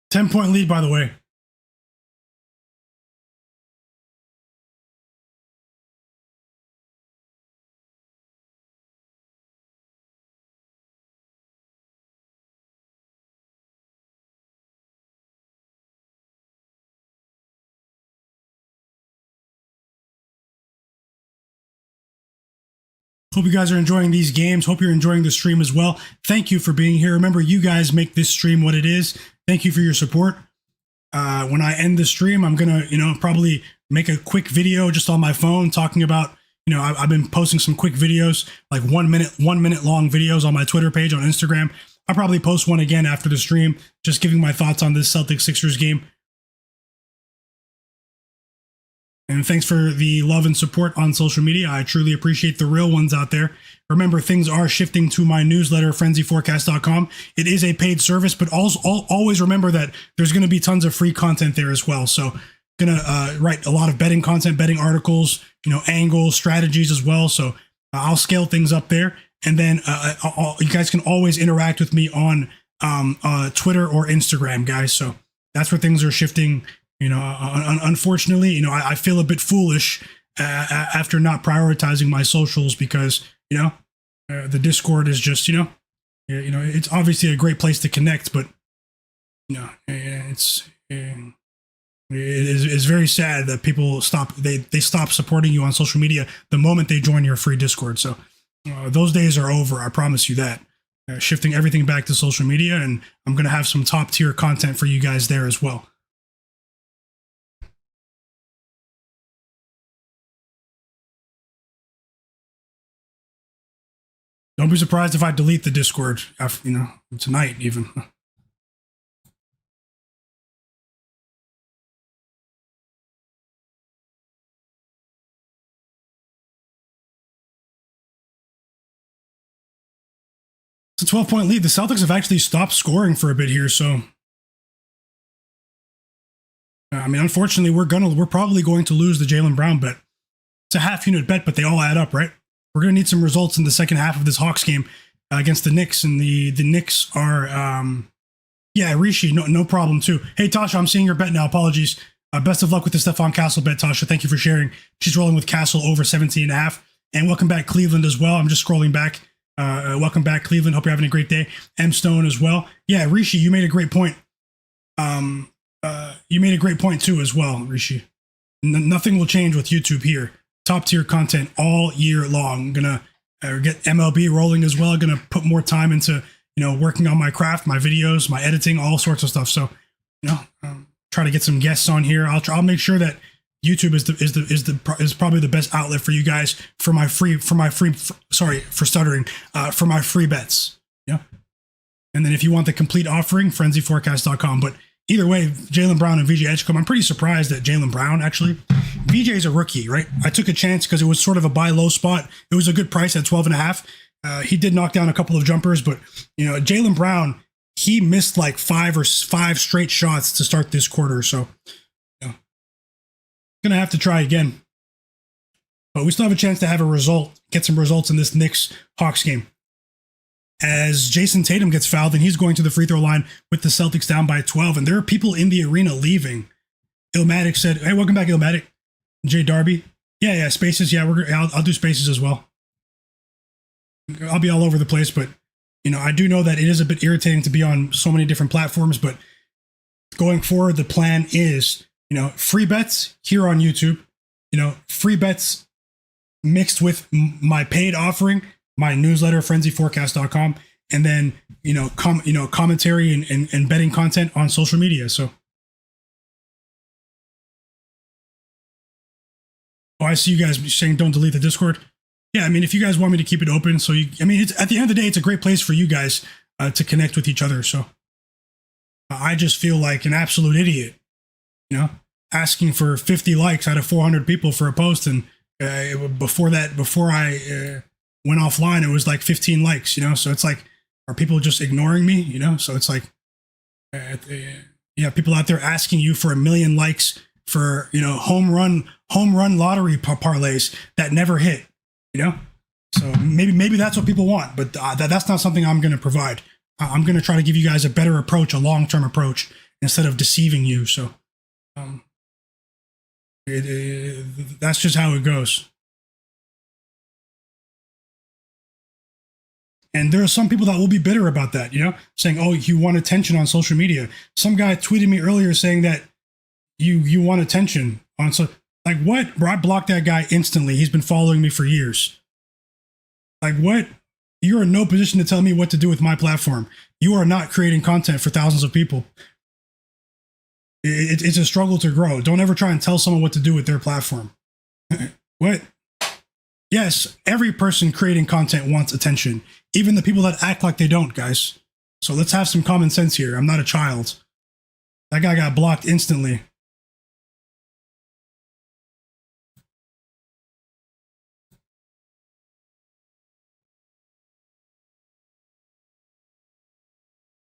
Ten-point lead, by the way. Hope you guys are enjoying these games. Hope you're enjoying the stream as well. Thank you for being here. Remember, you guys make this stream what it is. Thank you for your support. When I end the stream, I'm gonna, probably make a quick video just on my phone talking about, I've been posting some quick videos, like 1 minute long videos on my Twitter page, on Instagram. I'll probably post one again after the stream, just giving my thoughts on this Celtics Sixers game. And thanks for the love and support on social media. I truly appreciate the real ones out there. Remember, things are shifting to my newsletter, frenzyforecast.com. It is a paid service, but also always remember that there's going to be tons of free content there as well. So going to write a lot of betting content, betting articles, angles, strategies as well. So I'll scale things up there. And then you guys can always interact with me on Twitter or Instagram, guys. So that's where things are shifting. Unfortunately, I feel a bit foolish after not prioritizing my socials because, the Discord is just, it's obviously a great place to connect, but, it's very sad that people they stop supporting you on social media the moment they join your free Discord. So those days are over. I promise you that. Shifting everything back to social media, and I'm going to have some top tier content for you guys there as well. Don't be surprised if I delete the Discord after, tonight even. It's a 12-point lead. The Celtics have actually stopped scoring for a bit here, so unfortunately, we're probably going to lose the Jaylen Brown bet. It's a half-unit bet, but they all add up, right? We're going to need some results in the second half of this Hawks game against the Knicks, and the Knicks are, Rishi, no problem too. Hey, Tasha, I'm seeing your bet now. Apologies. Best of luck with the Stephon Castle bet, Tasha. Thank you for sharing. She's rolling with Castle over 17.5. And welcome back, Cleveland, as well. I'm just scrolling back. Welcome back, Cleveland. Hope you're having a great day. M. Stone as well. Yeah, Rishi, you made a great point. You made a great point too as well, Rishi. Nothing will change with YouTube here. Top tier content all year long. I'm gonna get MLB rolling as well. Gonna put more time into working on my craft, my videos, my editing, all sorts of stuff. So try to get some guests on here. I'll make sure that YouTube is probably the best outlet for you guys for my free bets. Yeah. And then if you want the complete offering, frenzyforecast.com. But either way, Jaylen Brown and VJ Edgecombe, I'm pretty surprised that Jaylen Brown actually. VJ is a rookie, right? I took a chance because it was sort of a buy low spot. It was a good price at 12.5. He did knock down a couple of jumpers, but Jaylen Brown, he missed like five straight shots to start this quarter. So gonna have to try again. But we still have a chance to have a result, get some results in this Knicks Hawks game. As Jayson Tatum gets fouled and he's going to the free throw line with the Celtics down by 12, and there are people in the arena leaving. Illmatic said, "Hey, welcome back, Illmatic." Jay Darby, yeah, Spaces, yeah, I'll do Spaces as well. I'll be all over the place, but I do know that it is a bit irritating to be on so many different platforms. But going forward, the plan is free bets here on YouTube. Free bets mixed with my paid offering, my newsletter, frenzyforecast.com, and then, commentary and betting content on social media. So, I see you guys saying don't delete the Discord. Yeah, I mean, if you guys want me to keep it open, it's at the end of the day, it's a great place for you guys to connect with each other. So I just feel like an absolute idiot, asking for 50 likes out of 400 people for a post. And before I went offline, it was like 15 likes, So it's like, are people just ignoring me, So it's like, people out there asking you for 1 million likes for, home run lottery parlays that never hit, So maybe that's what people want, but that's not something I'm going to provide. I'm going to try to give you guys a better approach, a long-term approach, instead of deceiving you. So that's just how it goes. And there are some people that will be bitter about that, saying, oh, you want attention on social media. Some guy tweeted me earlier saying that you want attention on, so like, what? Bro, I blocked that guy instantly. He's been following me for years. Like, what? You're in no position to tell me what to do with my platform. You are not creating content for thousands of people. It's a struggle to grow. Don't ever try and tell someone what to do with their platform. What? Yes, every person creating content wants attention. Even the people that act like they don't, guys. So let's have some common sense here. I'm not a child. That guy got blocked instantly.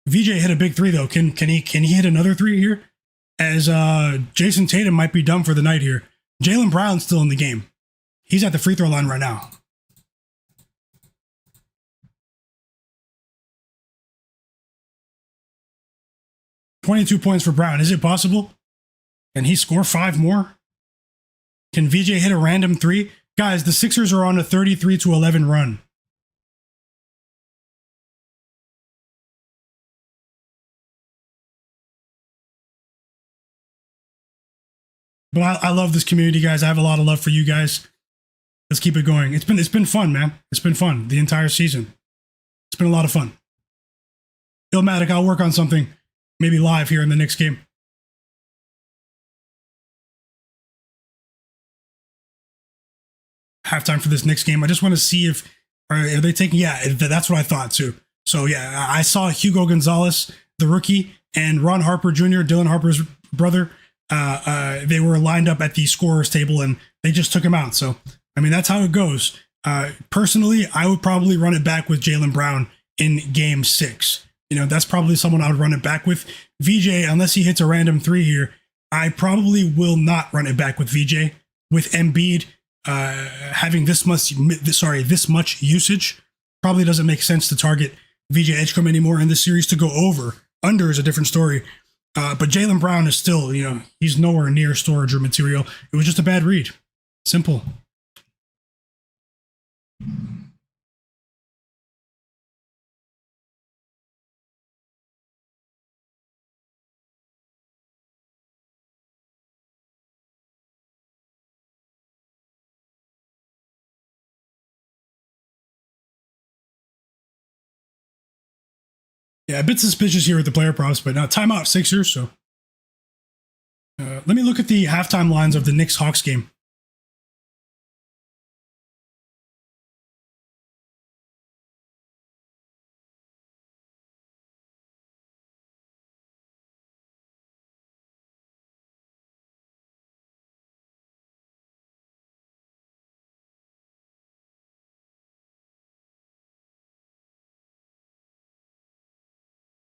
VJ hit a big three though. Can he hit another three here? As Jayson Tatum might be done for the night here. Jaylen Brown's still in the game. He's at the free throw line right now. $22 points for Brown. Is it possible? Can he score 5 more? Can VJ hit a random three? Guys, the Sixers are on a 33-11 run. But I love this community, guys. I have a lot of love for you guys. Let's keep it going. It's been fun, man. It's been fun the entire season. It's been a lot of fun. Illmatic, I'll work on something maybe live here in the next game. Halftime for this next game. I just want to see if are they taking. Yeah, that's what I thought too. So yeah, I saw Hugo Gonzalez, the rookie, and Ron Harper Jr., Dylan Harper's brother. They were lined up at the scorers table and they just took him out. So, I mean, that's how it goes. Personally, I would probably run it back with Jaylen Brown in game 6. That's probably someone I would run it back with. VJ, unless he hits a random three here, I probably will not run it back with VJ. With Embiid having this much usage, probably doesn't make sense to target VJ Edgecombe anymore in this series. To go over. Under is a different story. But Jaylen Brown is still, he's nowhere near storage or material. It was just a bad read. Simple. Yeah, a bit suspicious here with the player props, but now timeout Sixers. So let me look at the halftime lines of the Knicks-Hawks game.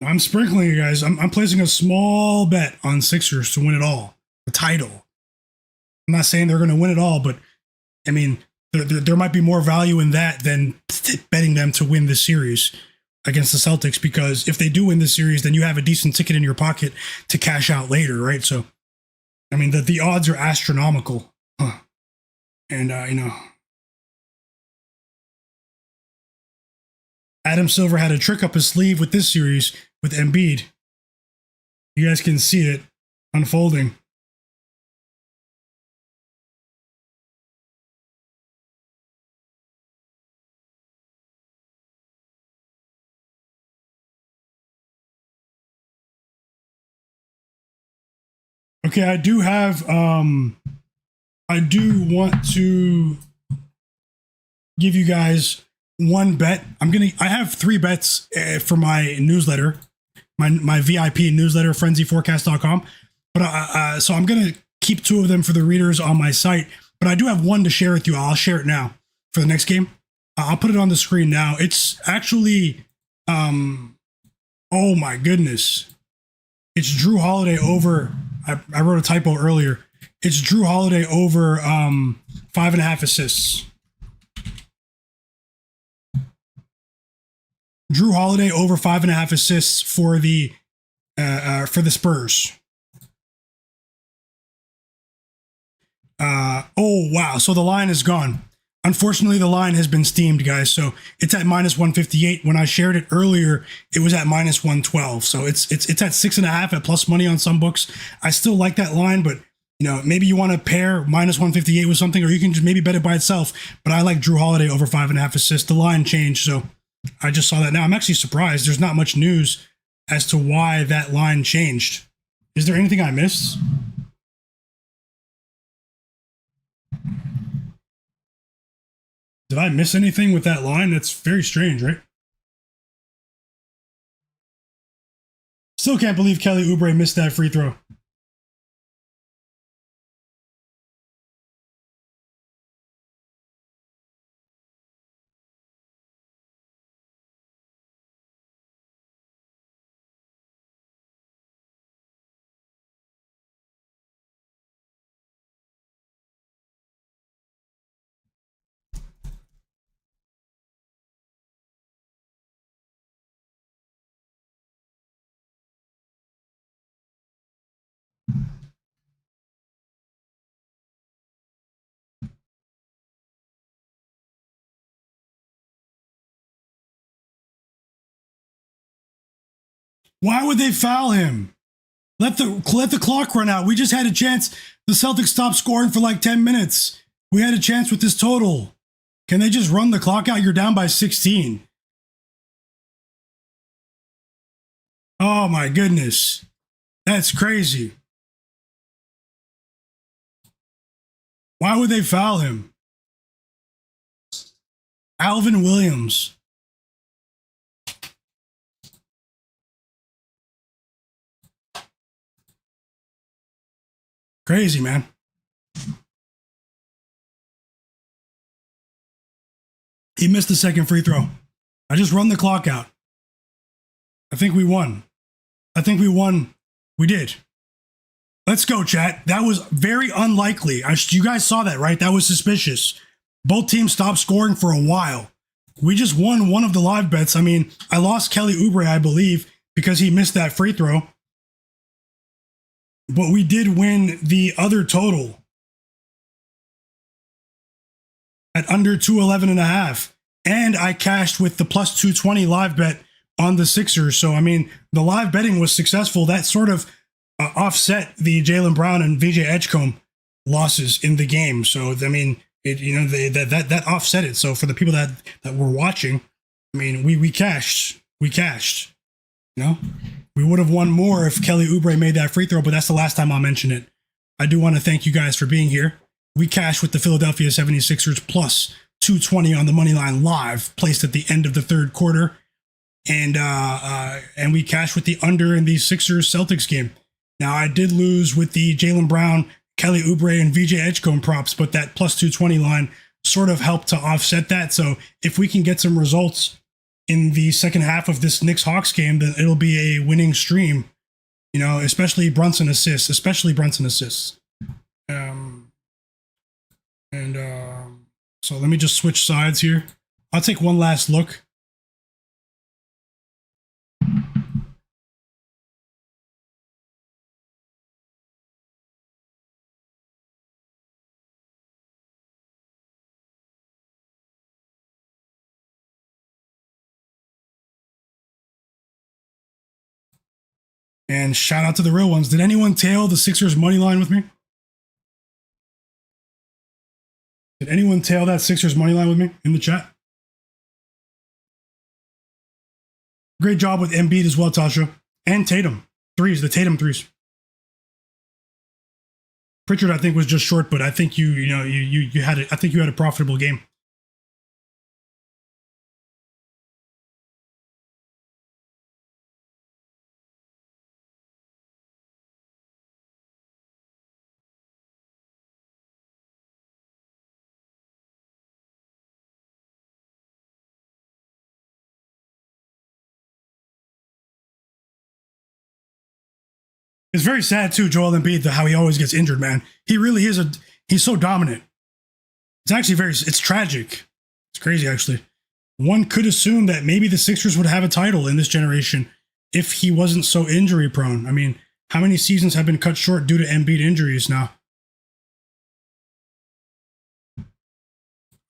I'm sprinkling you guys. I'm placing a small bet on Sixers to win it all, the title. I'm not saying they're going to win it all, but I mean, there might be more value in that than betting them to win this series against the Celtics, because if they do win this series, then you have a decent ticket in your pocket to cash out later, right? So, I mean, the odds are astronomical. And, Adam Silver had a trick up his sleeve with this series with Embiid. You guys can see it unfolding. Okay, I do have I do want to give you guys one bet. I have 3 bets for my newsletter, my VIP newsletter, frenzyforecast.com. But so I'm gonna keep 2 of them for the readers on my site. But I do have one to share with you. I'll share it now for the next game. I'll put it on the screen now. It's actually, oh my goodness, it's Drew Holiday over. I wrote a typo earlier. It's Drew Holiday over 5.5 assists. Drew Holiday over 5.5 assists for the Spurs. Oh wow! So the line is gone. Unfortunately, the line has been steamed, guys. So it's at -158. When I shared it earlier, it was at -112. So it's at 6.5 at plus money on some books. I still like that line, but maybe you want to pair -158 with something, or you can just maybe bet it by itself. But I like Drew Holiday over 5.5 assists. The line changed, so I just saw that now. I'm actually surprised. There's not much news as to why that line changed. Is there anything I missed? Did I miss anything with that line? That's very strange, right? Still can't believe Kelly Oubre missed that free throw. Why would they foul him? Let the clock run out. We just had a chance. The Celtics stopped scoring for like 10 minutes. We had a chance with this total. Can they just run the clock out? You're down by 16. Oh my goodness. That's crazy. Why would they foul him? Alvin Williams. Crazy, man. He missed the second free throw. I just run the clock out. I think we won. We did. Let's go, chat. That was very unlikely. You guys saw that, right? That was suspicious. Both teams stopped scoring for a while. We just won one of the live bets. I mean, I lost Kelly Oubre, I believe, because he missed that free throw. But we did win the other total at under 211.5. And I cashed with the plus 220 live bet on the Sixers. So, I mean, the live betting was successful. That sort of offset the Jaylen Brown and VJ Edgecombe losses in the game. So, I mean, that offset it. So for the people that were watching, I mean, we cashed. We would have won more if Kelly Oubre made that free throw, but that's the last time I'll mention it. I do want to thank you guys for being here. We cashed with the Philadelphia 76ers plus 220 on the money line live, placed at the end of the third quarter. And we cashed with the under in the Sixers Celtics game. Now, I did lose with the Jaylen Brown, Kelly Oubre, and VJ Edgecombe props, but that plus 220 line sort of helped to offset that. So if we can get some results in the second half of this Knicks-Hawks game, then it'll be a winning stream, especially Brunson assists. So let me just switch sides here. I'll take one last look. And shout out to the real ones. Did anyone tail the Sixers money line with me? Did anyone tail that Sixers money line with me in the chat? Great job with Embiid as well, Tasha. And Tatum. The Tatum threes. Pritchard, I think, was just short, but I think you had I think you had a profitable game. It's very sad too, Joel Embiid, how he always gets injured, man. He really is he's so dominant. It's actually it's tragic. It's crazy, actually. One could assume that maybe the Sixers would have a title in this generation if he wasn't so injury prone. I mean, how many seasons have been cut short due to Embiid injuries now? I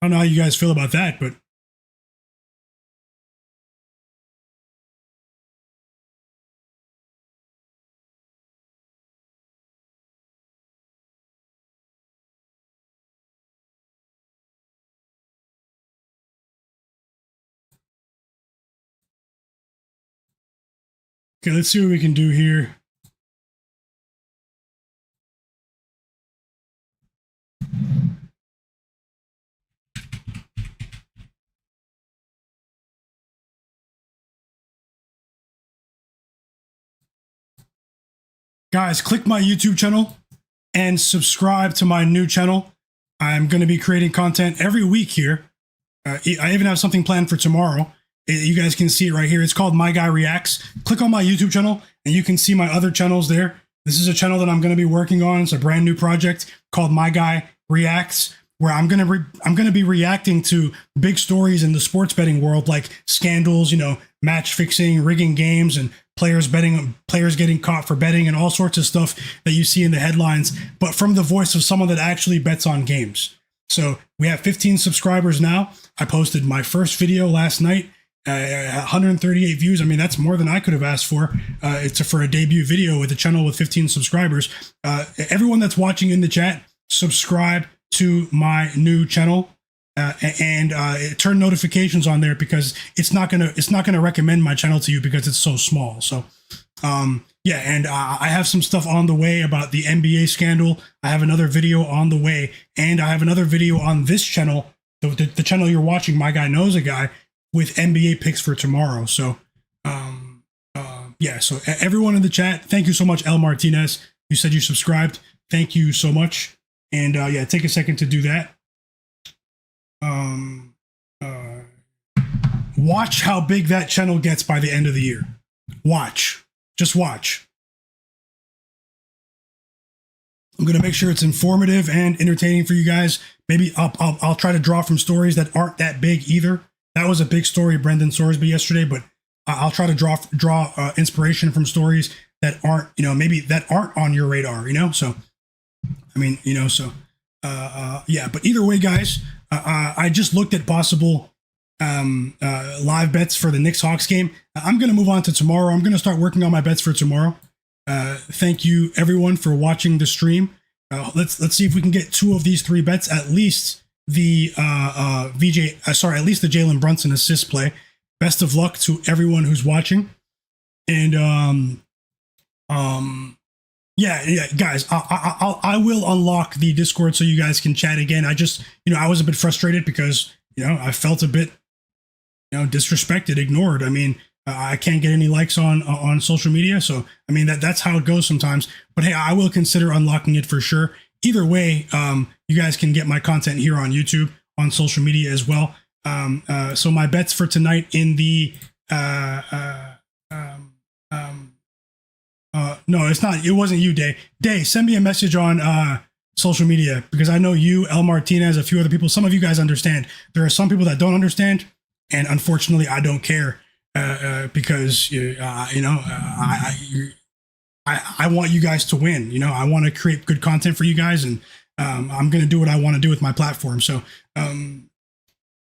don't know how you guys feel about that, but okay, let's see what we can do here. Guys, click my YouTube channel and subscribe to my new channel. I'm going to be creating content every week here. I even have something planned for tomorrow. You guys can see it right here. It's called My Guy Reacts. Click on my YouTube channel and you can see my other channels there. This is a channel that I'm going to be working on. It's a brand new project called My Guy Reacts, where I'm going to be reacting to big stories in the sports betting world, like scandals, match fixing, rigging games, and players getting caught for betting, and all sorts of stuff that you see in the headlines, but from the voice of someone that actually bets on games. So we have 15 subscribers now. I posted my first video last night, 138 views. I mean, that's more than I could have asked for. It's for a debut video with a channel with 15 subscribers. Everyone that's watching in the chat, subscribe to my new channel. And turn notifications on there, because it's not gonna recommend my channel to you because it's so small. So yeah, and I have some stuff on the way about the NBA scandal. I have another video on the way, and I have another video on this channel, the channel you're watching, My Guy Knows a Guy, with NBA picks for tomorrow. So yeah, so everyone in the chat, thank you so much, El Martinez. You said you subscribed. Thank you so much. And yeah, take a second to do that. Watch how big that channel gets by the end of the year. Just watch. I'm gonna make sure it's informative and entertaining for you guys. Maybe I'll try to draw from stories that aren't that big either. That was a big story, Brendan Sorsby, yesterday, but I'll try to draw inspiration from stories that aren't, maybe that aren't on your radar, So, I mean, yeah. But either way, guys. I just looked at possible live bets for the Knicks-Hawks game. I'm going to move on to tomorrow. I'm going to start working on my bets for tomorrow. Thank you, everyone, for watching the stream. Let's see if we can get 2 of these 3 bets, at least the at least the Jalen Brunson assist play. Best of luck to everyone who's watching. And yeah, guys, I will unlock the Discord so you guys can chat again. I just, I was a bit frustrated because, I felt a bit, disrespected, ignored. I mean, I can't get any likes on social media. So, I mean, that's how it goes sometimes. But hey, I will consider unlocking it for sure. Either way, you guys can get my content here on YouTube, on social media as well. So my bets for tonight in the, no, it's not. It wasn't you, Day. Day, send me a message on social media, because I know you, El Martinez, a few other people. Some of you guys understand. There are some people that don't understand, and unfortunately, I don't care because I want you guys to win. I want to create good content for you guys, and I'm going to do what I want to do with my platform. So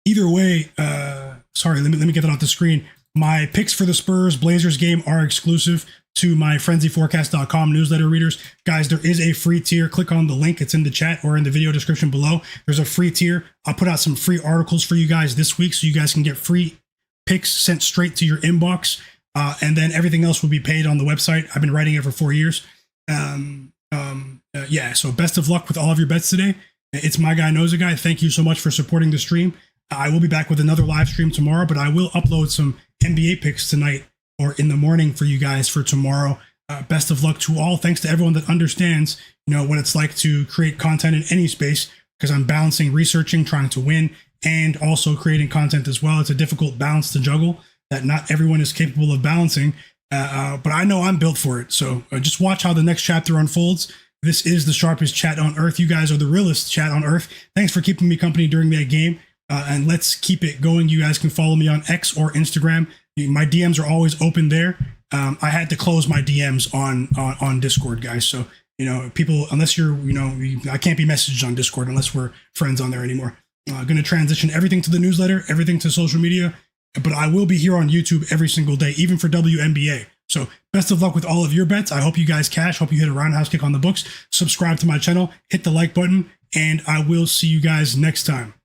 either way, sorry, let me get that off the screen. My picks for the Spurs Blazers game are exclusive to my frenzyforecast.com newsletter readers. Guys, there is a free tier. Click on the link. It's in the chat or in the video description below. There's a free tier. I'll put out some free articles for you guys this week so you guys can get free picks sent straight to your inbox. And then everything else will be paid on the website. I've been writing it for 4 years. Yeah, so best of luck with all of your bets today. It's My Guy Knows a Guy. Thank you so much for supporting the stream. I will be back with another live stream tomorrow, but I will upload some NBA picks tonight or in the morning for you guys for tomorrow. Best of luck to all. Thanks to everyone that understands, what it's like to create content in any space, because I'm balancing researching, trying to win, and also creating content as well. It's a difficult balance to juggle that not everyone is capable of balancing, but I know I'm built for it. So just watch how the next chapter unfolds. This is the sharpest chat on earth. You guys are the realest chat on earth. Thanks for keeping me company during that game. And let's keep it going. You guys can follow me on X or Instagram. My DMs are always open there. I had to close my DMs on Discord, guys. So, people, unless you're, I can't be messaged on Discord unless we're friends on there anymore. I'm going to transition everything to the newsletter, everything to social media, but I will be here on YouTube every single day, even for WNBA. So best of luck with all of your bets. I hope you guys cash. Hope you hit a roundhouse kick on the books. Subscribe to my channel, hit the like button, and I will see you guys next time.